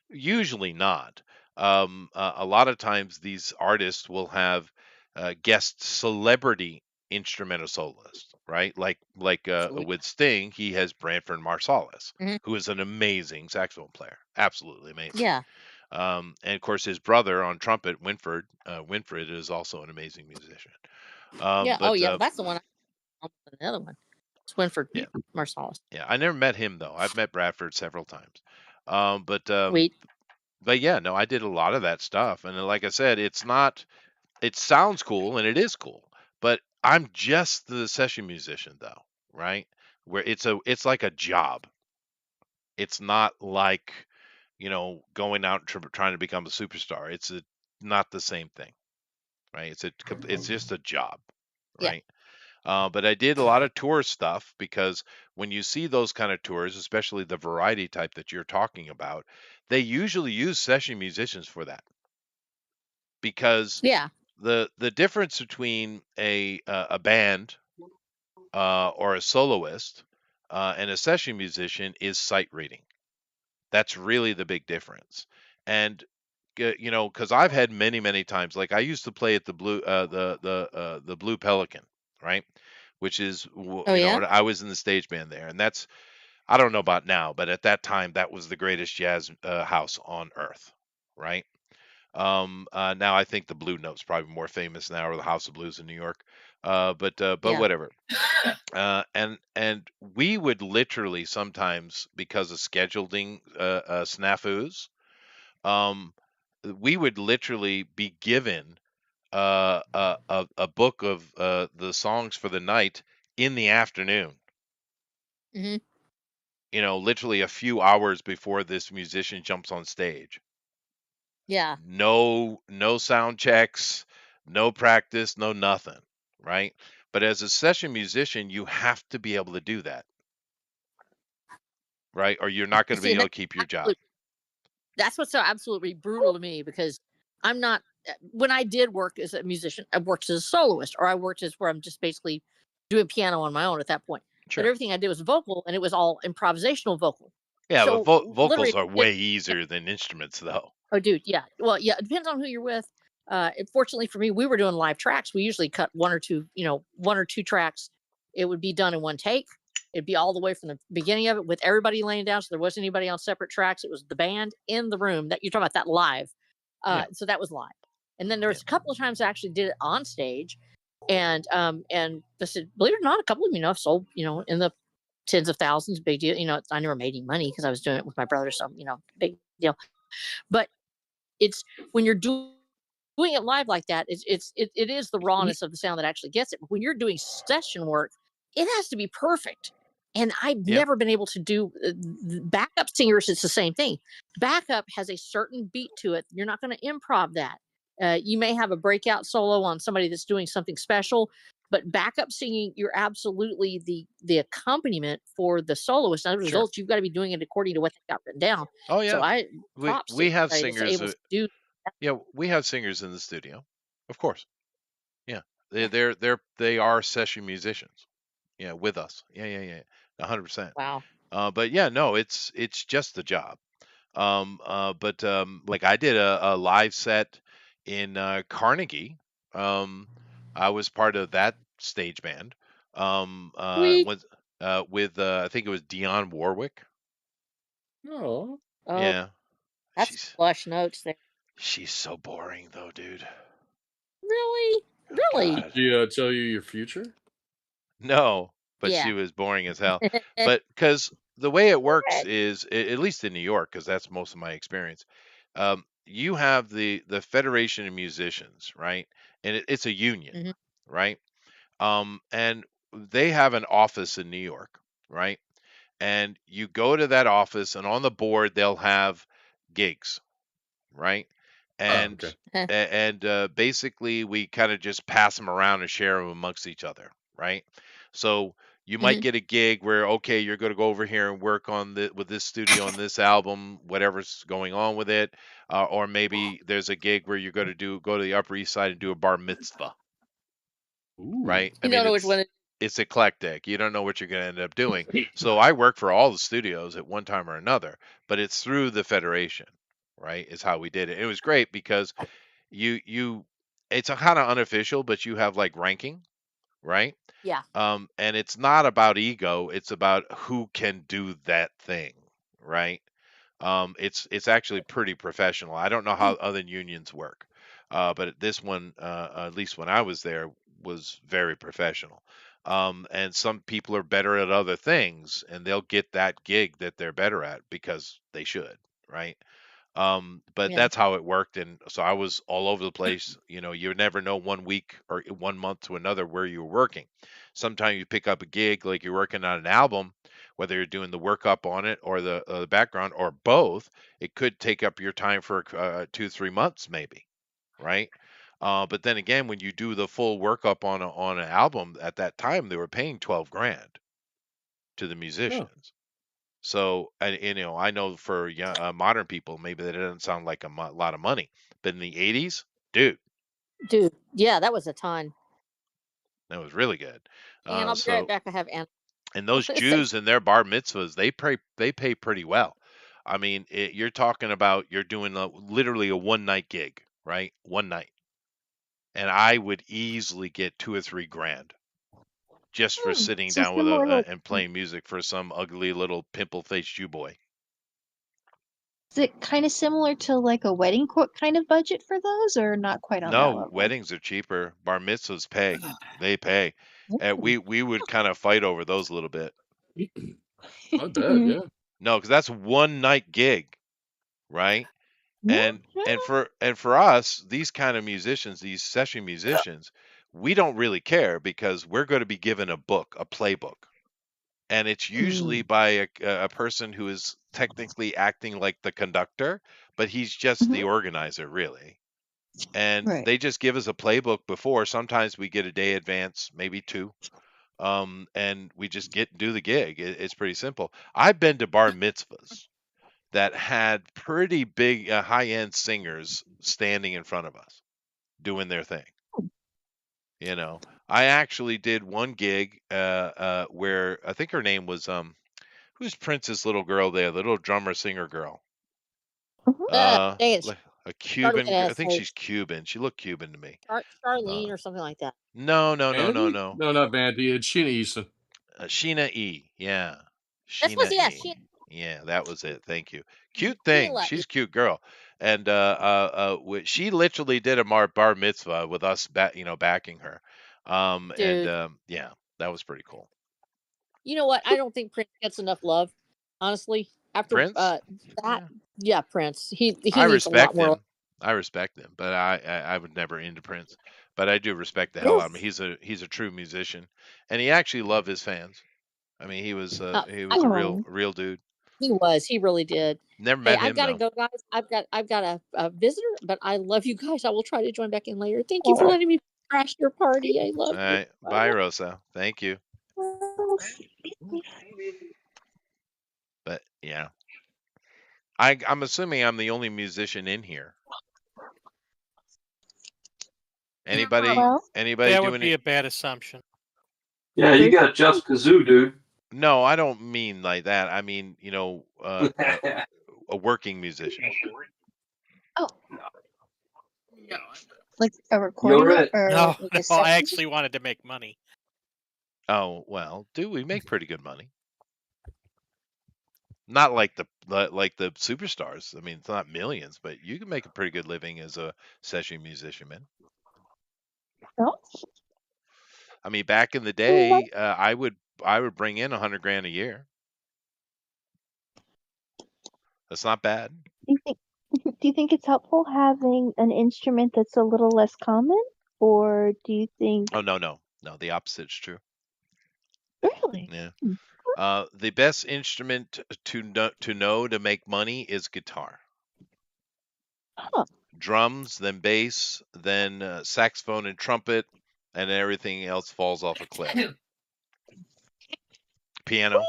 usually not. A lot of times these artists will have guest celebrity instrumental soloists, right? Like Absolutely. with Sting, he has Branford Marsalis, Mhm. who is an amazing saxophone player, absolutely amazing. Yeah. And of course, his brother on trumpet, Winfred, is also an amazing musician. Yeah. But Oh yeah, that's the one. The other one. It's Winford yeah, Marsalis. yeah, I never met him though. I've met Bradford several times. But Sweet. But yeah, no, I did a lot of that stuff. And like I said, it sounds cool and it is cool, but I'm just the session musician though, right? Where it's like a job. It's not like, going out and trying to become a superstar. It's not the same thing, right? It's just a job, Yeah. right? But I did a lot of tour stuff because when you see those kind of tours, especially the variety type that you're talking about, they usually use session musicians for that. Because Yeah. the difference between a band or a soloist and a session musician is sight reading. That's really the big difference. And because I've had many times, like I used to play at the Blue Pelican, right? Which is Oh yeah. I was in the stage band there, and that's I don't know about now, but at that time that was the greatest jazz house on earth, right? Now I think the Blue Note's probably more famous now, or the House of Blues in New York. But Yeah. whatever. And we would literally sometimes, because of scheduling snafus, we would literally be given a book of the songs for the night in the afternoon. Mhm. Literally a few hours before this musician jumps on stage. Yeah. No sound checks, no practice, no nothing, right? But as a session musician, you have to be able to do that, right? Or you're not going to be See, able to keep your job. that's what's so absolutely brutal to me, because I'm not. When I did work as a musician, I worked as a soloist, or I worked as where I'm just basically doing piano on my own at that point. Sure. But everything I did was vocal, and it was all improvisational vocal. Yeah, So but vocals literally- are way easier than instruments, though. Oh, dude, yeah. Well, yeah, it depends on who you're with. Fortunately for me, we were doing live tracks. We usually cut one or two tracks. It would be done in one take. It'd be all the way from the beginning of it with everybody laying down. So there wasn't anybody on separate tracks. It was the band in the room. That you're talking about that live. Yeah. So that was live. And then there was a couple of times I actually did it on stage. And I said, believe it or not, a couple of them, I've sold, in the tens of thousands, big deal. I never made any money because I was doing it with my brother. So, big deal. But it's when you're doing it live like that, it is the rawness of the sound that actually gets it. When you're doing session work, it has to be perfect. And I've Yep. never been able to do backup singers. It's the same thing. Backup has a certain beat to it. You're not going to improv that. You may have a breakout solo on somebody that's doing something special, but backup singing, you're absolutely the accompaniment for the soloist. As a result, you've got to be doing it according to what they got written down. Oh yeah. So props we to have anybody that's singers. able to do. Yeah, we have singers in the studio, of course. Yeah, they are session musicians. Yeah, with us. Yeah, 100%. Wow. But yeah, no, it's just the job. But like I did a live set in Carnegie. I was part of that stage band. Sweet. With I think it was Dionne Warwick. Oh, Yeah, That's she's flush notes there. she's so boring though, dude. Really? Oh, Really? God. did she tell you your future? No, but Yeah. she was boring as hell. But because the way it works is, at least in New York, because that's most of my experience, you have the Federation of Musicians, right? And it's a union, Mhm. right? And they have an office in New York, right? And you go to that office, and on the board they'll have gigs, right? And okay. basically we kind of just pass them around and share them amongst each other, right? So you might Mhm. get a gig where, okay, you're going to go over here and work on with this studio on this album, whatever's going on with it, or maybe there's a gig where you're going to go to the Upper East Side and do a bar mitzvah, Ooh. right? I You mean, don't know which one. it's eclectic. You don't know what you're going to end up doing. So I work for all the studios at one time or another, but it's through the Federation, right? Is how we did it. It was great because you it's a kind of unofficial, but you have like ranking, right? Yeah. And it's not about ego, it's about who can do that thing, right? It's actually pretty professional. I don't know how other unions work, but this one, at least when I was there, was very professional. And some people are better at other things, and they'll get that gig that they're better at because they should, right? But Yeah. that's how it worked, and so I was all over the place. You never know 1 week or 1 month to another where you were working. Sometimes you pick up a gig like you're working on an album, whether you're doing the workup on it or the background or both. It could take up your time for 2-3 months maybe, right? But then again, when you do the full workup on an album at that time, they were paying 12 grand to the musicians. So, and, I know for modern people, maybe that doesn't sound like a lot of money, but in the 80s, dude, Dude, yeah, that was a ton. that was really good. And I'll be right back. I have And those Jews in their bar mitzvahs, they pay pretty well. I mean, you're talking about you're doing literally a one night gig, right? One night, and I would easily get 2 or 3 grand just for sitting So down with similar, and playing music for some ugly little pimple faced Jew boy. is it kind of similar to like a wedding court kind of budget for those, or not quite on that No, level? weddings are cheaper. Bar mitzvahs pay. They pay. And Ooh. we would kind of fight over those a little bit. I bet, yeah. No, because that's one night gig, right? Yeah. And for us, these kind of musicians, these session musicians, we don't really care because we're going to be given a book, a playbook, and it's usually by a person who is technically acting like the conductor, but he's just the organizer, really. And Right. they just give us a playbook before. Sometimes we get a day advance, maybe two, and we just do the gig. It's pretty simple. I've been to bar mitzvahs that had pretty big, high-end singers standing in front of us doing their thing. I actually did one gig where I think her name was who's Prince's little girl there, the little drummer singer girl. dang it. A Cuban. Started with I think SH. she's Cuban. She looked Cuban to me. Charlene or something like that. No. Vanity? No, not Vanity. It's Sheena Easton. Sheena E. Yeah. That's what. Sheena Yeah, E. Yeah, that was it. Thank you. Cute Sheila thing. She's a cute girl. And she literally did a bar mitzvah with us backing her. Dude. And yeah, that was pretty cool. You know what? I don't think Prince gets enough love, honestly. After Prince? that, yeah, Prince. He I needs a lot respect more. him. I respect him, but I would never into Prince. But I do respect the hell out of him. He's a true musician, and he actually loved his fans. I mean, he was a Oh. real dude. He was. He really did. Never Hey, met I've him got to though. go, guys. I've got a visitor, but I love you guys. I will try to join back in later. Thank you for Oh. letting me crash your party. I love All you. right, bye, Rosa. Thank you. But yeah, I'm assuming I'm the only musician in here. Anybody? Well, Anybody That doing would be it? a bad assumption. Yeah, you got Just Kazoo, dude. No, I don't mean like that. I mean, a working musician. oh, No. like a You're recording right. or No, like no, a session? I actually wanted to make money. Oh well, dude, we make pretty good money. Not like the superstars. I mean, it's not millions, but you can make a pretty good living as a session musician, man. No? I mean, back in the I mean, day, I would bring in 100 grand a year. That's not bad. do you think it's helpful having an instrument that's a little less common, or do you think Oh no, the opposite's true. really? Yeah. Hmm. The best instrument to know to make money is guitar. Huh. Drums, then bass, then saxophone and trumpet, and everything else falls off a cliff. Piano,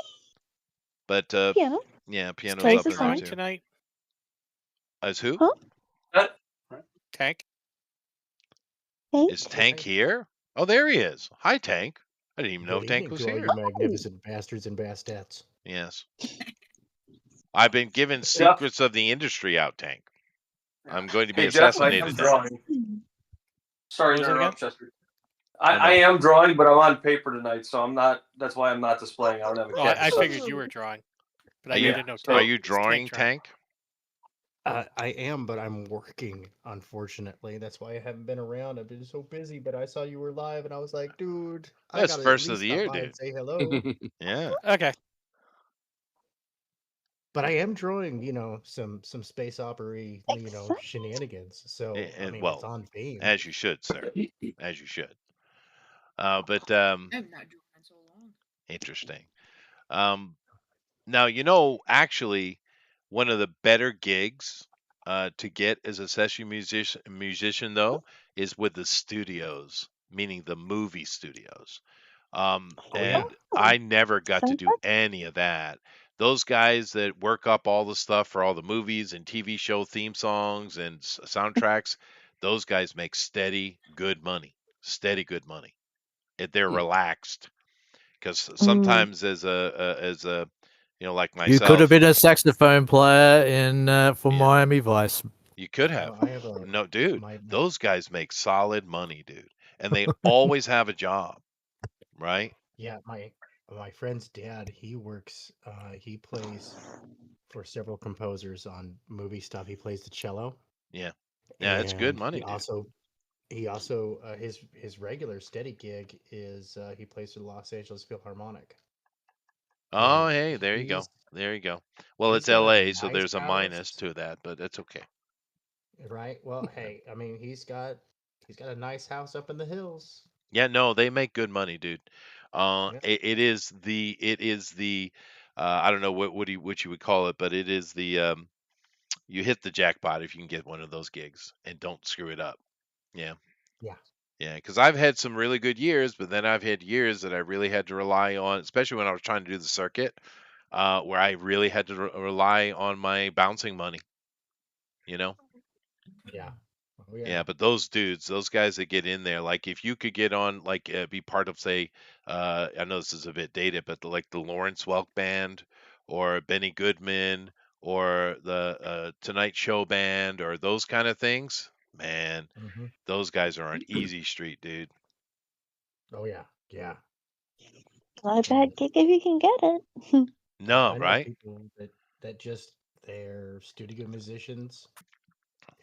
but Piano? yeah, piano's Plays up the in there song. Drawing too. tonight, As who? Huh? Tank. Hey? Is Tank here? Oh, there he is. Hi, Tank. I didn't even know Good Tank evening was to all here. you magnificent bastards and bastards. Yes. I've been given Jeff? secrets of the industry out, Tank. I'm going to be Hey, Jeff, I am assassinated now. drawing. Sorry What was to it again? interrupt, Chester. Oh, no. I am drawing, but I'm on paper tonight, so I'm not. That's why I'm not displaying. I don't have a Oh, canvas. I figured you were drawing, but I Are you- didn't know. so- Are Tank you was drawing, Tank. Tank? I am, but I'm working, unfortunately. That's why I haven't been around. I've been so busy, but I saw you were live, and I was like, dude, I That's gotta first at of least the stop year, by dude. and say hello. Yeah. Okay. But I am drawing, some space opera, Exciting. shenanigans. So I mean, Well, it's on theme. as you should, sir. As you should. But I have not drawn in so long. interesting. Now actually, one of the better gigs to get as a session musician though is with the studios, meaning the movie studios. Oh, yeah. And I never got to Sounds do good. any of that. Those guys that work up all the stuff for all the movies and TV show theme songs and soundtracks, those guys make steady good money. Steady good money. They're relaxed because sometimes as a like You could have myself, been a saxophone player in for Yeah. Miami Vice. you could have. I have a No, dude, my those guys make solid money, dude, and they always have a job, right? yeah my friend's dad. He works. He plays for several composers on movie stuff. He plays the cello. Yeah, yeah, it's good And money, he dude. also his regular steady gig is he plays for the Los Angeles Philharmonic. Oh, And hey, there you go. he's There you go. Well, he's it's got a LA, so nice there's a minus house, to that, but that's okay. right? Well, hey, I mean he's got a nice house up in the hills. Yeah, no, they make good money, dude. Yeah. It is the I don't know what you would call it, but it is the you hit the jackpot if you can get one of those gigs and don't screw it up. Yeah. Yeah. Yeah, because I've had some really good years, but then I've had years that I really had to rely on, especially when I was trying to do the circuit, where I really had to rely on my bouncing money, you know? Yeah. Oh, Yeah, yeah. but those dudes, those guys that get in there, like if you could get on, like be part of, say, I know this is a bit dated, but like the Lawrence Welk Band or Benny Goodman or the Tonight Show Band or those kind of things, man, Hmm. those guys are on easy street, dude. Oh yeah. Yeah. Not a bad gig if you can get it. No, I know right? people that just they're studio musicians,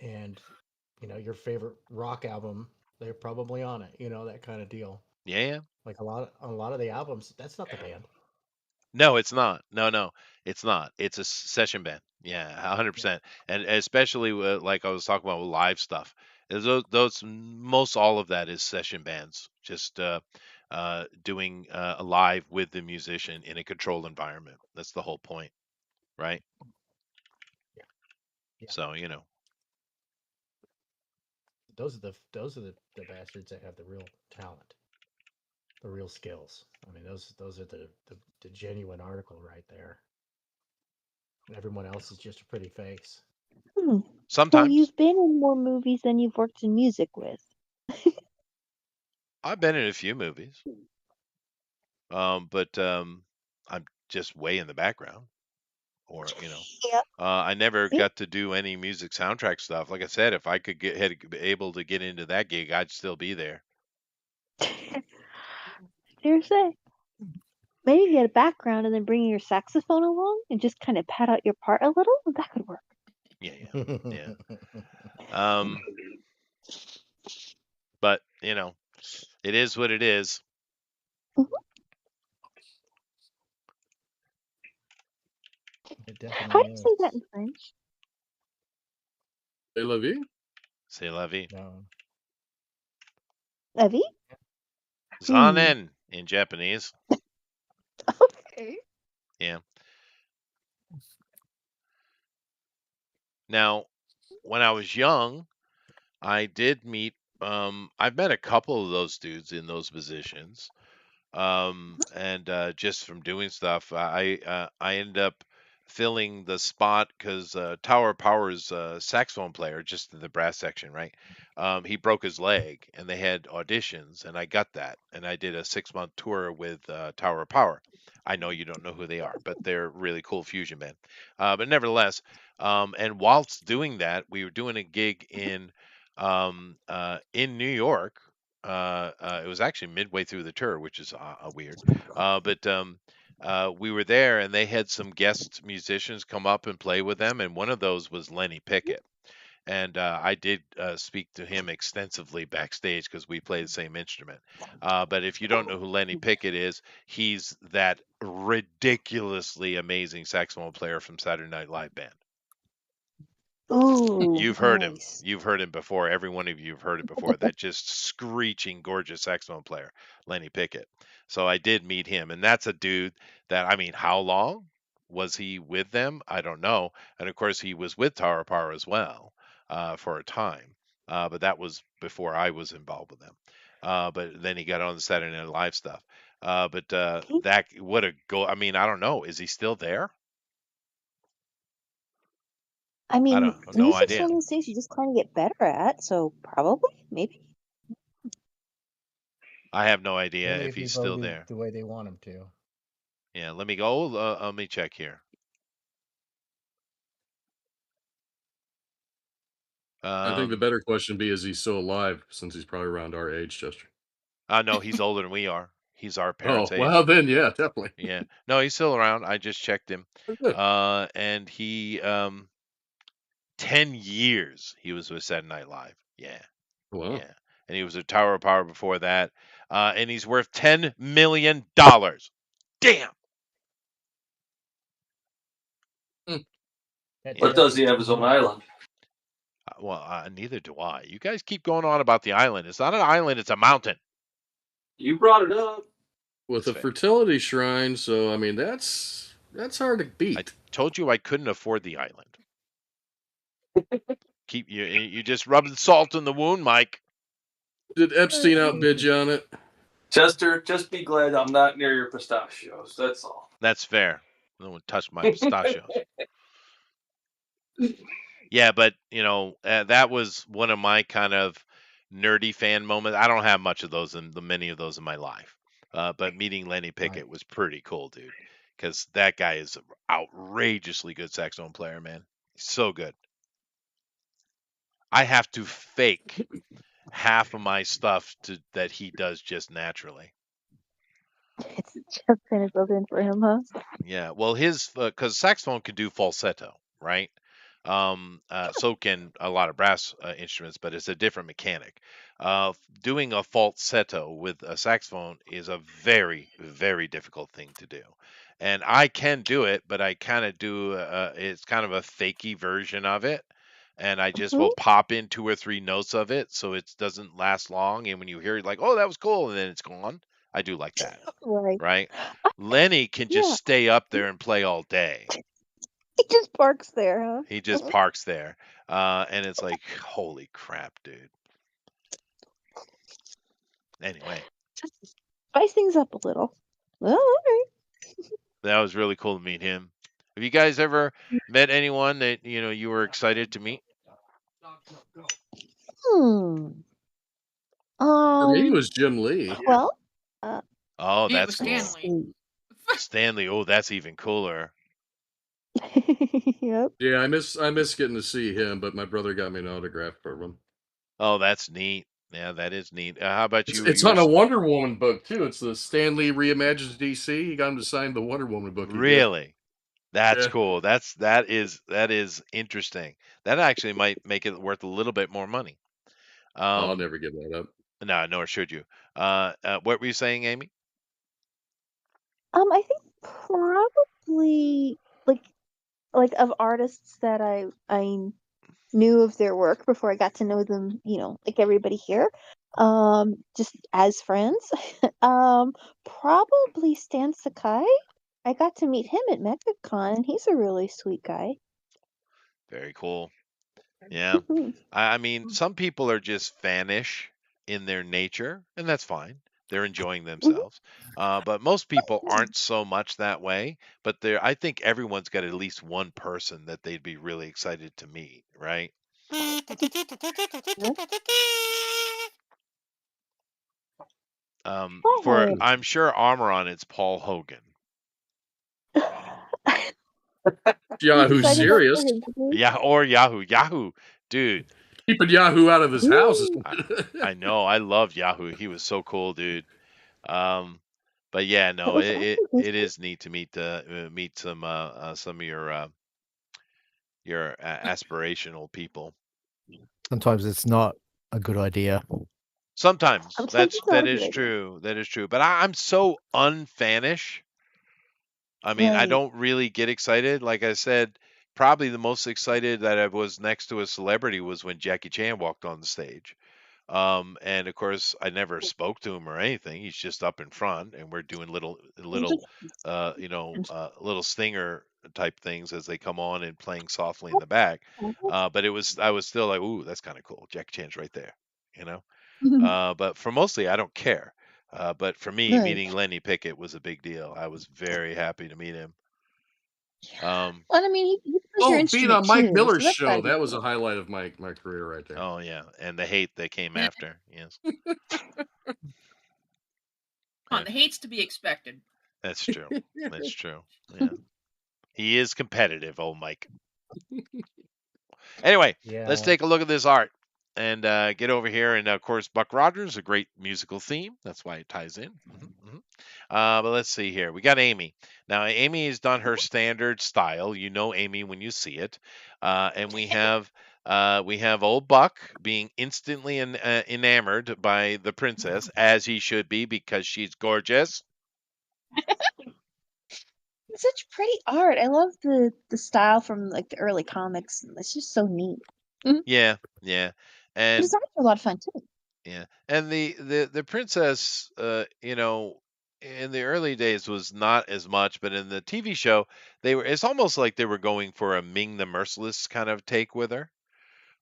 and your favorite rock album, they're probably on it. That kind of deal. Yeah, Like a lot of the albums, that's not the band. No, it's not. No, it's not. It's a session band. Yeah, Yeah. 100%. And especially like I was talking about with live stuff. Those most all of that is session bands, just doing live with the musician in a controlled environment. That's the whole point, right? Yeah. Yeah. So, Those are the bastards that have the real talent, the real skills. I mean, those are the genuine article right there. Everyone else is just a pretty face. So sometimes you've been in more movies than you've worked in music with. I've been in a few movies, but I'm just way in the background, or Yeah. I never Yeah. got to do any music soundtrack stuff. Like I said, if I could be able to get into that gig, I'd still be there. Seriously. Maybe get a background and then bring your saxophone along and just kind of pad out your part a little. That could work. Yeah. But it is what it is. Mhm. It How do definitely you is. say that in French? They love you. C'est la vie. No. Evie? Zanen in Japanese. Okay. Yeah. Now, when I was young, I did meet. I've met a couple of those dudes in those positions. And just from doing stuff, I ended up filling the spot because Tower Power's saxophone player, just in the brass section, right? He broke his leg, and they had auditions, and I got that, and I did a 6-month tour with Tower Power. I know you don't know who they are, but they're a really cool fusion band. But nevertheless, and whilst doing that, we were doing a gig in New York. It was actually midway through the tour, which is weird. But we were there, and they had some guest musicians come up and play with them, and one of those was Lenny Pickett. And I did speak to him extensively backstage because we play the same instrument. But if you don't know who Lenny Pickett is, he's that ridiculously amazing saxophone player from Saturday Night Live band. Ooh, You've heard him. nice. You've heard him before. Every one of you have heard it before. That just screeching, gorgeous saxophone player, Lenny Pickett. So I did meet him, and that's a dude that, I mean, how long was he with them? I don't know. And of course, he was with Tara Parr as well for a time, but that was before I was involved with them. But then he got on the Saturday Night Live stuff. But that what a go! I mean, I don't know. Is he still there? I mean, No music's idea. one of those things you just kind of get better at, so probably, maybe. I have no idea Only if if he's people still do there. the way they want them to. Yeah, let me go. Let me check here. I think the better question be, is he still alive, since he's probably around our age, Chester? No, he's older than we are. He's our Oh, parents' well, age. then, yeah, definitely. Yeah. No, he's still around. I just checked him. Oh, good. And he 10 years he was with Saturday Night Live. Yeah. Wow. Yeah. And he was a Tower of Power before that. And he's worth $10 million. Damn. But does he have his own island? Well, neither do I. You guys keep going on about the island. It's not an island, it's a mountain. You brought it up. With That's a fair. fertility shrine, so I mean that's hard to I beat. told you I couldn't afford the island. Keep you just rubbing salt in the wound, Mike. Did Epstein outbid you on it? Chester, just be glad I'm not near your pistachios. That's all. That's fair. No one touched my pistachios. Yeah, but that was one of my kind of nerdy fan moments. I don't have much of those and many of those in my life. But meeting Lenny Pickett was pretty cool, dude. Because that guy is an outrageously good saxophone player, man. He's so good. I have to fake half of my stuff that he does just naturally. It's just kind of built in for him, huh? Yeah, well, his because saxophone can do falsetto, right? So can a lot of brass instruments, but it's a different mechanic. Doing a falsetto with a saxophone is a very, very difficult thing to do, and I can do it, but I kind of do it's kind of a fakey version of it, and I just will Mhm. pop in 2 or 3 notes of it so it doesn't last long, and when you hear it, like, oh, that was cool, and then it's gone. I do like that, Right. right? Lenny can just Yeah. stay up there and play all day. He just parks there, huh? He just parks there, and it's like, holy crap, dude. Anyway, Spice things up a little. Well, all right. that was really cool to meet him. Have you guys ever met anyone that you were excited to meet? Hmm. For me, it was Jim Lee. Well, uh, Oh, Me, it that's was cool. Stanley. Stanley. Oh, that's even cooler. yep. Yeah, I miss getting to see him, but my brother got me an autograph for him. Oh, that's neat. Yeah, that is neat. How about It's you? it's on a Wonder Woman book too. It's the Stanley Reimagines DC. He got him to sign the Wonder Woman book he did. Really? That's Yeah. cool. That is interesting. That actually might make it worth a little bit more money. I'll never give that up. No, nor should you. What were you saying, Amy? I think probably like of artists that I knew of their work before I got to know them, like everybody here, just as friends. Probably Stan Sakai. I got to meet him at MegaCon, and he's a really sweet guy. Very cool. Yeah. I mean, some people are just fanish in their nature, and that's fine. They're enjoying themselves. But most people aren't so much that way. But I think everyone's got at least one person that they'd be really excited to meet, right? For Right. I'm sure Armoron, it's Paul Hogan. Yahoo Excited about serious. his group. Yeah, or Yahoo. Yahoo, dude. Keeping Yahoo out of his house. Ooh. I know. I love Yahoo. He was so cool, dude. But yeah, That no, was it awesome. is neat to meet some of your aspirational people. Sometimes it's not a good idea. Sometimes Sometimes it's not that a good is idea. true. That is true. But I'm so unfanish. I mean, I Right. don't really get excited. Like I said, probably the most excited that I was next to a celebrity was when Jackie Chan walked on the stage. And of course, I never spoke to him or anything. He's just up in front, and we're doing little stinger type things as they come on and playing softly in the back. But I was still like, ooh, that's kind of cool. Jackie Chan's right there, you know. But for mostly, I don't care. But for me, Right. meeting Lenny Pickett was a big deal. I was very happy to meet him. Well, and I mean, he plays your Oh, being instrument on Mike too, Miller's so that's show, gotta be that was a cool. highlight of my career right there. Oh yeah, and the hate that came after. Yes, Come on, the hate's to be expected. that's true. That's true. Yeah. He is competitive, old Mike. Anyway, let's Yeah. take a look at this art and get over here. And of course, Buck Rogers, a great musical theme. That's why it ties in. But let's see here. We got Amy. Now, Amy has done her standard style. You know Amy when you see it. And we have old Buck being instantly enamored by the princess, as he should be because she's gorgeous. It's such pretty art. I love the style from like the early comics. It's just so neat. Yeah, yeah. The And designs are a lot of fun too. yeah, and the princess, in the early days was not as much, but in the TV show, they were. It's almost like they were going for a Ming the Merciless kind of take with her,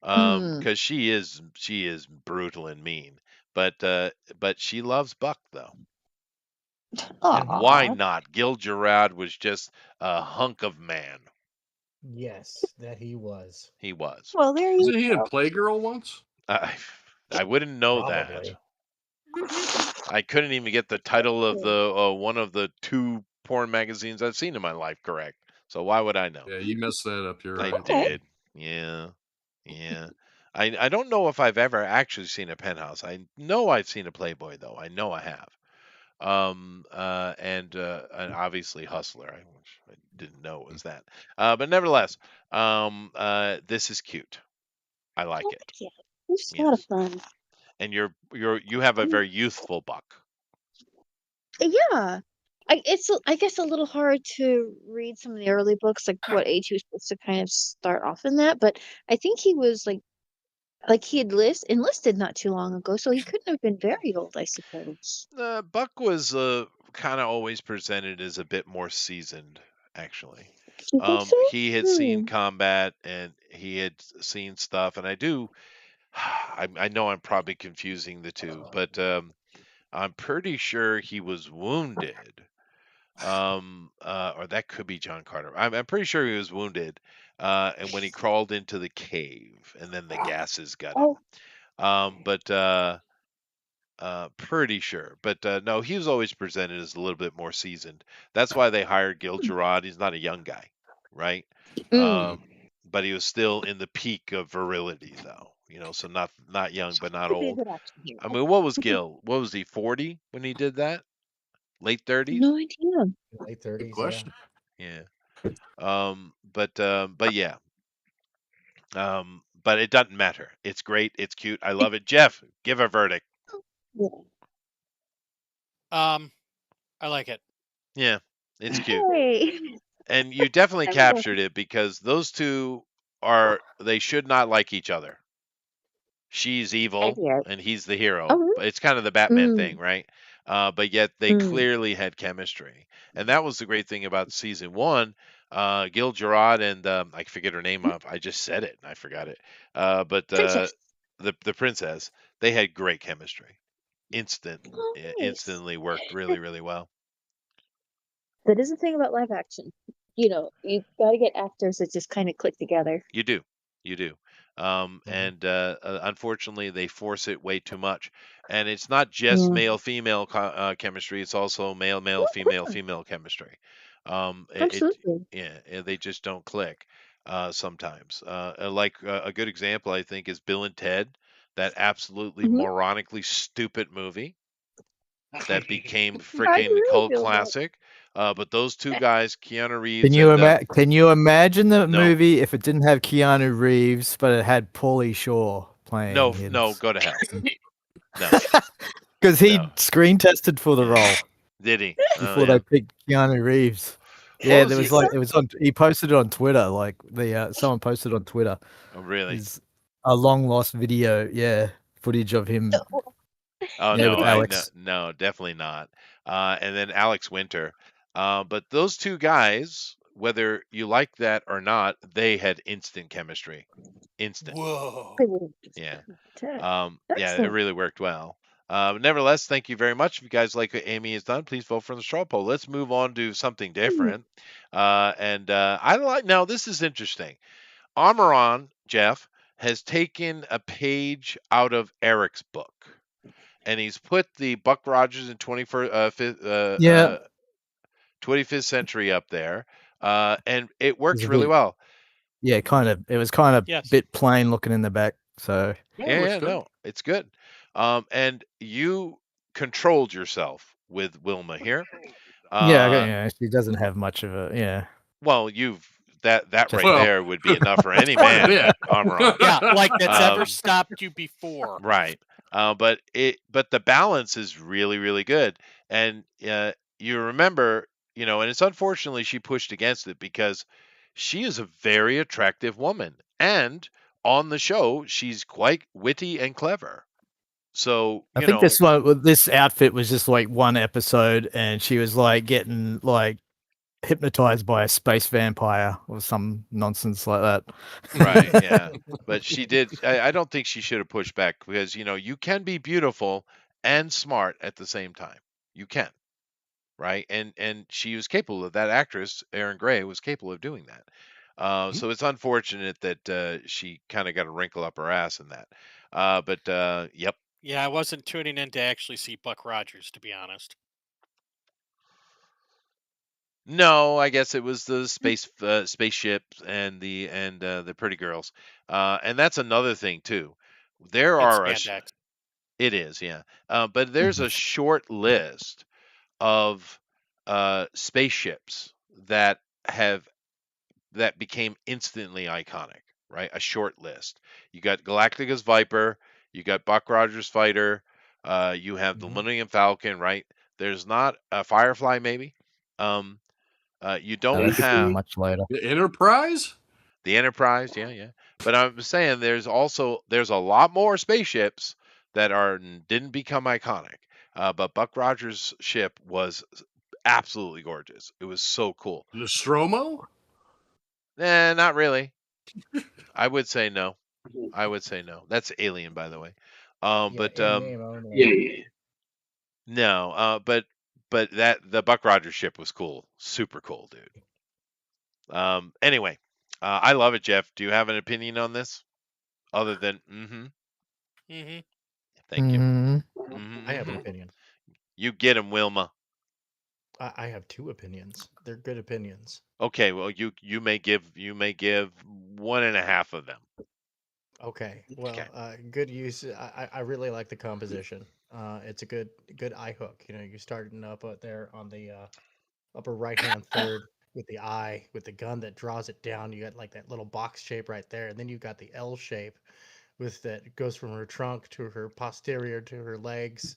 Mm. because she is brutal and mean, but she loves Buck though. And why Aw. not? Gil Gerard was just a hunk of man. Yes, that he was. He was. Well, there you Wasn't he in go. Playgirl once? I wouldn't know that. Probably. I couldn't even get the title of the one of the 2 porn magazines I've seen in my life correct. So why would I know? Yeah, you messed that up. You're I right. Okay. did. Yeah. Yeah. I don't know if I've ever actually seen a Penthouse. I know I've seen a Playboy though. I know I have. And obviously Hustler. I didn't know it was that. But nevertheless, this is cute. I like Oh, it. yeah. It's a lot of Yes. fun. And you have a very youthful Buck. Yeah. I guess a little hard to read some of the early books, like what age he was supposed to kind of start off in that, but I think he was like he had enlisted not too long ago, so he couldn't have been very old, I suppose. Buck was kind of always presented as a bit more seasoned, actually. You think so? He had seen combat and he had seen stuff, and I know I'm probably confusing the two, but I'm pretty sure he was wounded. Or that could be John Carter. I'm pretty sure he was wounded, and when he crawled into the cave, and then the gases got him. But pretty sure. But no, he was always presented as a little bit more seasoned. That's why they hired Gil Gerard. He's not a young guy, right? But he was still in the peak of virility, though. So not young, but not Could be a old. good action hero. I mean, what was Gil? What was he, 40 when he did that? Late 30s? No idea. Late 30s. Good question. Yeah. But yeah. But it doesn't matter. It's great. It's cute. I love it. Jeff, give a verdict. Yeah. I like it. Yeah, it's cute. Hey. And you definitely I will. captured it because those two they should not like each other. She's evil Yeah. and he's the hero. Oh, But it's kind of the Batman thing, right? But yet they clearly had chemistry. And that was the great thing about season 1. Gil Gerard and I forget her name of. I just said it and I forgot it. But Princess. the princess, they had great chemistry. Nice. Instantly worked really, really well. That is the thing about live action. You got to get actors that just kind of click together. You do. And unfortunately, they force it way too much. And it's not just male-female chemistry; it's also male-male, female-female chemistry. Absolutely. They just don't click sometimes. Like a good example, I think, is Bill and Ted, that absolutely moronically stupid movie that became freaking really cult feel that. classic. But those two guys, Keanu Reeves. Can you imagine the No. movie if it didn't have Keanu Reeves, but it had Pauly Shore playing? No, go to hell. No, because he No. screen tested for the role did he? before they picked Keanu Reeves. Yeah, there was it was on. He posted it on Twitter. Like someone posted on Twitter. Oh, really? It's a long lost video. Yeah, footage of him. Oh Yeah, no, with Alex. no, definitely not. And then Alex Winter. But those two guys, whether you like that or not, they had instant chemistry. Instant. Whoa. Yeah. Yeah. It really worked well. Nevertheless, thank you very much. If you guys like what Amy has done, please vote for the straw poll. Let's move on to something different. I like now. This is interesting. Amaran Jeff has taken a page out of Eric's book, and he's put the Buck Rodgers in 25th century up there, and it works really well. Yeah, it was kind of Yes. bit plain looking in the back. So No, it's good. And you controlled yourself with Wilma here. She doesn't have much of a Well, that right there would be enough for any man. Amaran. Yeah, like that's ever stopped you before. Right. But the balance is really, really good. And you remember, and it's unfortunately she pushed against it because she is a very attractive woman. And on the show, she's quite witty and clever. So I think this outfit was just like one episode, and she was like getting like hypnotized by a space vampire or some nonsense like that. Right, yeah. But she did. I don't think she should have pushed back because, you can be beautiful and smart at the same time. You can. Right. And she was capable of that. Actress, Erin Gray, was capable of doing that. So it's unfortunate that she kind of got a wrinkle up her ass in that. But yep. Yeah, I wasn't tuning in to actually see Buck Rodgers, to be honest. No, I guess it was the spaceships and the pretty girls, and that's another thing too. There are it is, yeah, but there's a short list of spaceships that became instantly iconic, right? A short list. You got Galactica's Viper, you got Buck Rogers Fighter, you have the Millennium Falcon, right? There's not a Firefly, maybe. You No, don't that's have much later. The Enterprise? the Enterprise, yeah. But I'm saying there's a lot more spaceships that didn't become iconic. But Buck Rogers' ship was absolutely gorgeous. It was so cool. Nostromo? Not really. I would say no. That's Alien, by the way. Yeah, But in name only. no. But the Buck Rogers ship was cool. Super cool, dude. Anyway, I love it, Jeff. Do you have an opinion on this? Other than Mm-hmm. thank you. Mhm. I have an Mhm. opinion. You get him, Wilma. I have two opinions. They're good opinions. Okay, well you may give 1.5 of them. Okay. Well, Okay. good use. I really like the composition. It's a good eye hook. You know, you're starting up there on the upper right hand third with the eye with the gun that draws it down. You got like that little box shape right there, and then you got the L shape with that goes from her trunk to her posterior to her legs.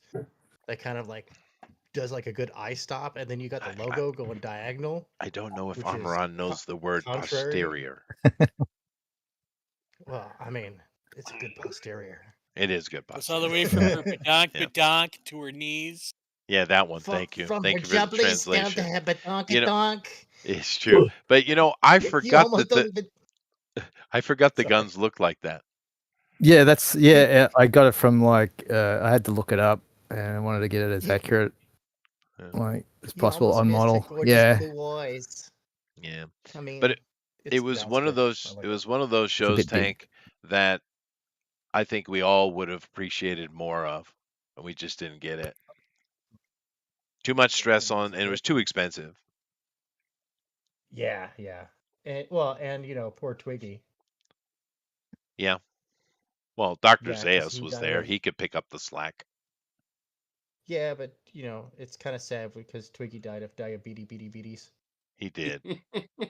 That kind of like does like a good eye stop, and then you got the I, I, logo going diagonal, I don't know if which is Armoron knows the word contrary. posterior. Well, I mean, it's a good posterior. It is good It's all the posterior. way from her Yeah. badonk to her knees. Yeah, that one. Thank you. From her Thank you for the jubblies down to translation. her You know, badonk. it's true. But I You forgot almost that don't even. the Sorry. guns look like that. Yeah, I got it from I had to look it up and I wanted to get it as accurate Yeah. as You possible almost on missed her model. gorgeous Yeah. blue eyes. Yeah. I But mean, it it's was sounds one of good. I those like it it. was one of those It's a shows, bit big. Tank, that I think we all would have appreciated more of, and we just didn't get it. Too much stress on, and it was too expensive. Yeah. And poor Twiggy. Yeah. Well, Dr. Yeah, because Zaius he was died there. of. He could pick up the slack. Yeah, but it's kind of sad because Twiggy died of diabetes. He did.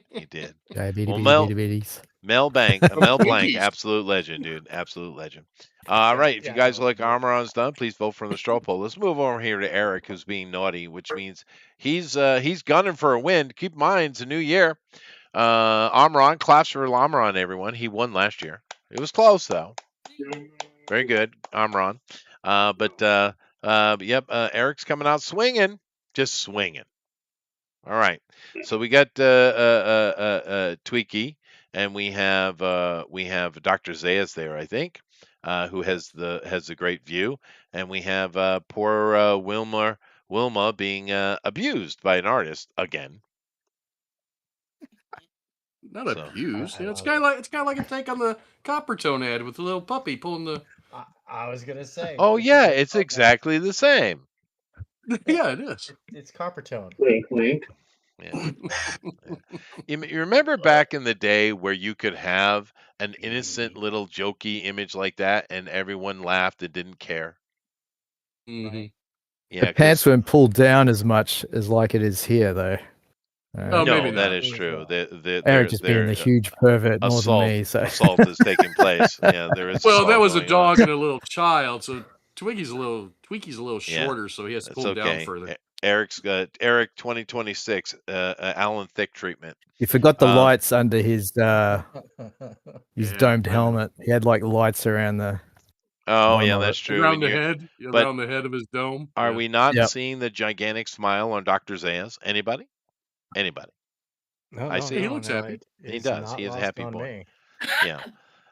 He did. Diabetes, Well, beaties. Mel Blanc, absolute legend, dude. Absolute legend. All right. If you Yeah, guys no, like great. Armoron's done, please vote for the straw poll. Let's move over here to Eric, who's being naughty, which means he's gunning for a win. Keep in mind, it's a new year. Armoron, claps for Armoron, everyone. He won last year. It was close though. Very good, Armoron. Yep. Eric's coming out swinging, just swinging. All right. So we got Tweaky, and we have Dr. Zayas there, I think, who has the great view, and we have poor Wilma being abused by an artist again. Not So abused. I It's love kind it. of like a tank on the Coppertone ad with the little puppy pulling the. I was gonna say. oh It's yeah, a good it's callback. exactly the same. Yeah, it is. It's Coppertone. Wink, wink. Yeah. You remember back in the day where you could have an innocent little jokey image like that, and everyone laughed and didn't care. hmm Yeah, The pants 'cause weren't pulled down as much as like it is here, though. Oh, no, maybe that not. is true. Eric just being the huge pervert more than me. So assault is taking place. Yeah, there is Well, assault that was a going on. dog and a little child, so Tweaky's a little Yeah, shorter, so he has to that's pull down okay. further. Eric's got Eric 2026 Alan Thicke treatment. you forgot the Um, lights under his Yeah, domed I know. helmet. He had like lights around the Oh bottom yeah, of it. that's true. Around And the you're, head, but around the head of his dome. are Yeah. we not Yep. seeing the gigantic smile on Dr. Zayas? Anybody? Anybody? I see. He looks happy. He It's does. not He is a lost happy on boy. me. Yeah.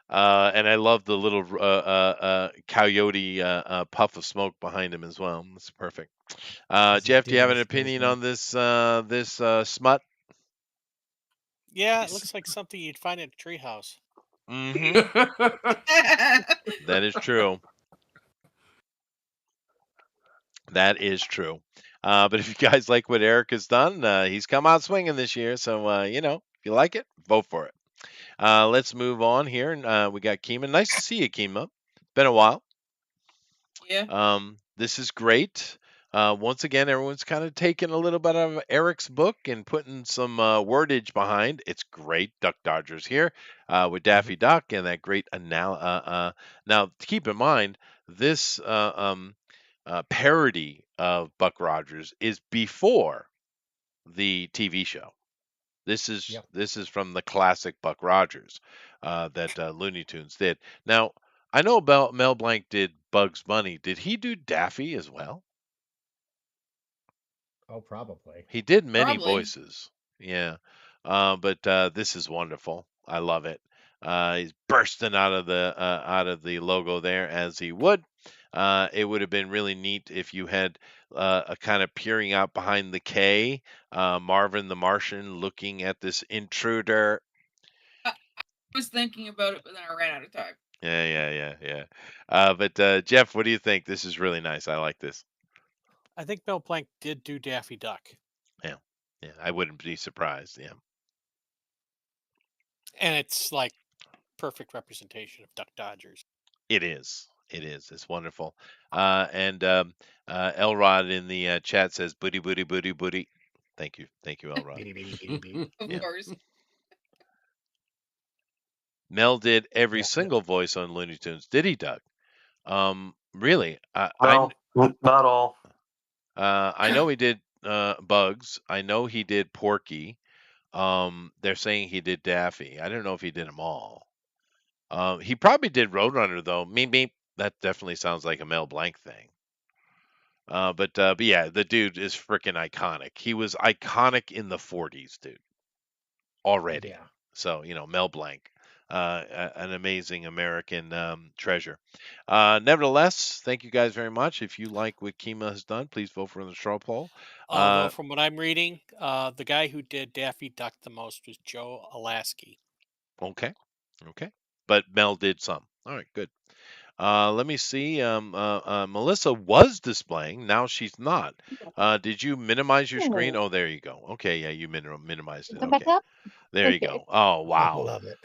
And I love the little coyote puff of smoke behind him as well. That's perfect. As he's Jeff, do you doing have an his opinion movement. on this smut? Yeah, it looks like something you'd find at a treehouse. That is true. That is true. But if you guys like what Eric has done, he's come out swinging this year. So, if you like it, vote for it. Let's move on here. And we got Kima. Nice to see you, Kima. Been a while. Yeah. This is great. Once again, everyone's kind of taking a little bit of Eric's book and putting some wordage behind. It's great. Duck Dodgers here with Daffy Duck and that great now, keep in mind, this parody of Buck Rogers is before the TV show. This is Yep. this is from the classic Buck Rogers that Looney Tunes did. Now I know about Mel Blanc did Bugs Bunny. Did he do Daffy as well? Oh, probably. He did many Probably. voices. Yeah. But this is wonderful. I love it. He's bursting out of the logo there as he would. It would have been really neat if you had a kind of peering out behind the K, Marvin the Martian looking at this intruder. I was thinking about it, but then I ran out of time. Yeah. But Jeff, what do you think? This is really nice. I like this. I think Mel Blanc did do Daffy Duck. Yeah. I wouldn't be surprised. Yeah. And it's like perfect representation of Duck Dodgers. It is. It is. It's wonderful. And Elrod in the chat says, "Booty, booty, booty, booty." Thank you, Elrod. Beady, beady, beady, beady. Of Yeah. course. Mel did every Yeah. single voice on Looney Tunes. Did he, Doug? Really? No, not all. I know he did Bugs. I know he did Porky. They're saying he did Daffy. I don't know if he did them all. He probably did Roadrunner though. Meep meep. That definitely sounds like a Mel Blanc thing. But yeah, the dude is freaking iconic. He was iconic in the 40s, dude, already. Yeah. So, Mel Blanc, an amazing American treasure. Nevertheless, thank you guys very much. If you like what Kima has done, please vote for the straw poll. Although from what I'm reading, the guy who did Daffy Duck the most was Joe Alasky. Okay. But Mel did some. All right, good. Let me see. Melissa was displaying. Now she's not. Did you minimize your screen? Oh, there you go. Okay, yeah, you minimized it. Come back Okay, up. there you Okay. go. Oh, I wow. love it.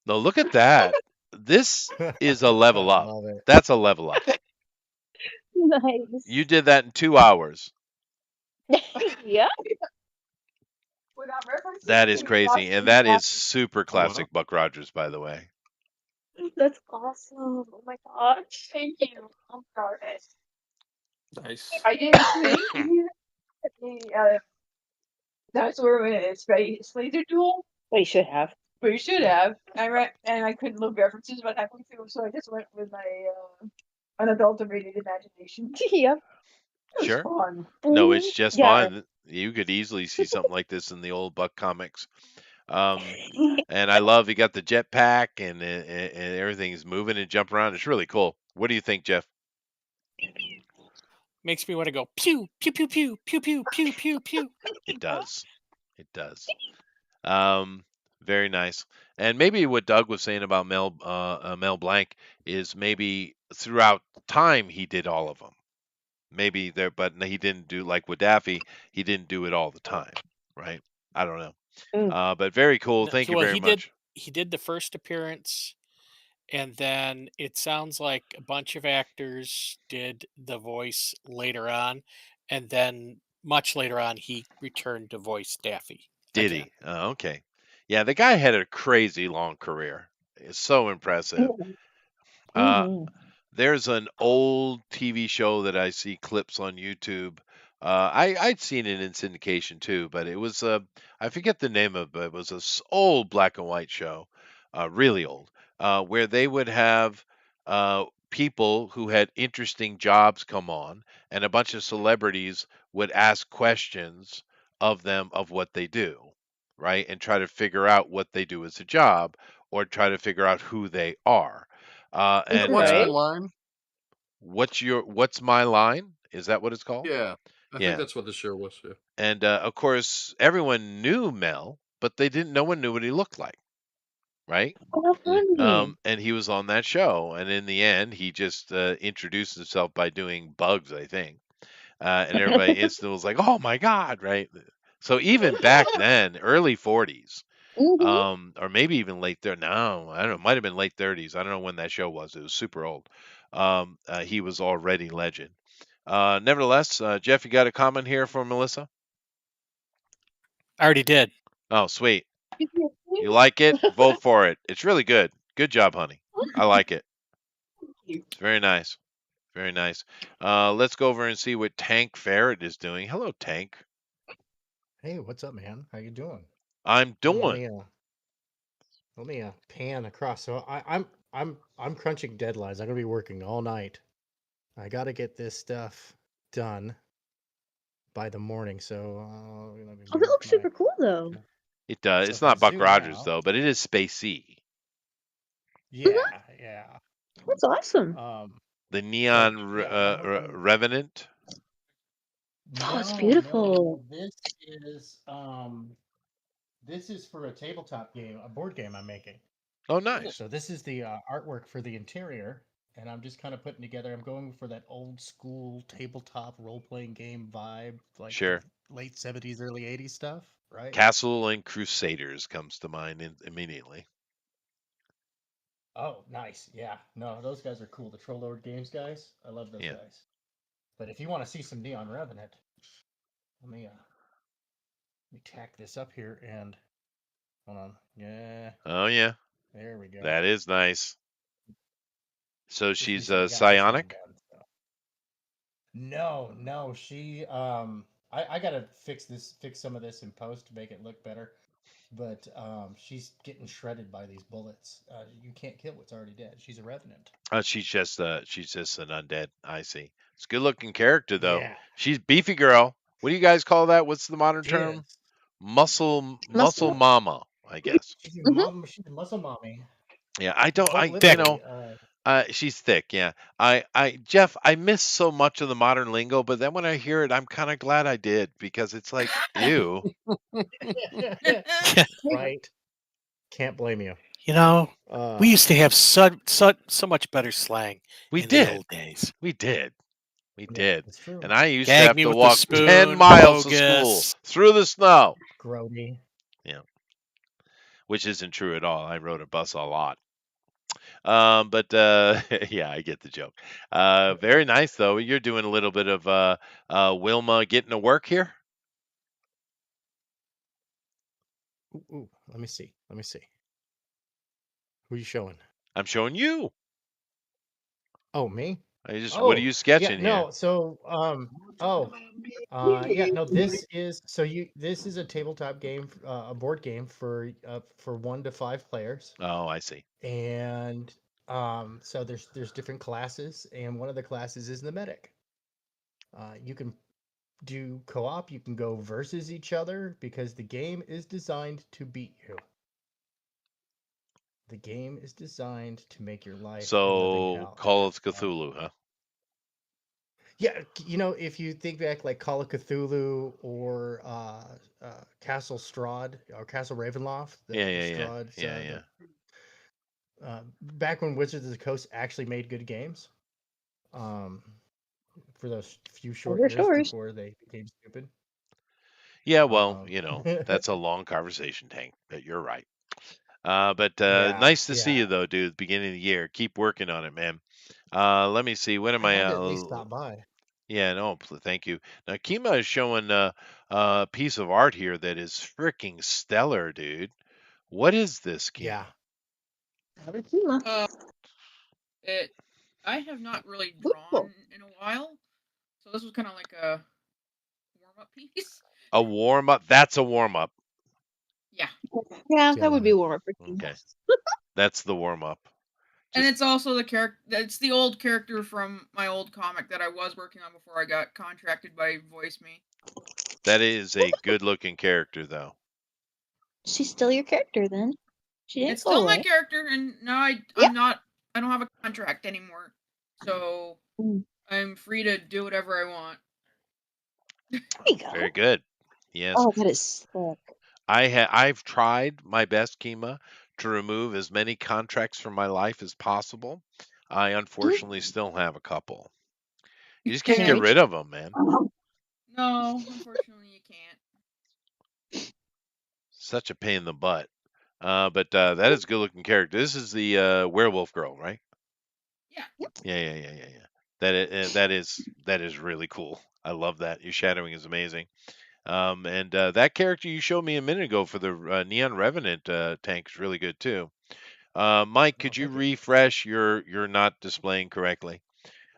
No, look at that. This is a level I up. love it. That's a level up. Nice. You did that in 2 hours. Yeah. That is crazy, and that is super classic Buck Rogers, by the way. That's awesome. Oh my gosh. Thank you. I'm proud of it. Nice. I didn't think that's where it's space laser duel, Well, you should have. but you should have. And I couldn't look references about halfway through, so I just went with my unadulterated imagination. Yep. It was Sure. fun. No, it's just Yeah. fine. You could easily see something like this in the old Buck comics. And I love he got the jetpack and everything's moving and jumping around. It's really cool. What do you think, Jeff? Makes me want to go pew pew pew pew pew pew pew pew pew. It does. It does. Very nice. And maybe what Doug was saying about Mel Blanc is maybe throughout time he did all of them. Maybe there, but he didn't do like with Daffy. He didn't do it all the time, right? I don't know. But very cool. No, Thank you well, very much. He did the first appearance, and then it sounds like a bunch of actors did the voice later on, and then much later on he returned to voice Daffy. Did again. he? Oh, okay. Yeah, the guy had a crazy long career. It's so impressive. There's an old TV show that I see clips on YouTube. I'd seen it in syndication too, but it was I forget the name of it. It was old black and white show, really old, where they would have people who had interesting jobs come on, and a bunch of celebrities would ask questions of them of what they do, right, and try to figure out what they do as a job, or try to figure out who they are. And What's my line? what's my line? Is that what it's called? Yeah, I Yeah. think that's what the show was. Yeah. And of course, everyone knew Mel, but no one knew what he looked like, right? Oh, funny. And he was on that show, and in the end, he just introduced himself by doing Bugs, I think, and everybody instantly was like, "Oh my God!" Right? So even back then, early 40s, or maybe even late 30s. No, I don't know. It might have been late 30s. I don't know when that show was. It was super old. He was already legend. Nevertheless, Jeff, you got a comment here for Melissa? I already did. Oh, sweet. You like it? Vote for it. It's really good. Good job, honey. I like it. It's very nice. Very nice. Let's go over and see what Tank Ferret is doing. Hello, Tank. Hey, what's up, man? How you doing? I'm Hold on, doing. let me pan across. So I'm crunching deadlines. I'm gonna be working all night. I gotta get this stuff done by the morning. So let me Oh, that looks my super cool though. It does. so It's if I not Buck zoom Rogers out, though, but it is spacey. yeah, yeah. That's awesome. The So Neon yeah, I'm working. Revenant. Oh, it's No, beautiful. this is for a tabletop game, a board game I'm making. Oh, nice. So this is the artwork for the interior, and I'm just kind of putting together. I'm going for that old school tabletop role playing game vibe, like the Sure. late '70s, early '80s stuff, right? Castle and Crusaders comes to mind immediately. Oh, nice. Yeah. No, those guys are cool. The Troll Lord Games guys. I love those Yeah. guys. But if you want to see some Neon Revenant, let me tack this up here and hold on. Yeah. Oh yeah. There we go. That is nice. So Just she's recently got this one psionic. done. So. No, she I gotta fix some of this in post to make it look better. But she's getting shredded by these bullets. You can't kill what's already dead. She's a revenant. She's just an undead. I see. It's a good looking character though. Yeah, She's beefy girl. What do you guys call that? What's the modern she term? is. Muscle Muscle. mama, I guess. She's a Mhm. mom. She's a muscle mommy. Yeah, I don't. Oh, Thick. literally. She's thick. Yeah. Jeff, I miss so much of the modern lingo, but then when I hear it, I'm kind of glad I did because it's like, ew. Right. Can't blame you. You know, we Uh, used to have so much better slang We in the did. old days. We did. We yeah, did. it's true. And I used to Gag have me to with the walk 10 spoon, miles to school bogus. through the snow. Grody. Yeah. Which isn't true at all. I rode a bus a lot. But yeah, I get the joke. Very nice though. You're doing a little bit of Wilma getting to work here. Ooh, let me see. Let me see. Who are you showing? I'm showing you. Oh, me? What are Oh, you yeah, sketching here? no. So, yeah, no. This is a tabletop game, a board game for 1 to 5 players, Oh, I see. and so there's different classes, and one of the classes is the medic. You can do co-op. You can go versus each other because the game is designed to beat you. The game is designed to make your life a living So hell. Call of Cthulhu, huh? Yeah, if you think back like Call of Cthulhu or Castle Strahd or Castle Ravenloft, the Yeah. Strahd's, Yeah. back when Wizards of the Coast actually made good games, um, for those few short Other years stores. before they became stupid. Yeah, well, Um, that's a long conversation, Tank, but you're right. But yeah, nice to see you yeah. though, dude. Beginning of the year, keep working on it, man. Let me see. What am I I? had to at least stop by. Yeah, no, thank you. Now, Kima is showing a piece of art here that is freaking stellar, dude. What is this, Yeah, Kima? Another Kima. I have not really Cool. drawn in a while, so this was kind of like a warm-up piece. A warm up. That's a warm up. Yeah, Yeah, that dealing would be with. warmer for Kima. Okay, that's the warm up. and Just it's also the character. It's the old character from my old comic that I was working on before I got contracted by Voice Me. that is a good looking character, though. She's still your character then. She didn't It's go still my away. character, and now Yep. I'm not. I don't have a contract anymore, so Mm. I'm free to do whatever I want. There you go. Very good. Yes, Oh, that is sick. I've tried my best, Kima, to remove as many contracts from my life as possible. I unfortunately still have a couple. You just can't get Marriage? rid of them, man. No, unfortunately, you can't. Such a pain in the butt. But that is a good looking character. This is the werewolf girl, right? Yeah. Yeah. That is really cool. I love that. Your shadowing is amazing. And that character you showed me a minute ago for the Neon Revenant tank is really good too. Mike, Oh, could you thank you. refresh? You're not displaying correctly.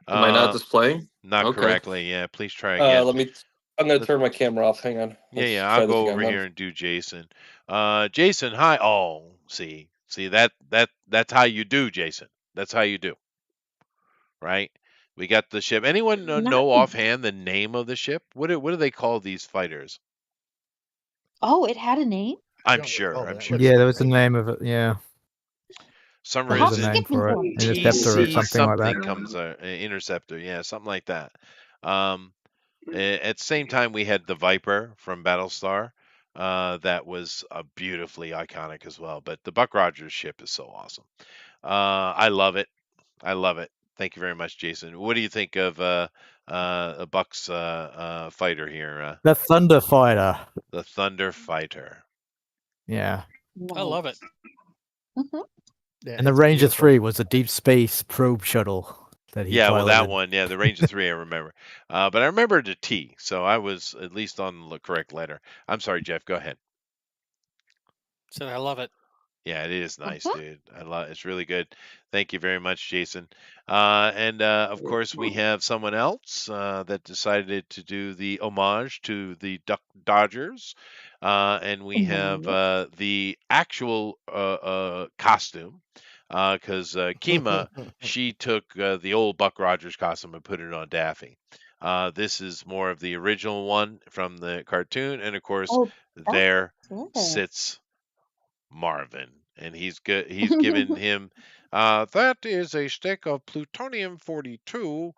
Am I not displaying? Not Okay. correctly. Yeah, please try again. Let me I'm gonna turn my camera off. Hang on. Yeah, Let's yeah. try I'll this go again. over here and do Jason. Jason, hi. Oh, see, that's how you do, Jason. That's how you do, right? We got the ship. Anyone know Nice. offhand the name of the ship? What do they call these fighters? Oh, it had a name? I'm Don't sure. recall I'm that. sure. Looks Yeah, there was a great. name of it. Yeah, Some there was a reason name for it. point. Interceptor or TC something like that. something comes interceptor. Yeah, something like that. At the same time, we had the Viper from Battlestar. That was beautifully iconic as well. But the Buck Rogers ship is so awesome. I love it. I love it. Thank you very much, Jason. What do you think of Buck's fighter here? The Thunder Fighter. The Thunder Fighter. Yeah, I love it. Mhm. Yeah, and the it's Ranger beautiful. 3 was a deep space probe shuttle that he Yeah, well, that piloted. one. Yeah, the Ranger 3, I remember. But I remember the T, so I was at least on the correct letter. I'm sorry, Jeff. Go ahead. So I love it. Yeah, it is nice, Mhm. dude. I love it's really good. Thank you very much, Jason. And of course, we have someone else that decided to do the homage to the Duck Dodgers, and we have the actual costume because Kima she took the old Buck Rogers costume and put it on Daffy. This is more of the original one from the cartoon, and of course, Oh, that's there good. sits Marvin, and he's good. He's given him that is a stick of plutonium 42,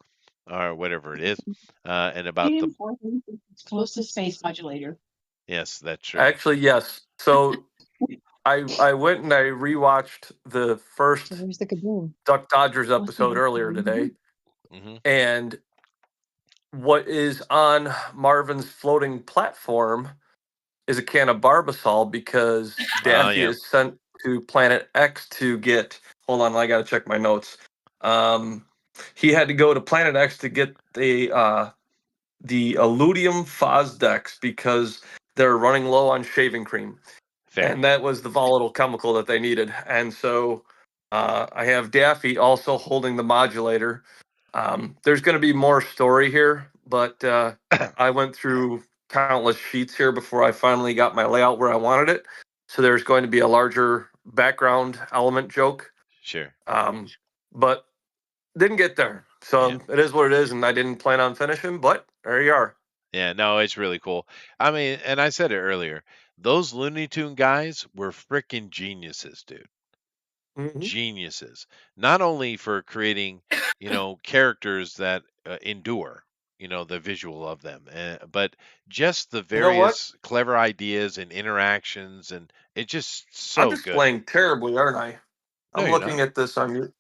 or whatever it is, and about the It's close to space modulator. yes, that's true. Actually, yes. So I went and I rewatched the So first where's the kaboom? Duck Dodgers episode earlier today, Hmm. and what is on Marvin's floating platform is a can of Barbasol because Daffy Yeah, is sent to Planet X to get. Hold on, I got to check my notes. He had to go to Planet X to get the Illudium Fosdex because they're running low on shaving cream, fair. and that was the volatile chemical that they needed. And so I have Daffy also holding the modulator. There's going to be more story here, but I went through countless sheets here before I finally got my layout where I wanted it. So there's going to be a larger background element joke, Sure. but didn't get there. So Yeah. it is what it is, and I didn't plan on finishing, but there you are. Yeah, no, it's really cool. I mean, and I said it earlier, those Looney Tune guys were freaking geniuses, dude. Mhm. Geniuses. Not only for creating, characters that endure, the visual of them, but just the You know what? various clever ideas and interactions, and it's just I'm so good. displaying terribly, aren't I? No, I'm you're looking not. at this on you.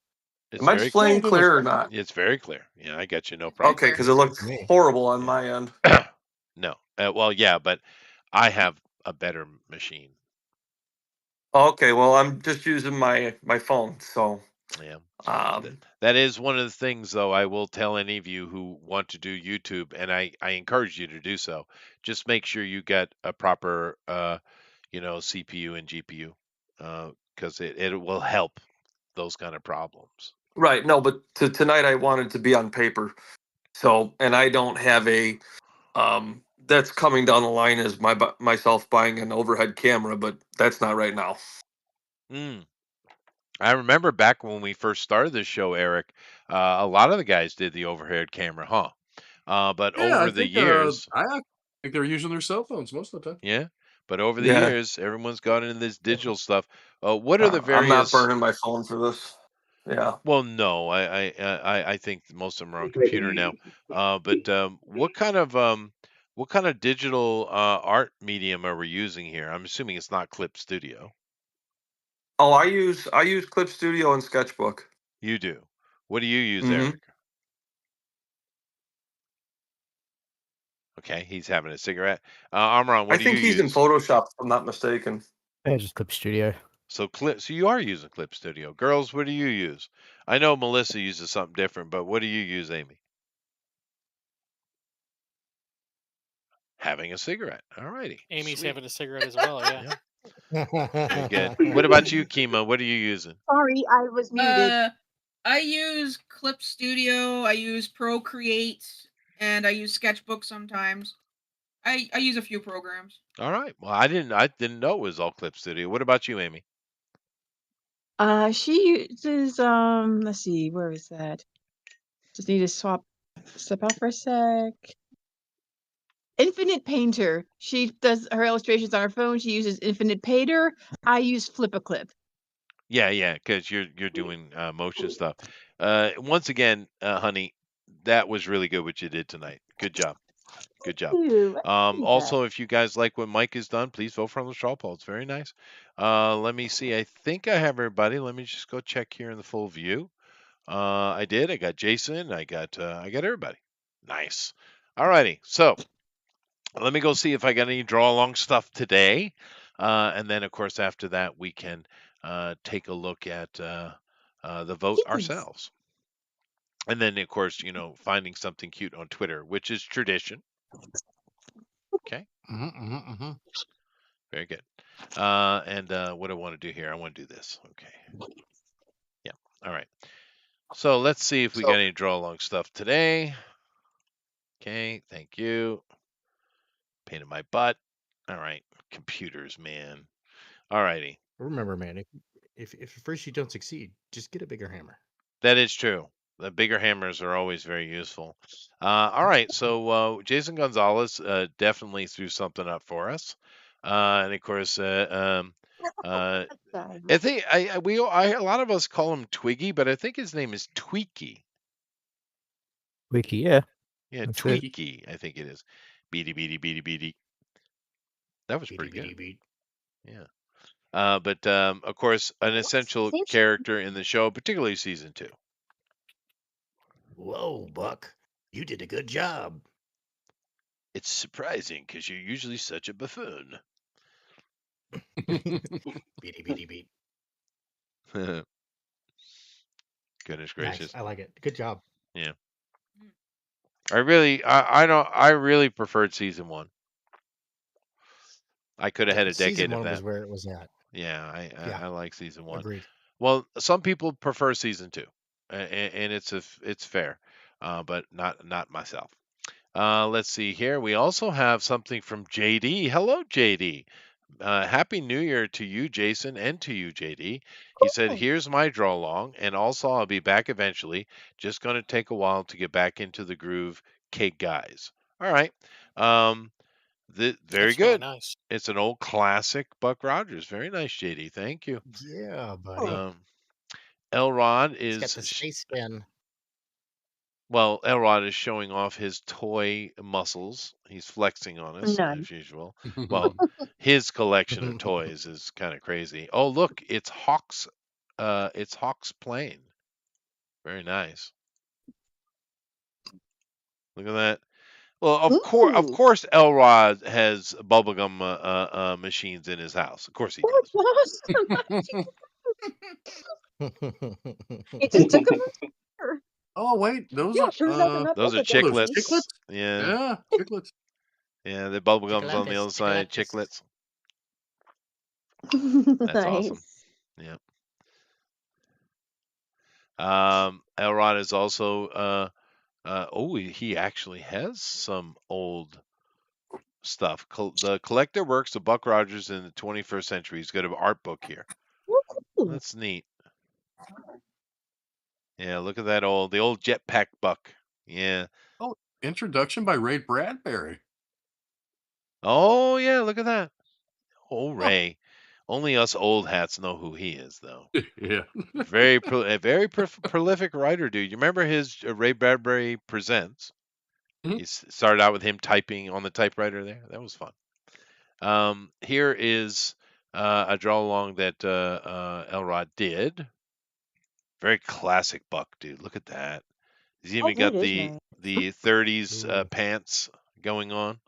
It's Am I very No, displaying it looks clear or great. not? it's very clear. Yeah, I got you, no Very problem. Okay, clear. because it Looks looks good to me. horrible on Yeah. my end. No. Well, yeah, but I have a better machine. Okay, well, I'm just using my phone, so Yeah. um, That is one of the things, though, I will tell any of you who want to do YouTube, and I encourage you to do so. Just make sure you get a proper, CPU and GPU, because it will help those kind of problems. right. No, but tonight I wanted to be on paper, so and I don't have a that's coming down the line as myself buying an overhead camera, but that's not right now. Mm. I remember back when we first started this show, Eric, a lot of the guys did the overhead camera, huh? But Yeah, over the years, I actually think they're using their cell phones most of the time. yeah, but over the Yeah, years, everyone's gone into this digital stuff. What are the I'm not various? burning my phone for this. Yeah. Well, no, I think most of them are on computer now. But what kind of digital art medium are we using here? I'm assuming it's not Clip Studio. Oh, I use Clip Studio and Sketchbook. You do. What do you use, Hmm. Eric? Okay, he's having a cigarette. Amron, I what do you think he's in use? Photoshop, if I'm not mistaken. Yeah, just Clip Studio. So you are using Clip Studio. Girls, what do you use? I know Melissa uses something different, but what do you use, Amy? Having a cigarette. All righty. Amy's Sweet. having a cigarette as well. Yeah. Yeah. Very good. What about you, Kima? What are you using? Sorry, I was muted. I use Clip Studio, I use Procreate, and I use Sketchbook sometimes. I use a few programs. All right. Well, I didn't know it was all Clip Studio. What about you, Amy? She uses let's see, where is that? Just need to step out for a sec. Infinite Painter. She does her illustrations on her phone. She uses Infinite Painter. I use Flip-a-Clip. Yeah, because you're doing motion stuff. Once again, honey, that was really good what you did tonight. Good job. Good job. Ooh, I appreciate that. Also, if you guys like what Mike has done, please vote for him on the straw poll. It's very nice. Let me see. I think I have everybody. Let me just go check here in the full view. I did. I got Jason. I got everybody. Nice. All righty. So let me go see if I got any draw along stuff today. And then, of course, after that, we can take a look at the vote Yes. ourselves. And then, of course, finding something cute on Twitter, which is tradition. Okay. Very good. And what I want to do here, I want to do this. Okay. Yeah. All right. So let's see if we got any draw along stuff today. Okay. Thank you. Pain in my butt. All right. Computers, man. All righty. Remember, man, if at first you don't succeed, just get a bigger hammer. That is true. The bigger hammers are always very useful. All right, so Jason Gonzalez definitely threw something up for us, and of course, I think a lot of us call him Twiggy, but I think his name is Tweaky. Wiki, yeah. Yeah, That's it. Tweaky. I think it is. Beady, beady, beady, beady. That was pretty good. Beat. Yeah. But of course, an essential character in the show, particularly season 2. Whoa, Buck. You did a good job. It's surprising because you're usually such a buffoon. Beat. Goodness gracious. Nice. I like it. Good job. Yeah. I really preferred season 1. I could have had a decade Season of 1 that. was where it was at. Yeah, I like season 1. Agreed. Well, some people prefer season 2, and it's fair, but not myself. Let's see here. We also have something from JD. Hello, JD. Happy New Year to you, Jason, and to you, JD. He said, Cool. here's my draw along, and also I'll be back eventually. Just going to take a while to get back into the groove, cake guys. All right. Very That's really good. nice. It's an old classic Buck Rodgers. Very nice, JD. Thank you. Yeah, buddy. Elrod He's got is the space spin. well, Elrod is showing off his toy muscles. He's flexing on us None. as usual. Well, his collection of toys is kind of crazy. Oh, look, it's Hawk's plane. Very nice. Look at that. Well, of Ooh. course, Elrod has bubblegum machines in his house. Of course he does. That's awesome. He just took them here. Oh wait, those Yeah, are turns out they're not Those are bubblegum chiclets. machines. chiclets? Yeah, Yeah, chiclets. yeah. The bubblegum's on the other side. Chiclettes. Chiclets. That's Nice. awesome. Yeah. Elrod is also he actually has some old stuff. The collector works of Buck Rogers in the 21st century. He's got an art book here. Oh, cool. That's neat. Yeah, look at that the old jetpack Buck. Yeah. Oh, introduction by Ray Bradbury. Oh yeah, look at that. Oh, Ray. Only us old hats know who he is, though. Yeah. A very prolific writer, dude. You remember his Ray Bradbury Presents? Mhm. He started out with him typing on the typewriter there. That was fun. Here is a draw along that Elrod did. Very classic Buck, dude. Look at that. He's even got that is the nice. the 30s Ooh. pants going on.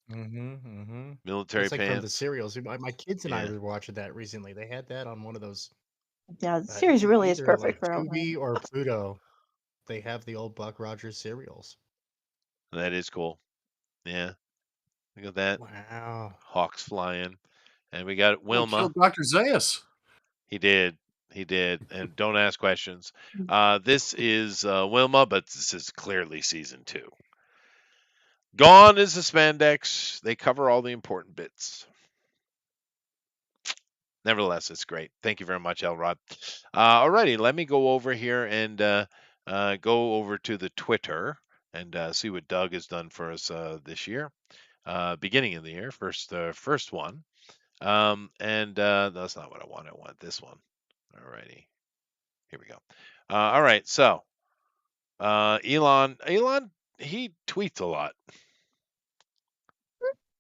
Military It's like from the pants. serials. My kids and I Yeah. were watching that recently. They had that on one of those. Yeah, the series really is either perfect like for Tubi or Pluto. They have the old Buck Rogers serials. That is cool. Yeah. Look at that. Wow. Hawks flying. And we got He Wilma. killed Dr. Zaius. He did. And don't ask questions. This is Wilma, but this is clearly season 2. Gone is the spandex. They cover all the important bits. Nevertheless, it's great. Thank you very much, Elrod. Alrighty, let me go over here and go over to the Twitter and see what Doug has done for us this year. Beginning of the year, first one. And that's not what I want. I want this one. Alrighty, here we go. All right, so Elon, he tweets a lot.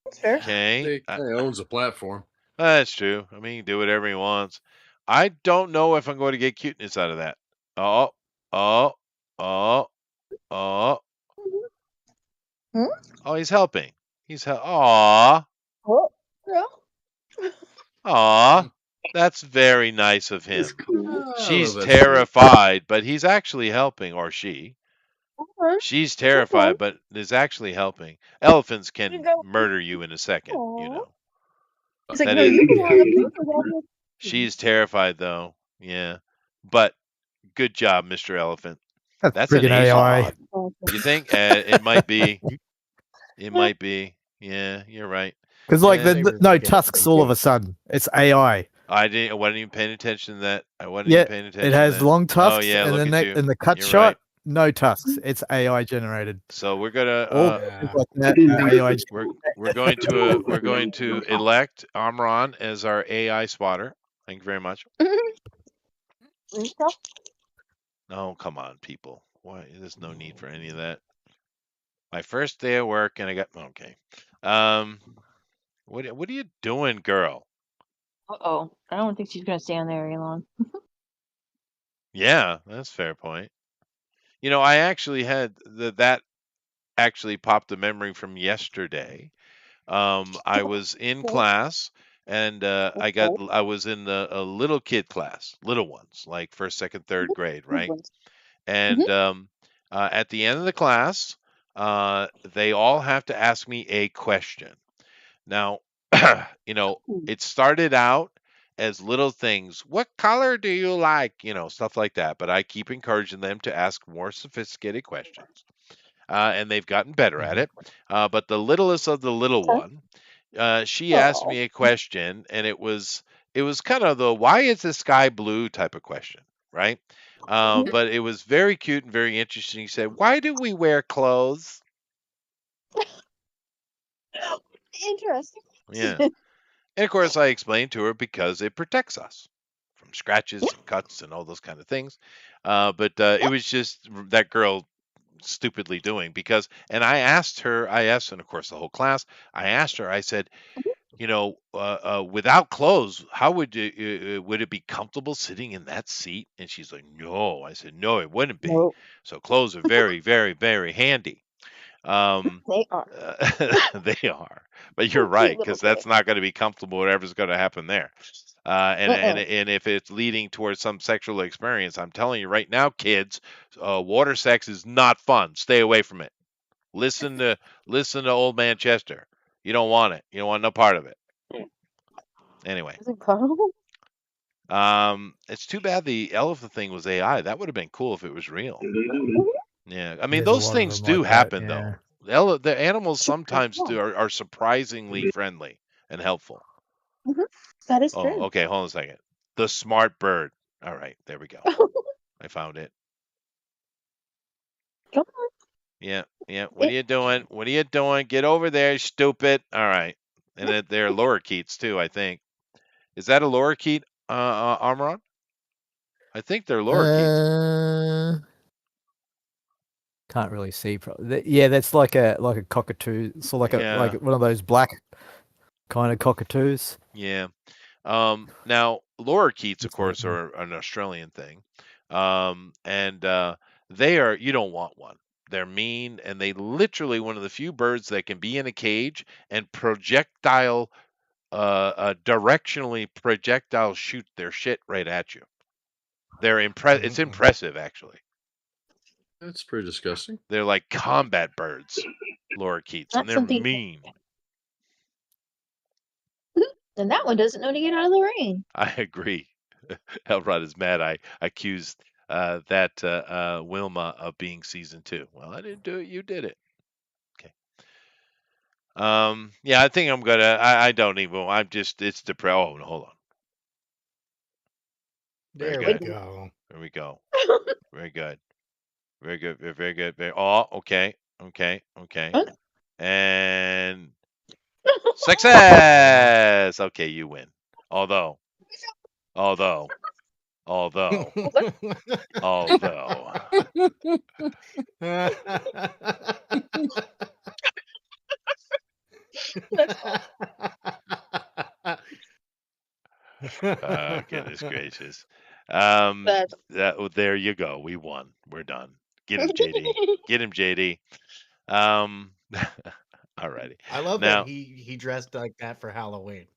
That's fair. Okay, He kind of owns the platform. that's true. I mean, he can do whatever he wants. I don't know if I'm going to get cuteness out of that. Oh, oh, oh, oh, Hmm? oh, he's helping. Aw, Oh, yeah. aw. That's very nice of him. cool. She's that's sweet. terrified, but he's actually helping, or she. Okay. She's terrified, but is actually helping. Elephants You can go. murder you in a second, you Aw. know. He's like, That no, is, you belong up here for that. she's terrified though. Yeah. But good job, Mr. Elephant. That's That's an friggin' Asian AI. mod. You think? It might be. It might be. Yeah, you're right. Because like Yeah. no tusks all of a sudden. It's AI. I wasn't even paying attention to that. I wasn't Yeah, even paying attention it to has that. long Oh tusks, yeah, and look then at you. in the cut You're shot, right. no tusks. It's AI generated. So we're gonna All Yeah. like that AI. we're going to elect Amran as our AI spotter. Thank you very much. Okay. Oh, come on, people. Why? There's no need for any of that. My first day at work, and I got okay. What are you doing, girl? Uh-oh. I don't think she's gonna stay on there very long. Yeah, that's a fair point. You know, I actually had that actually popped a memory from yesterday. I was in class, and I was in a little kid class, little ones, like first, second, third grade, right? And at the end of the class, they all have to ask me a question. Now, you know, it started out as little things. What color do you like? You know, stuff like that. But I keep encouraging them to ask more sophisticated questions. And they've gotten better at it. But the littlest of the little one, she asked me a question, and it was kind of the why is the sky blue type of question, right? But it was very cute and very interesting. He said, "Why do we wear clothes?" Interesting. Yeah. And of course, I explained to her because it protects us from scratches and cuts and all those kind of things. But it was just that girl stupidly doing and I asked her, and of course the whole class, I asked her, I said, you know, without clothes, how would it be comfortable sitting in that seat? And she's like, no. I said, no, it wouldn't be. No, So clothes are very, very, very handy. they are. They are, but you're Cute right little because that's thing. not going to be comfortable. Whatever's going to happen there, and if it's leading towards some sexual experience, I'm telling you right now, kids, water sex is not fun. Stay away from it. Listen to old man Chester. You don't want it. You don't want no part of it. Anyway, Is it cuddle? it's too bad the elephant thing was AI. That would have been cool if it was real. Yeah, I mean There's a those lot of things them do like that. happen Yeah. though. The animals sometimes are surprisingly friendly and helpful. That is Oh, true. okay, hold on a second. The smart bird. All right, there we go. I found it. Come on. Yeah, yeah. What are you doing? What are you doing? Get over there, stupid. All right. And they're lorikeets too, I think. Is that a lorikeet, Amron? I think they're lorikeets. Can't really see. Yeah, that's like a cockatoo. So like Yeah. one of those black kind of cockatoos. Yeah. Now lorikeets, of It's course, like- are an Australian thing. And you don't want one. They're mean, and they literally one of the few birds that can be in a cage and directionally projectile shoot their shit right at you. It's impressive, actually. That's pretty disgusting. They're like combat birds, lorikeets, and That's they're something. mean. And that one doesn't know to get out of the rain. I agree. Elrod is mad. I accused that Wilma of being season 2. Well, I didn't do it. You did it. Okay. Yeah, I think I'm gonna. I don't even. I'm just. It's depressed. Oh, no, hold on. Very There we good. go. There we go. Very good. Very good. Very good. Oh, okay. Okay. Okay. And success. Okay, you win. Although, although, although, although. Goodness gracious. That's There you go. We won. We're done. Get him, JD. Get him, JD. Alrighty. I love that Now, he dressed like that for Halloween.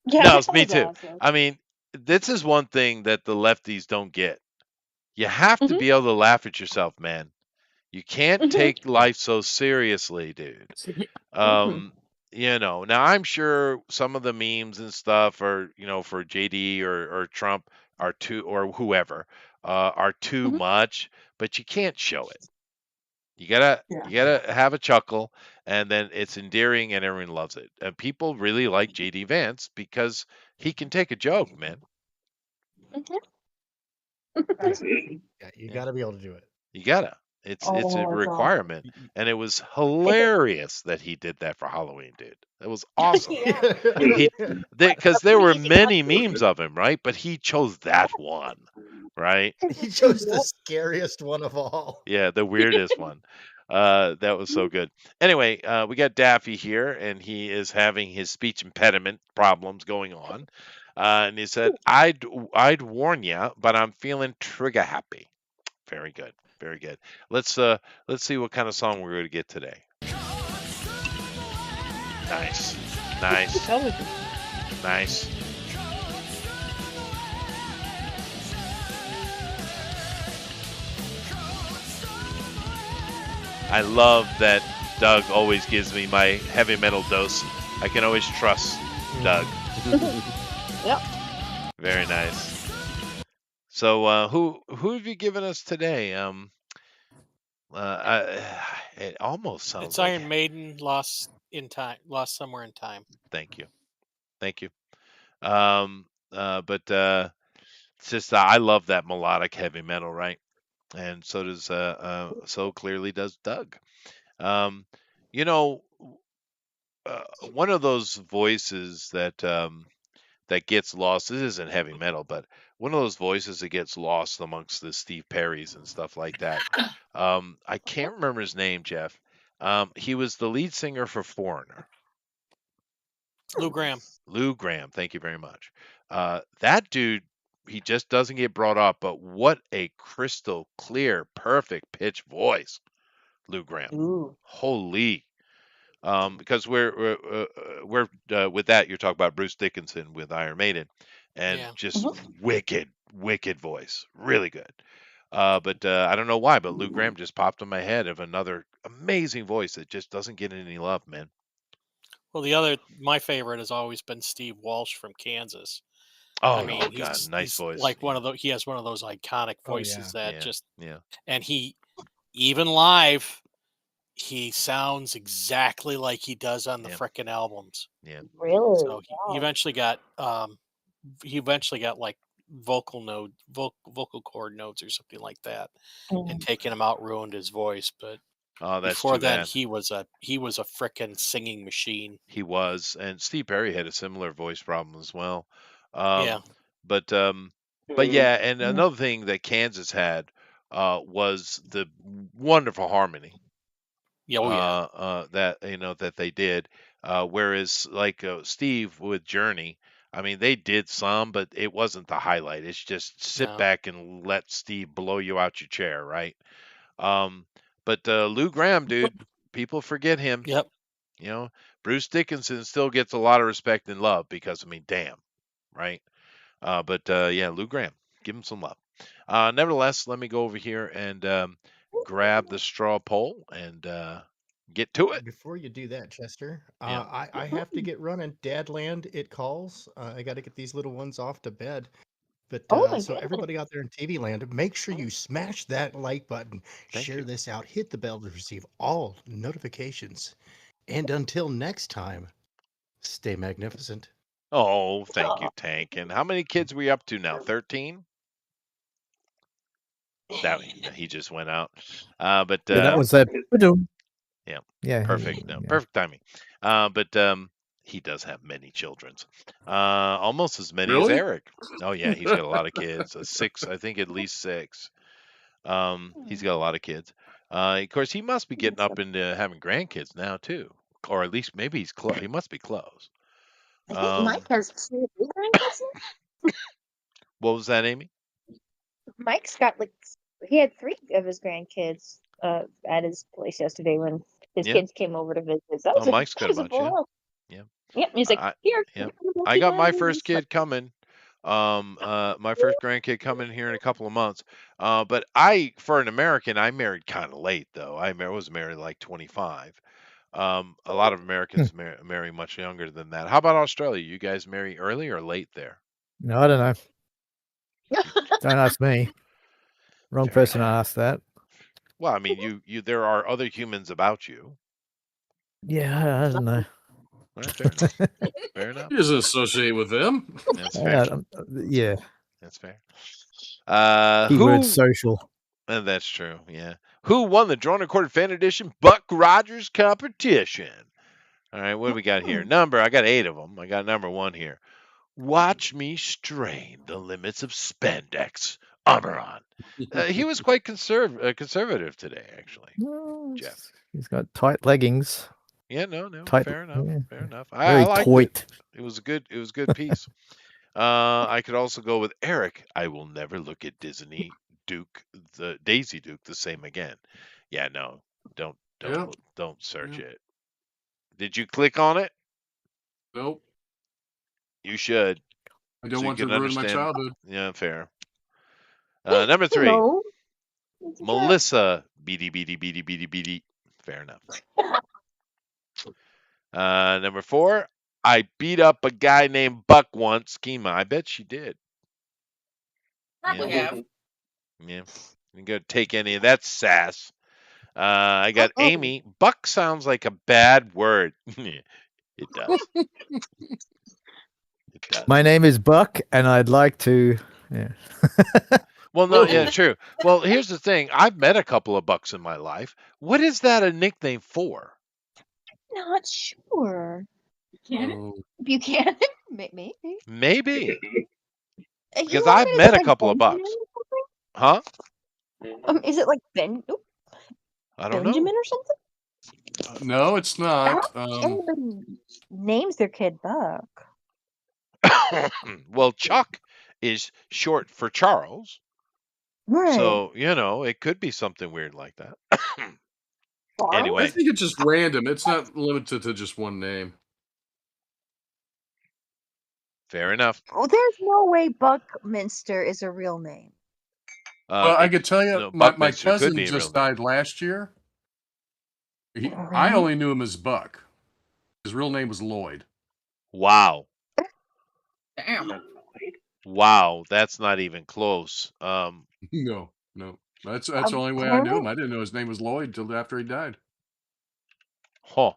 yeah, no, that it's me was too. awesome. I mean, this is one thing that the lefties don't get. You have to Mhm. be able to laugh at yourself, man. You can't Mhm. take life so seriously, dude. Mhm. Now I'm sure some of the memes and stuff are, for JD or Trump are too, or whoever, are too Mhm. much, but you can't show it. You gotta have a chuckle, and then it's endearing, and everyone loves it. And people really like JD Vance because he can take a joke, man. Yeah, you Yeah, got to be able to do it. you gotta. It's a Oh, that's awesome. requirement, and it was hilarious that he did that for Halloween, dude. It was awesome. Yeah. He, because there were many memes of him, right? But he chose that one, right? He chose the scariest one of all. Yeah, the weirdest one. That was so good. Anyway, we got Daffy here, and he is having his speech impediment problems going on. And he said, "I'd warn ya, but I'm feeling trigger happy." Very good, very good. Let's see what kind of song we're going to get today. Nice, nice, That was nice. I love that Doug always gives me my heavy metal dose. I can always trust Doug. Yep. Very nice. So, who have you given us today? It almost sounds It's like. Iron Maiden, Lost in Time, Lost Somewhere in Time. Thank you, thank you. But it's just I love that melodic heavy metal, right? And so does so clearly does Doug. Um, you know, one of those voices that gets lost. This isn't heavy metal, but one of those voices that gets lost amongst the Steve Perrys and stuff like that. I can't remember his name, Jeff. He was the lead singer for Foreigner. Lou Graham. Lou Graham, thank you very much. That dude, he just doesn't get brought up, but what a crystal clear, perfect pitch voice, Lou Graham. Ooh. Holy. Because we're with that, you're talking about Bruce Dickinson with Iron Maiden, and Yeah. just wicked voice, really good. But I don't know why, but Lou Graham just popped in my head of another amazing voice that just doesn't get any love, man. Well, my favorite has always been Steve Walsh from Kansas. I Oh, mean, oh God, nice he's voice. like he has one of those iconic Oh, voices that Yeah, just, yeah. and he, even live, he sounds exactly like he does on the Yeah. frickin' albums. Yeah. Really? So he eventually got like vocal cord nodes or something like that, and taking him out ruined his voice. But Oh, that's before too then, bad. he was a frickin' singing machine. He was, and Steve Perry had a similar voice problem as well. Yeah. But yeah, and another thing that Kansas had was the wonderful harmony. Yeah, oh yeah. That that they did. Whereas like Steve with Journey, I mean they did some, but it wasn't the highlight. It's just sit No. back and let Steve blow you out your chair, right? But Lou Graham, dude, people forget him. Yep. Bruce Dickinson still gets a lot of respect and love because I mean, damn, right? But yeah, Lou Graham, give him some love. Nevertheless, let me go over here and grab the straw poll and get to it. Before you do that, Chester, Yeah. I have to get running. Dadland, it calls. I got to get these little ones off to bed. But Oh my so goodness. everybody out there in TV land, make sure you smash that like button, Thank share you. this out, hit the bell to receive all notifications. And until next time, stay magnificent. Oh, thank you, Tank. And how many kids are we up to now? 13? That he just went out. But Yeah, that was a. yeah, Yeah, perfect. yeah. Perfect timing. But he does have many children. Almost as many as Really? Eric. Oh yeah, he's got a lot of kids. 6, I think at least 6. He's got a lot of kids. Of course, he must be getting up into having grandkids now too, or at least maybe he's close. He must be close. I think Mike has 2 grandkids. What was that, Amy? Mike's got he had 3 of his grandkids at his place yesterday when his Yeah. kids came over to visit. That was Mike's got a bunch. full Yeah. house. Yeah. Yep. He's like, here. Yeah. I got my first kid coming. My first grandkid coming here in a couple of months. But for an American, I married kind of late though. I was married like 25. A lot of Americans marry much younger than that. How about Australia? You guys marry early or late there? No, I don't know. Don't ask me. Wrong person to ask that. Well, I mean, there are other humans about you. Yeah, I don't know. All right, fair enough. Fair enough. He doesn't associate with them. That's fair. Yeah. That's fair. Keyword social. And that's true. Yeah. Who won the Drawn and Quartered Fan Edition Buck Rodgers competition? All right, what do we got here? I got 8 of them. I got number 1 here. Watch me strain the limits of spandex. Amaran. He was quite conservative today, actually. Jeff. He's got tight leggings. Yeah, no, tight, fair enough. Yeah. Fair enough. Very I liked tight. it. It was a good piece. I could also go with Eric. I will never look at Daisy Duke the same again. Yeah, no, don't search it. Did you click on it? Nope. You should. I don't want to ruin my childhood. Yeah, fair. Number 3. Hello. Melissa beady. Fair enough. Number 4. I beat up a guy named Buck once. Schema. I bet she did. Probably have. Yeah. You go take any of that sass. I got Amy. Buck sounds like a bad word. It does. It does. My name is Buck, and I'd like to. Yeah. Well, no, yeah, true. Well, here's the thing. I've met a couple of Bucks in my life. What is that a nickname for? Not sure. Buchanan? Buchanan? Maybe. Maybe. Because I've met a couple of Bucks. Huh? Is it like Ben? I don't Benjamin know. or something? No, it's not. Everybody names their kid Buck. Well, Chuck is short for Charles. Right. So, it could be something weird like that. Anyway. I think it's just random. It's not limited to just one name. Fair enough. Oh, there's no way Buckminster is a real name. Well, I could tell you, my cousin just died last year. I only knew him as Buck. His real name was Lloyd. Wow. Damn. Wow, that's not even close. No. That's the only way I knew him. I didn't know his name was Lloyd until after he died. Huh.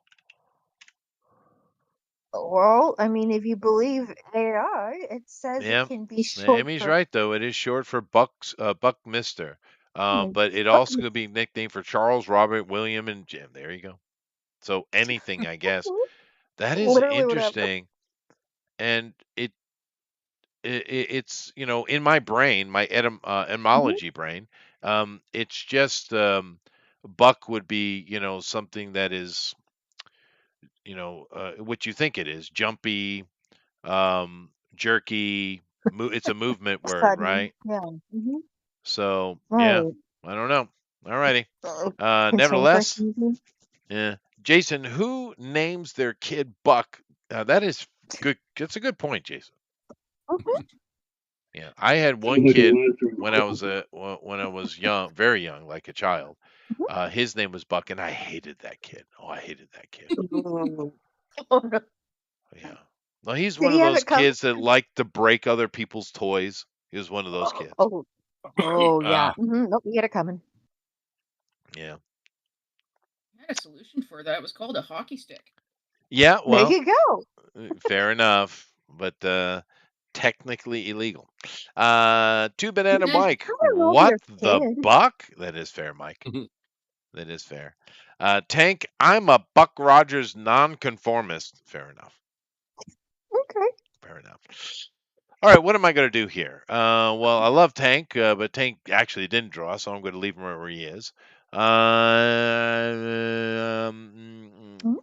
Well, I mean, if you believe AI, it says it can be short. Amy's right though. It is short for Buckmister. But it also could be nicknamed for Charles, Robert, William, and Jim. There you go. So anything, I guess. That is interesting. And it's in my brain, my etymology brain, it's just Buck would be something that is what you think it is: jumpy, jerky. It's a movement word, right? Yeah. So Right. yeah, I don't know. Alrighty. Nevertheless, yeah. Jason, who names their kid Buck? That is good. That's a good point, Jason. Yeah, I had one kid when I was young, very young, like a child. His name was Buck, and I hated that kid. Oh, I hated that kid. Yeah. Well, he's one of those kids that liked to break other people's toys. He was one of those kids. Oh yeah. Nope, you get it coming. Yeah. a solution for that. It was called a hockey stick. Yeah, There well, you go. fair enough, but technically illegal. Two Banana Mike, I don't know if what you're the a kid. buck? That is fair, Mike. That is fair. Tank, I'm a Buck Rodgers nonconformist. Fair enough. Okay. Fair enough. All right, what am I going to do here? Well, I love Tank, but Tank actually didn't draw, so I'm going to leave him where he is.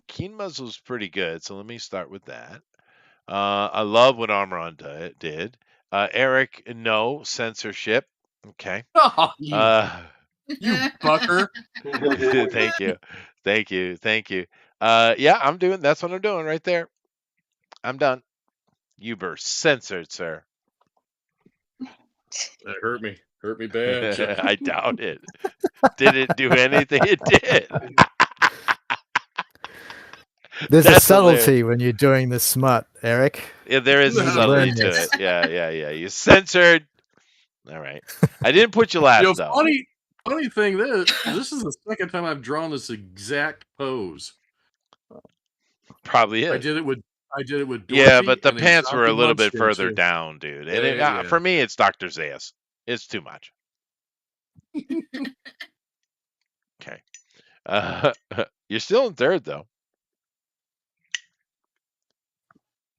Keen Muzzle's pretty good, so let me start with that. I love what Armron did. Eric, no censorship. Okay. Oh, you bucker. Thank you. Thank you. Thank you. Yeah, that's what I'm doing right there. I'm done. You were censored, sir. That hurt me. Hurt me bad, Jeff. I doubt it. Did it do anything? It did. There's a That's subtlety hilarious. when you're doing the smut, Eric. Yeah, there is a You subtlety learn to this. it. Yeah. You censored. All right. I didn't put you last, though. Funny thing, this is the second time I've drawn this exact pose. Probably is. I did it with Dorothy. Yeah, but the and pants were a Zombie little bit Munchkin, further too. down, dude. And Yeah. for me, it's Dr. Zayas. It's too much. Okay. You're still in third, though.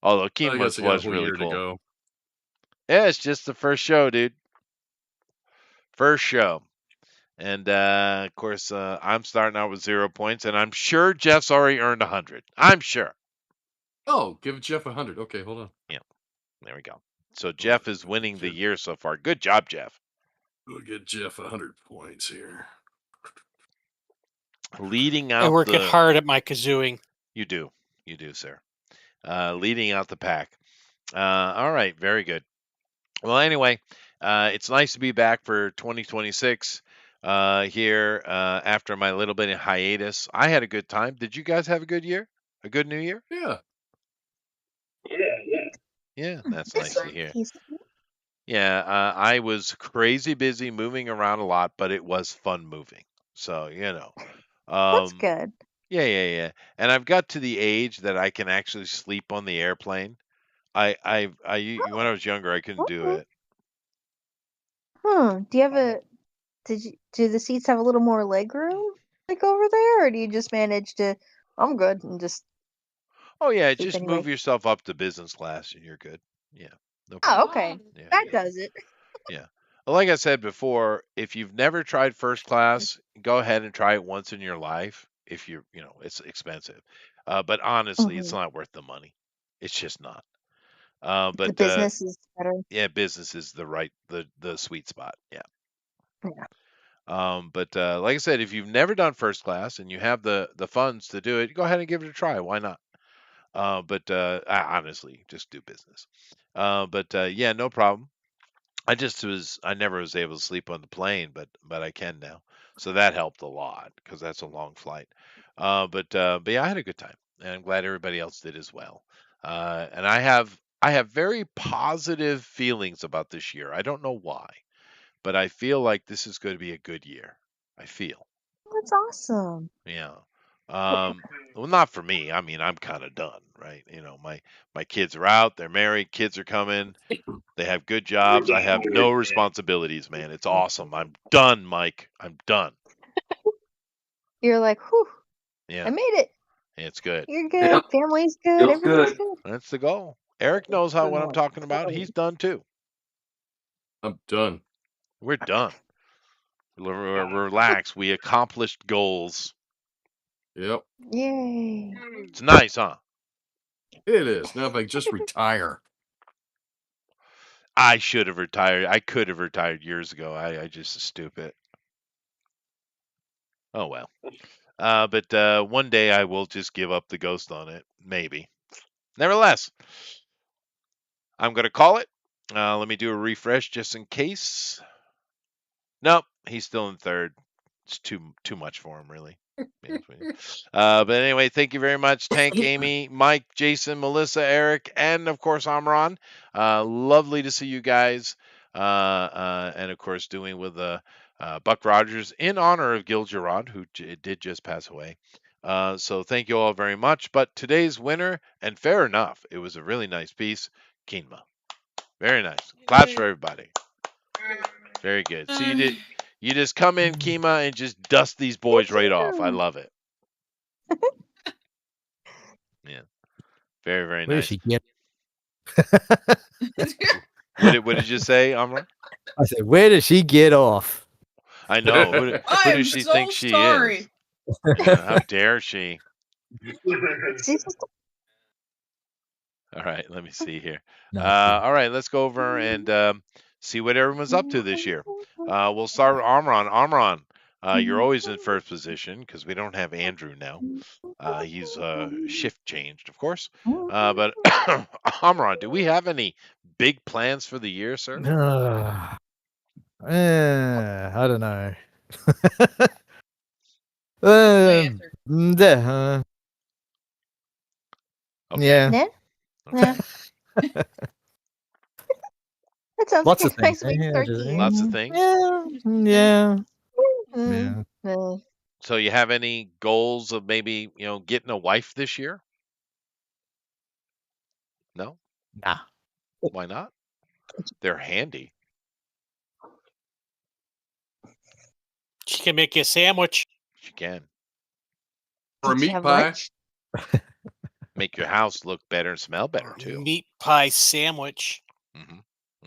Although Keen was really cool. Yeah, it's just the first show, dude. First show. And, of course, I'm starting out with 0 points, and I'm sure Jeff's already earned 100. I'm sure. Oh, give Jeff 100. Okay, hold on. Yeah, there we go. So Jeff is winning the year so far. Good job, Jeff. We'll get Jeff 100 points here. Leading out I work it hard at my kazooing. You do, sir. Leading out the pack. All right, very good. Well, anyway, it's nice to be back for 2026 here after my little bit of hiatus. I had a good time. Did you guys have a good year? A good New Year? Yeah. Yeah, that's nice to hear. Yeah, I was crazy busy moving around a lot, but it was fun moving. So, That's good. Yeah. And I've got to the age that I can actually sleep on the airplane. When I was younger, I couldn't do it. Do you have do the seats have a little more leg room like over there, or do you just manage to? I'm good and just. Oh yeah, just move yourself up to business class and you're good. Yeah. No problem. Oh, okay. Yeah, that does it. Yeah. Well, like I said before, if you've never tried first class, go ahead and try it once in your life. If it's expensive, but honestly, it's not worth the money. It's just not. But the business is better. Yeah, business is the sweet spot. Yeah. But like I said, if you've never done first class and you have the funds to do it, go ahead and give it a try. Why not? But honestly, just do business. But yeah, no problem. I never was able to sleep on the plane, but I can now. So that helped a lot because that's a long flight. But yeah, I had a good time, and I'm glad everybody else did as well. And I have very positive feelings about this year. I don't know why, but I feel like this is going to be a good year. I feel. That's awesome. Yeah. Well, not for me. I mean, I'm kind of done, right? My kids are out. They're married. Kids are coming. They have good jobs. I have no responsibilities, man. It's awesome. I'm done, Mike. I'm done. You're like, whew. Yeah. I made it. It's good. You're good. Yep. Family's good. Everything's good. That's the goal. Eric knows what I'm talking about. He's done too. I'm done. We're done. Relax. We accomplished goals. Yep. Yay. It's nice, huh? It is. Now if I just retire. I should have retired. I could have retired years ago. I just stupid. Oh well. But one day I will just give up the ghost on it. Maybe. Nevertheless, I'm going to call it. Let me do a refresh just in case. Nope, he's still in third. It's too much for him, really. But anyway, thank you very much, Tank, Amy, Mike, Jason, Melissa, Eric, and of course Amron. Lovely to see you guys. And of course, doing with Buck Rodgers, in honor of Gil Gerard, who did just pass away. So thank you all very much. But today's winner, and fair enough, it was a really nice piece, Keenma. Very nice. Claps for everybody. Very good. So you just come in, Kima, and just dust these boys right off. I love it. Yeah. Very, very Where nice. did she get? What did you say, Amra? I said, where does she get off? I know. Who does she think she is? Yeah, how dare she? All right, let me see here. All right, let's go over and see what everyone's up to this year. We'll start with Amran. Amran, you're always in first position because we don't have Andrew now. He's shift changed, of course. But Amran, do we have any big plans for the year, sir? I don't know. Okay. Yeah. Okay. That sounds Lots like of a nice things. way to start the year. Lots of things. Yeah. So you have any goals of maybe getting a wife this year? No. Nah. Why not? They're handy. She can make you a sandwich. She can. Or a meat pie. Make your house look better and smell better too. Meat pie sandwich.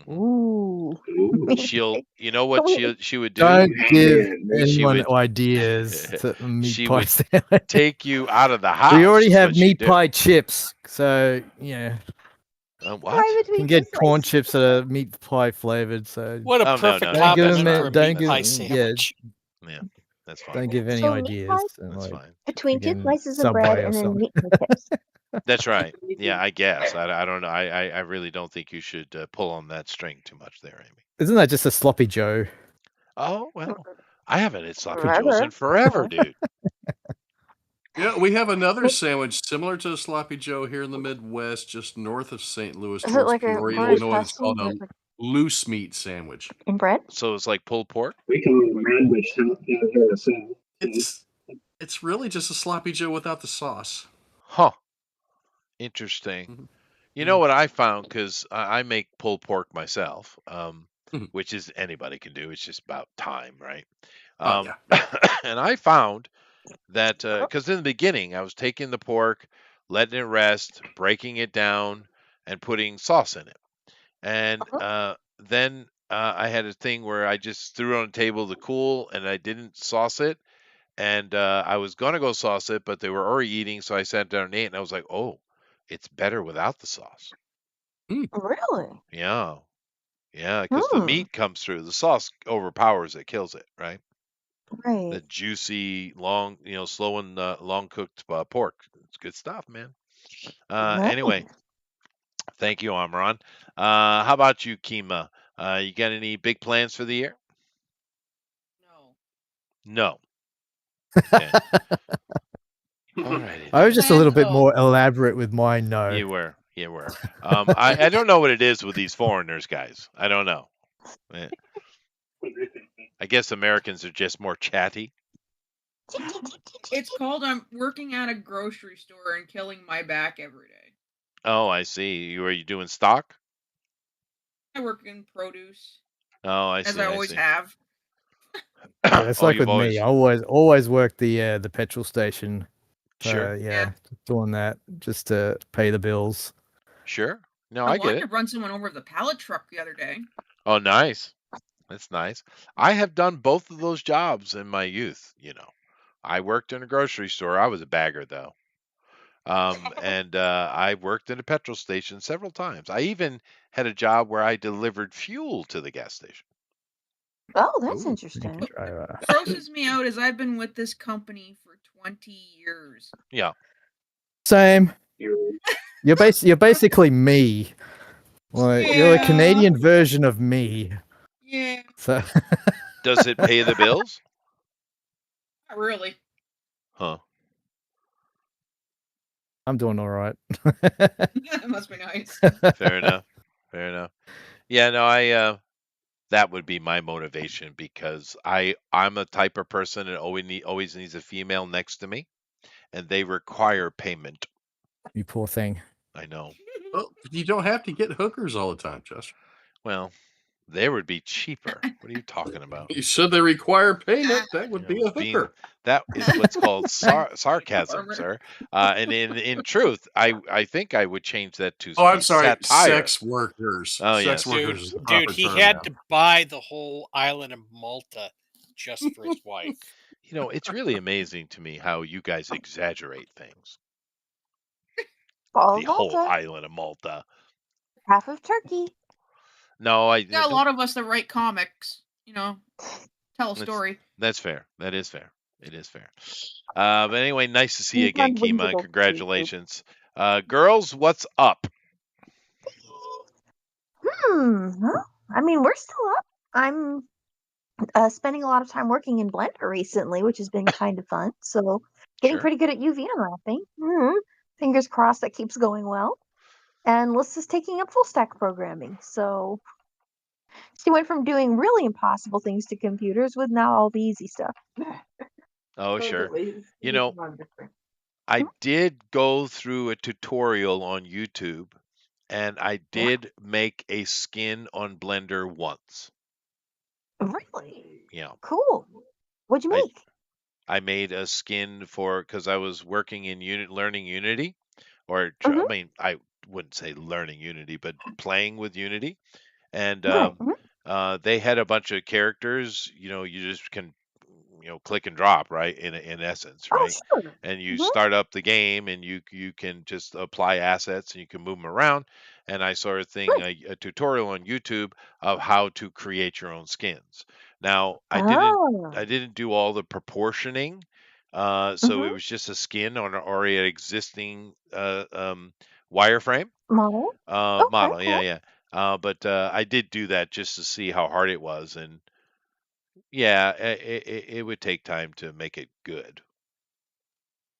Ooh. You know what she would do? Don't give anyone ideas to meat she pie would sandwich. take you out of the house. We already is have what she'd meat do. pie chips, so yeah. What? You can get corn chips that are meat pie flavored. So What a perfect don't give combination them. for a Don't meat give pie them. sandwich. Yeah, that's fine. Don't give any So meat ideas. pie That's fine. between two Again, slices of bread Subway or and then something. meat pie chips. That's right. Yeah, I guess. I don't know. I really don't think you should pull on that string too much there, Amy. Isn't that just a sloppy Joe? Oh well, I haven't had sloppy joes in forever, dude. Yeah, we have another sandwich similar to a sloppy Joe here in the Midwest, just north of St. Louis, Is it towards like a Peoria, British Illinois. It's pasty? called a loose meat sandwich. In bread? So it's like pulled pork. We can eat bread, but still here to sin. It's really just a sloppy Joe without the sauce. Huh. Interesting. You know what I found, because I make pulled pork myself, which is anybody can do. It's just about time, right? Yeah. And I found that because in the beginning I was taking the pork, letting it rest, breaking it down, and putting sauce in it. And then I had a thing where I just threw it on the table to cool, and I didn't sauce it. And I was going to go sauce it, but they were already eating, so I sat down and ate, and I was like, oh, it's better without the sauce. Really? Yeah. Yeah, because the meat comes through. The sauce overpowers it, kills it, right? Right. The juicy, long, slow and long cooked pork. It's good stuff, man. Anyway, thank you, Amran. How about you, Kima? You got any big plans for the year? No. Okay. All right. I was just a little bit more elaborate with my no. You were. I don't know what it is with these foreigners, guys. I don't know. I guess Americans are just more chatty. It's called I'm working at a grocery store and killing my back every day. Oh, I see. Are you doing stock? I work in produce. Oh, I see. As I always have. Yeah, it's like with me. I always work the petrol station. Sure. Yeah, doing that just to pay the bills. Sure. No, I get it. I run someone over with a pallet truck the other day. Oh, nice. That's nice. I have done both of those jobs in my youth. I worked in a grocery store. I was a bagger though. And I worked in a petrol station several times. I even had a job where I delivered fuel to the gas station. Oh, that's interesting. What grosses me out is I've been with this company for 20 years. Yeah. Same. You're basically me. Like you're a Canadian version of me. Yeah. So Does it pay the bills? Not really. Huh. I'm doing all right. That must be nice. Fair enough. Yeah, no, that would be my motivation, because I'm a type of person that always needs a female next to me, and they require payment. You poor thing. I know. Well, you don't have to get hookers all the time, Justin. Well, they would be cheaper. What are you talking about? You said they require payment. That would be a hooker. That is what's called sarcasm, sir. And in truth, I think I would change that to Oh, I'm sorry, satire. sex workers. Oh, sex yes. workers is the proper Dude, he term had now. to buy the whole island of Malta just for his wife. You know, it's really amazing to me how you guys exaggerate things. All The of whole Malta, island of Malta. half of Turkey. No, I Got a don't. lot of us that write comics, tell a That's- story. That's fair. That is fair. It is fair. But anyway, nice to see you He's again, Kima. unbelievable. Congratulations. Girls, what's up? Well, I mean, we're still up. I'm spending a lot of time working in Blender recently, which has been kind of fun. So getting Sure. pretty good at UV unwrapping. Fingers crossed that keeps going well. And Lissa's taking up full stack programming. So she went from doing really impossible things to computers with now all the easy stuff. Oh, sure. You know, I did go through a tutorial on YouTube, and I did make a skin on Blender once. Really? Yeah. Cool. What'd you make? I made a skin because I was working in learning Unity, or I mean, I wouldn't say learning Unity, but playing with Unity. And they had a bunch of characters. You just can click and drop, right? In essence, right? Oh, sure. And you start up the game, and you can just apply assets, and you can move them around. And I saw a tutorial on YouTube of how to create your own skins. Now, I didn't do all the proportioning, so it was just a skin on an already existing wireframe Model. model. Cool. Yeah. But I did do that just to see how hard it was, and yeah, it would take time to make it good.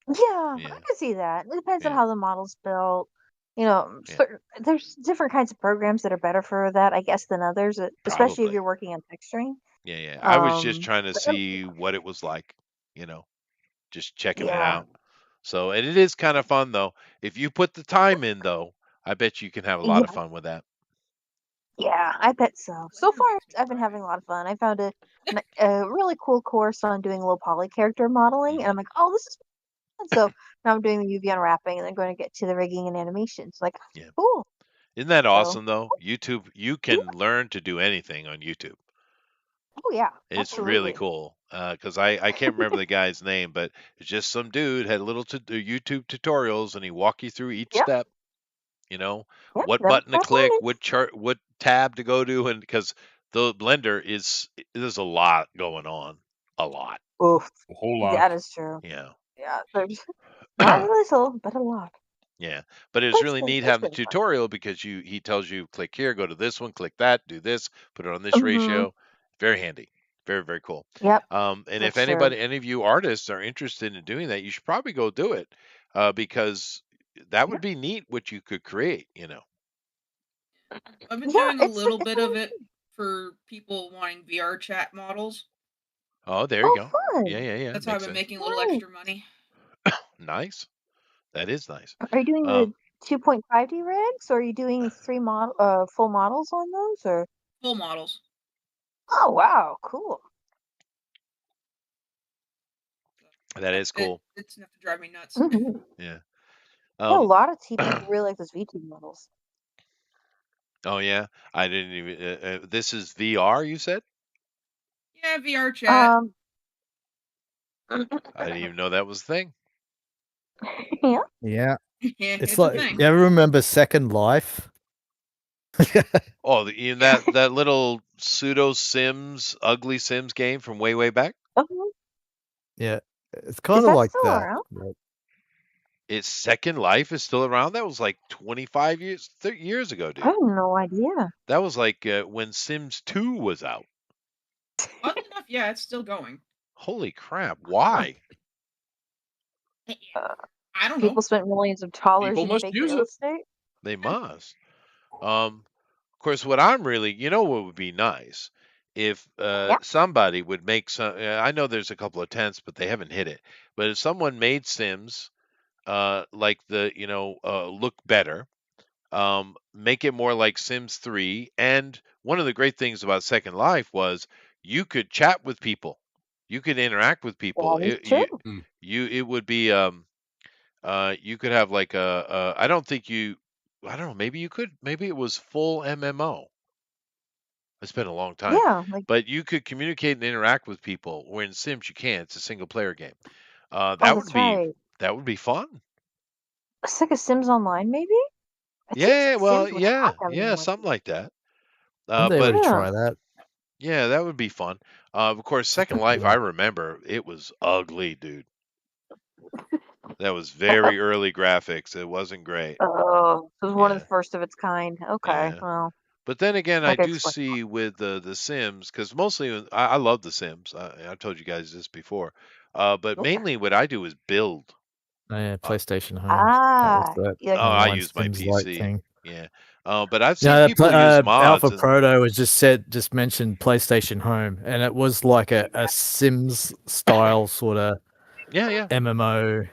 Yeah, I can see that. It depends on how the model's built. There's different kinds of programs that are better for that, I guess, than others, especially if Probably. you're working on texturing. Yeah. I was just trying to see what it was like, just checking it out. So, and it is kind of fun, though. If you put the time in, though, I bet you can have a lot of fun with that. Yeah, I bet so. So far, I've been having a lot of fun. I found a really cool course on doing low poly character modeling, and I'm like, oh, this is fun. So now I'm doing the UV unwrapping, and then going to get to the rigging and animations. Like, cool. Isn't that awesome, though? YouTube, you can learn to do anything on YouTube. Oh, yeah. It's really cool. Because I can't remember the guy's name, but it's just some dude had little YouTube tutorials, and he walk you through each step. What button to click, what tab to go to, and because the Blender there's a lot going on, a lot. Oof. A whole lot. That is true. Yeah. Yeah, there's not a little, but a lot. Yeah, but it's really neat having the tutorial because he tells you click here, go to this one, click that, do this, put it on this ratio. Very handy. Very, very cool. Yep. And if any of you artists are interested in doing that, you should probably go do it because that would be neat what you could create, I've been doing a little bit of it for people wanting VR chat models. Oh, there you go. Fun. Yeah. That's how I've been making a little extra money. Nice. That is nice. Are you doing the 2.5D rigs, or are you doing full models on those, or full models? Oh wow, cool. That is cool. It's enough to drive me nuts. Yeah. A lot of people really like those VTube models. Oh yeah, I didn't even. This is VR, you said? Yeah, VR chat. I didn't even know that was a thing. Yeah. It's like, you ever remember Second Life? Oh, that little pseudo Sims, ugly Sims game from way back. Yeah, it's kind of like that. Around? Its Second Life is still around. That was like 25 years, 30 years ago, dude. I have no idea. That was like when Sims 2 was out. Oddly enough, yeah, it's still going. Holy crap! Why? I don't know. People spent millions of dollars People in must fake use real it. estate. They must. Of course, what I'm really, what would be nice if somebody would make some, I know there's a couple of attempts, but they haven't hit it. But if someone made Sims like look better, make it more like Sims 3. And one of the great things about Second Life was you could chat with people, you could interact with people. That is true. It would be you could have like I don't think I don't know, maybe you could, maybe it was full MMO. It's been a long time. Yeah, But you could communicate and interact with people. Where in Sims you can't. It's a single player game. that's right. That would be fun. It's like a Sims Online, maybe. Yeah, well, Sims would yeah, have yeah, something like that. Wouldn't they But able to try that? yeah, that would be fun. Of course, Second Life, I remember it was ugly, dude. That was very early graphics. It wasn't great. Oh, it was one of the first of its kind. Okay, Yeah. well. But then again, I That do explains see with the Sims, because mostly I love the Sims. I told you guys this before. But mainly what I do is build. Oh, yeah, PlayStation Home. Ah, that you like I online use my Sims-like PC. thing. Yeah. But I've seen people use mods. Alpha Proto was just mentioned PlayStation Home, and it was like a Sims style sort of yeah MMO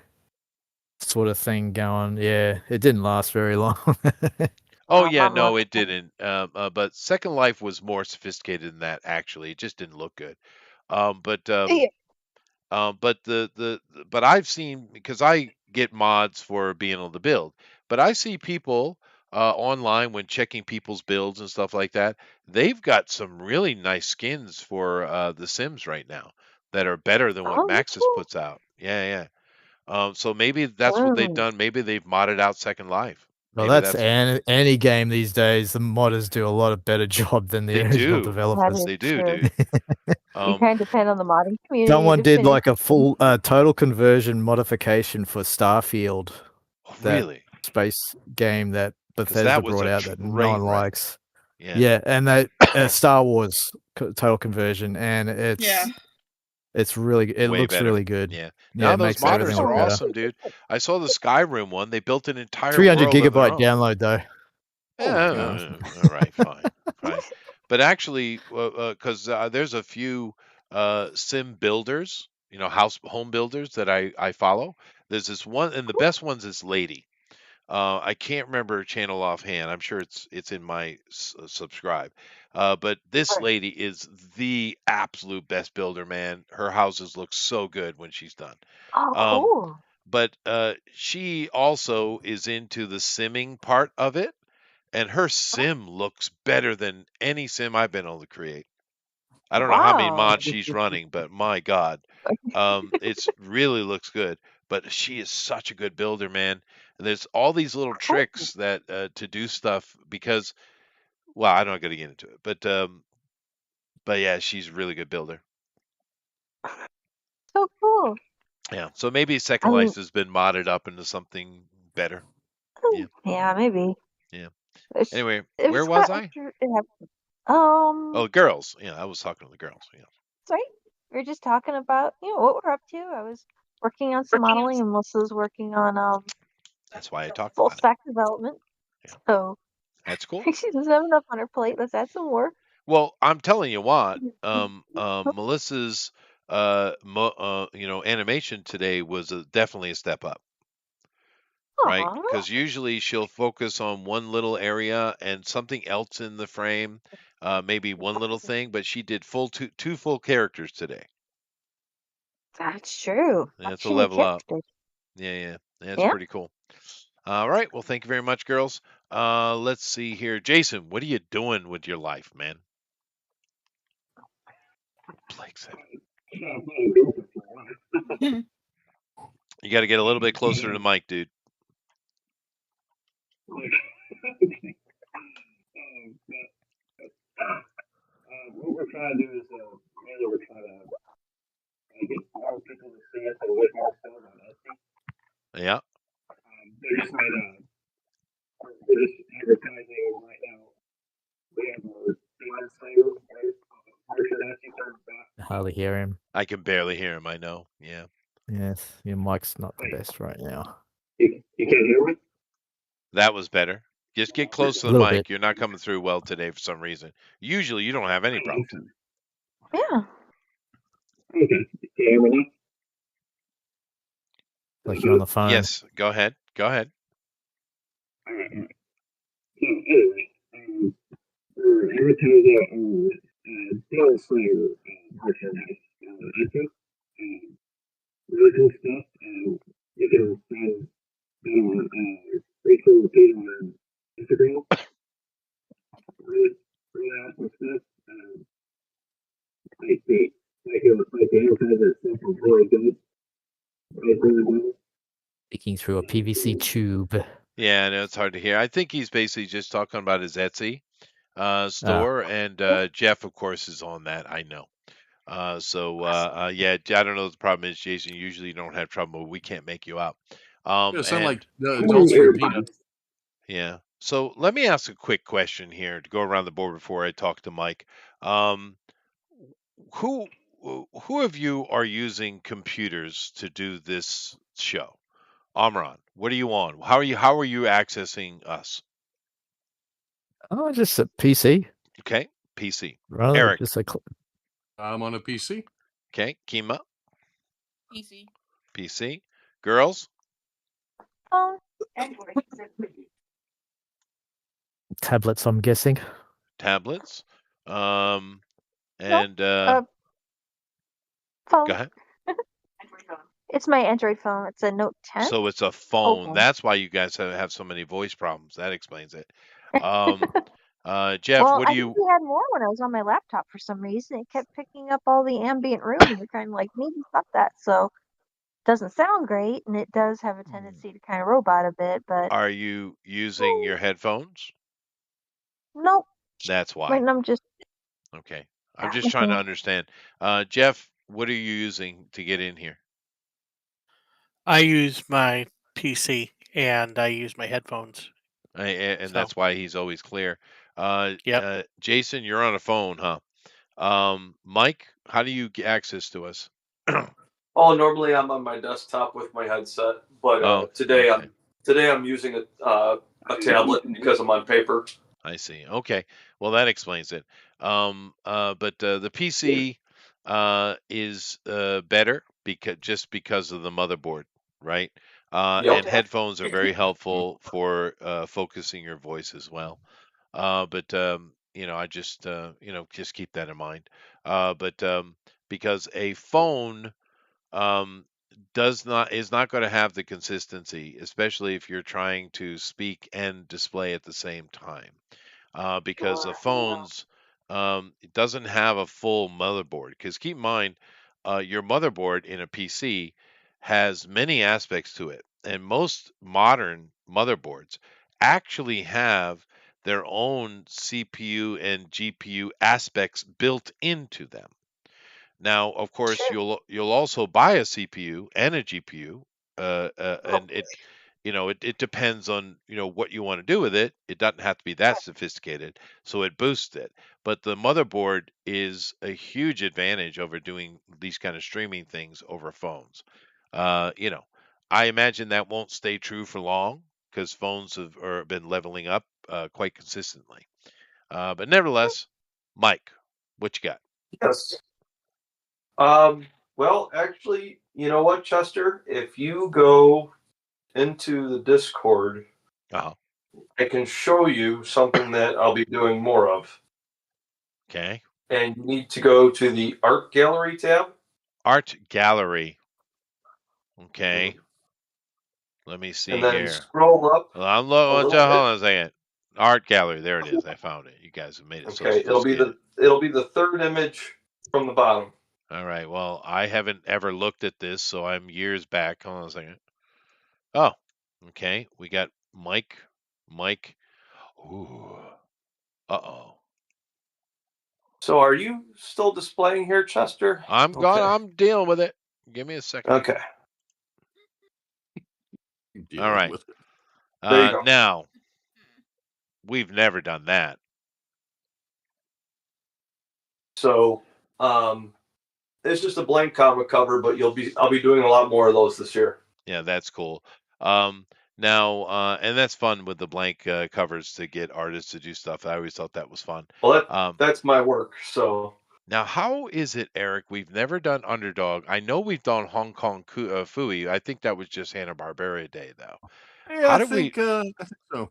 sort of thing going. Yeah, it didn't last very long. Oh yeah, no, it didn't. But Second Life was more sophisticated than that. Actually, it just didn't look good. But I've seen, because I get mods for being able to build, but I see people online when checking people's builds and stuff like that. They've got some really nice skins for the Sims right now that are better than what Maxis puts out. Yeah. So maybe that's what they've done. Maybe they've modded out Second Life. Well, Maybe that's any game these days. The modders do a lot of better job than the original developers. They do, dude. You kind of depend on the modding community. Someone to did finish like a full total conversion modification for Starfield. Really? That space game that Bethesda brought out that no one likes. Yeah, and that Star Wars total conversion, and it's really, it way looks better. really good. Yeah. Now those makes everything modders are look better. awesome, dude. I saw the Skyrim one. They built an entire 300 world of their gigabyte own. download though. Yeah, all right, fine. But actually, because there's a few sim builders, home builders that I follow. There's this one, and the best one's this lady. I can't remember her channel offhand. I'm sure it's in my subscribe. But this lady is the absolute best builder, man. Her houses look so good when she's done. Oh, cool. But she also is into the simming part of it, and her sim looks better than any sim I've been able to create. I don't know how many mods she's running, but my God, it's really looks good. But she is such a good builder, man. And there's all these little tricks that to do stuff because, well, I'm not going to get into it, but yeah, she's a really good builder. So cool. Yeah, so maybe Second Life has been modded up into something better. Yeah, maybe. Yeah. Anyway, where was I? Oh, girls. Yeah, I was talking to the girls. Yeah. That's right. We were just talking about what we're up to. I was working on some modeling, and Melissa's working on That's why I talked full about stack development. Yeah. So that's cool. She doesn't have enough on her plate. Let's add some more. Well, I'm telling you what, Melissa's animation today was definitely a step up. Right? Because usually she'll focus on one little area and something else in the frame, maybe one little thing, but she did two full characters today. That's true. That's a level up. Yeah. That's pretty cool. All right. Well, thank you very much, girls. Let's see here. Jason, what are you doing with your life, man? Blake said. You got to get a little bit closer to the mic, dude. What we're trying to do is mainly we're trying to get more people to see us and look more stuff on Etsy. Yeah. They just made we're just advertising right now. We have a payment sale. Hardly hear him. I can barely hear him. I know. Yeah. Yes, your mic's not the best right now. You can't hear me? That was better. Just get close to the mic. You're not coming through well today for some reason. Usually you don't have any problems. Yeah. Okay. Can you hear me now? Like you're on the phone. Yes, go ahead. Go ahead. All right. So anyway, advertiser Demon Slayer merchandise. I think really cool stuff. You can find that on Rachel page on Instagram. Really, really awesome stuff. Like the advertiser itself is really good. It's really well. Speaking through a PVC tube. Yeah, I know it's hard to hear. I think he's basically just talking about his Etsy store, and Jeff, of course, is on that. I know. Yeah, I don't know what the problem is, Jason. Usually you don't have trouble. We can't make you out. Yeah, sound like the I'm adults wearing from earbuds. Peanuts. Yeah. So let me ask a quick question here to go around the board before I talk to Mike. Um, who who of you are using computers to do this show? Amran, what are you on? How are you accessing us? Oh, just a PC. Okay, PC. Rather Eric. just a. I'm on a PC. Okay, Kima. PC. PC. Girls. Phone. Android. Tablets, I'm guessing. Tablets. And phone. go ahead. It's my Android phone. It's a Note 10. So it's a phone. That's why you guys have so many voice problems. That explains it. Jeff, Well, what do I you? think we had more when I was on my laptop for some reason. It kept picking up all the ambient room, and you're kind of like, maybe stop that. So it doesn't sound great, and it does have a tendency to kind of robot a bit. But Are you using your headphones? nope. That's why. Right, I'm just. Okay. I'm just trying to understand. Jeff, what are you using to get in here? I use my PC and I use my headphones. And that's why he's always clear. Yep. Jason, you're on a phone, huh? Mike, how do you get access to us? Oh, normally I'm on my desktop with my headset, but today I'm using a tablet because I'm on paper. I see. Okay. Well, that explains it. But the PC is better because of the motherboard, right? And headphones are very helpful for focusing your voice as well. But I just just keep that in mind. But because a phone is not going to have the consistency, especially if you're trying to speak and display at the same time because the phones it doesn't have a full motherboard. Because keep in mind, your motherboard in a PC has many aspects to it, and most modern motherboards actually have their own CPU and GPU aspects built into them. Now, of course, you'll also buy a CPU and a GPU, and it depends on what you want to do with it. It doesn't have to be that sophisticated, so it boosts it. But the motherboard is a huge advantage over doing these kind of streaming things over phones. I imagine that won't stay true for long because phones have been leveling up quite consistently. But nevertheless, Mike, what you got? Yes. Well, actually, you know what, Chester? If you go into the Discord, I can show you something that I'll be doing more of. Okay. And you need to go to the Art Gallery tab. Art Gallery. Okay. Let me see and then here. Scroll up. Well, hold on a second. Art Gallery. There it is. I found it. You guys have made it so sophisticated. It'll be the third image from the bottom. All right. Well, I haven't ever looked at this, so I'm years back. Hold on a second. Oh, okay. We got Mike. Ooh. Uh-oh. So are you still displaying here, Chester? I'm dealing with it. Give me a second. Okay. All right. There you go. Now, we've never done that. So, it's just a blank comic cover, but I'll be doing a lot more of those this year. Yeah, that's cool. Now, and that's fun with the blank covers to get artists to do stuff. I always thought that was fun. Well, that's my work. So. Now, how is it, Eric? We've never done Underdog. I know we've done Hong Kong Phooey. I think that was just Hanna-Barbera Day, though. Yeah, How I did we? think so.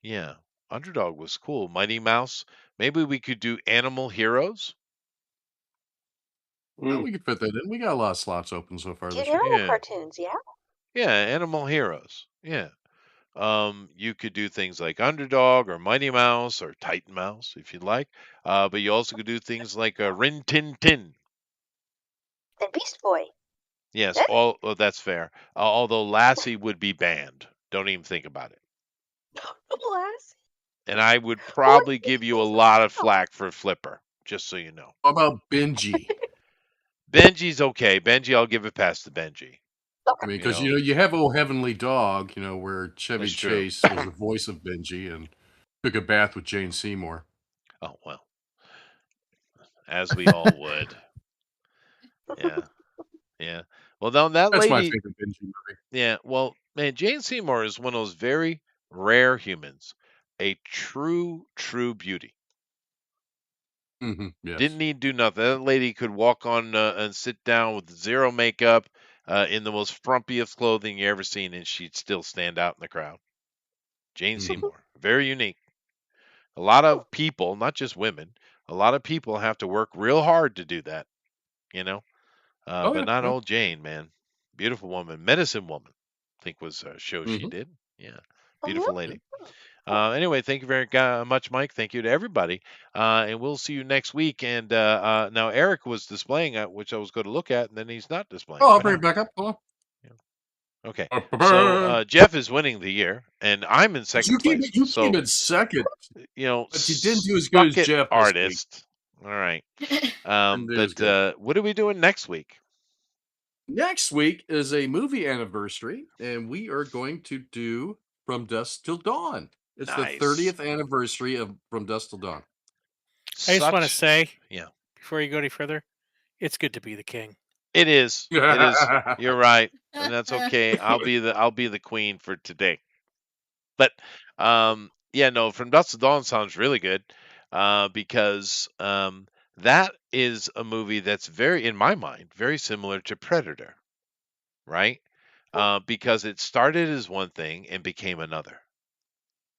Yeah, Underdog was cool. Mighty Mouse. Maybe we could do Animal Heroes. Well, we could fit that in. We got a lot of slots open so far this Get year. animal Yeah. cartoons, yeah. Yeah, Animal Heroes. Yeah. You could do things like Underdog or Mighty Mouse or Titan Mouse if you'd like. But you also could do things like Rin Tin Tin. And Beast Boy. Yes, Eh? well, that's fair. Although Lassie would be banned. Don't even think about it. Lassie. And I would probably give you a lot of flack for Flipper, just so you know. How about Benji? Benji's okay. Benji, I'll give it past to Benji. I mean, because you have Oh Heavenly Dog, where Chevy That's true. Chase was the voice of Benji and took a bath with Jane Seymour. Oh well, as we all would. Yeah, yeah. Well, now that That's my lady. favorite Benji movie. Yeah, well, man, Jane Seymour is one of those very rare humans, a true beauty. Yes. Didn't need to do nothing. That lady could walk on and sit down with zero makeup, in the most frumpiest clothing you ever seen, and she'd still stand out in the crowd. Jane Seymour, very unique. A lot of people, not just women, a lot of people have to work real hard to do that, you know. But not old Jane, man. Beautiful woman, medicine woman. I think was a show she did. Yeah, beautiful lady. Anyway, thank you very much, Mike. Thank you to everybody. And we'll see you next week. And now Eric was displaying which I was going to look at, and then he's not displaying. Oh, I'll What bring it happened? back up. Hold on. Okay. So Jeff is winning the year, and I'm in second place. You So, came in second. but you didn't do as good as Jeff this artist. All right. But what are we doing next week? Next week is a movie anniversary, and we are going to do From Dusk Till Dawn. It's Nice. the 30th anniversary of From Dusk Till Dawn. I just want to say, yeah, before you go any further, it's good to be the king. It is. It is. You're right, and that's okay. I'll be the queen for today. But yeah, no, From Dusk to Dawn sounds really good, because that is a movie that's very, in my mind, very similar to Predator, right? Because it started as one thing and became another.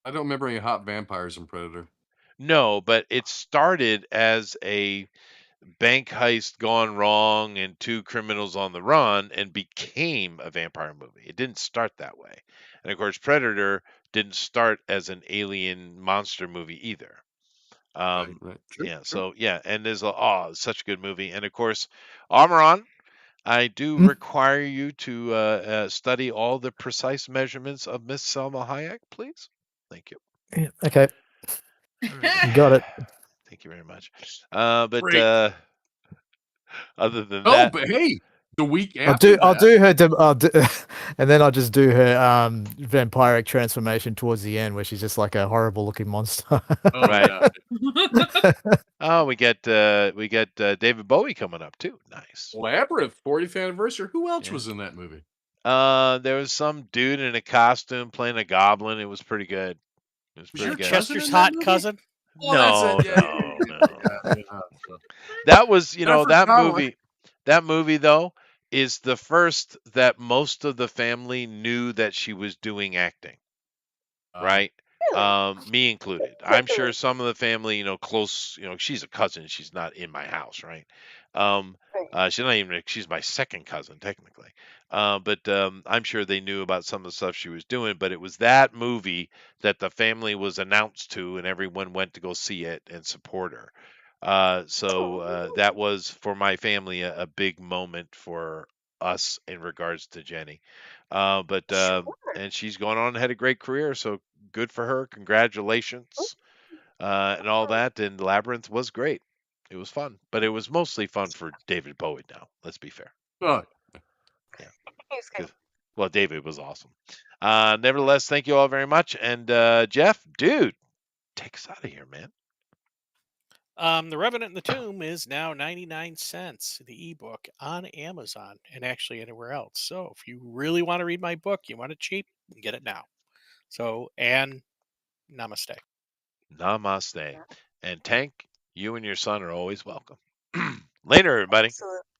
I don't remember any hot vampires in Predator. No, but it started as a bank heist gone wrong and two criminals on the run and became a vampire movie. It didn't start that way. And of course, Predator didn't start as an alien monster movie either. Right. True, yeah. true. So yeah, and there's such a good movie. And of course, Amaran, I do require you to study all the precise measurements of Miss Selma Hayek, please. Thank you. Yeah, okay. You got it. Thank you very much. But Great. other than that, but hey, the week after I'll do her, and then I'll just do her vampiric transformation towards the end, where she's just like a horrible looking monster. Oh, right. Oh, we get David Bowie coming up too. Nice. Labyrinth 40th anniversary. Who else was in that movie? There was some dude in a costume playing a goblin. It was pretty good. It was pretty good. Chester's hot cousin? No, no. That was, that movie though is the first that most of the family knew that she was doing acting. Right? Me included. I'm sure some of the family, close, she's a cousin. She's not in my house, right? She's my second cousin, technically. But I'm sure they knew about some of the stuff she was doing. But it was that movie that the family was announced to, and everyone went to go see it and support her. So that was, for my family, a big moment for us in regards to Jenny. And she's gone on and had a great career, so good for her. Congratulations, and all that. And Labyrinth was great. It was fun, but it was mostly fun for David Bowie. Now, let's be fair. Oh, yeah. Well, David was awesome. Nevertheless, thank you all very much. And Jeff, dude, take us out of here, man. The Revenant in the Tomb is now 99 cents, the ebook, on Amazon and actually anywhere else. So if you really want to read my book, you want it cheap, get it now. So, and namaste. Namaste. And Tank, You and your son are always welcome. Later, everybody. Absolutely.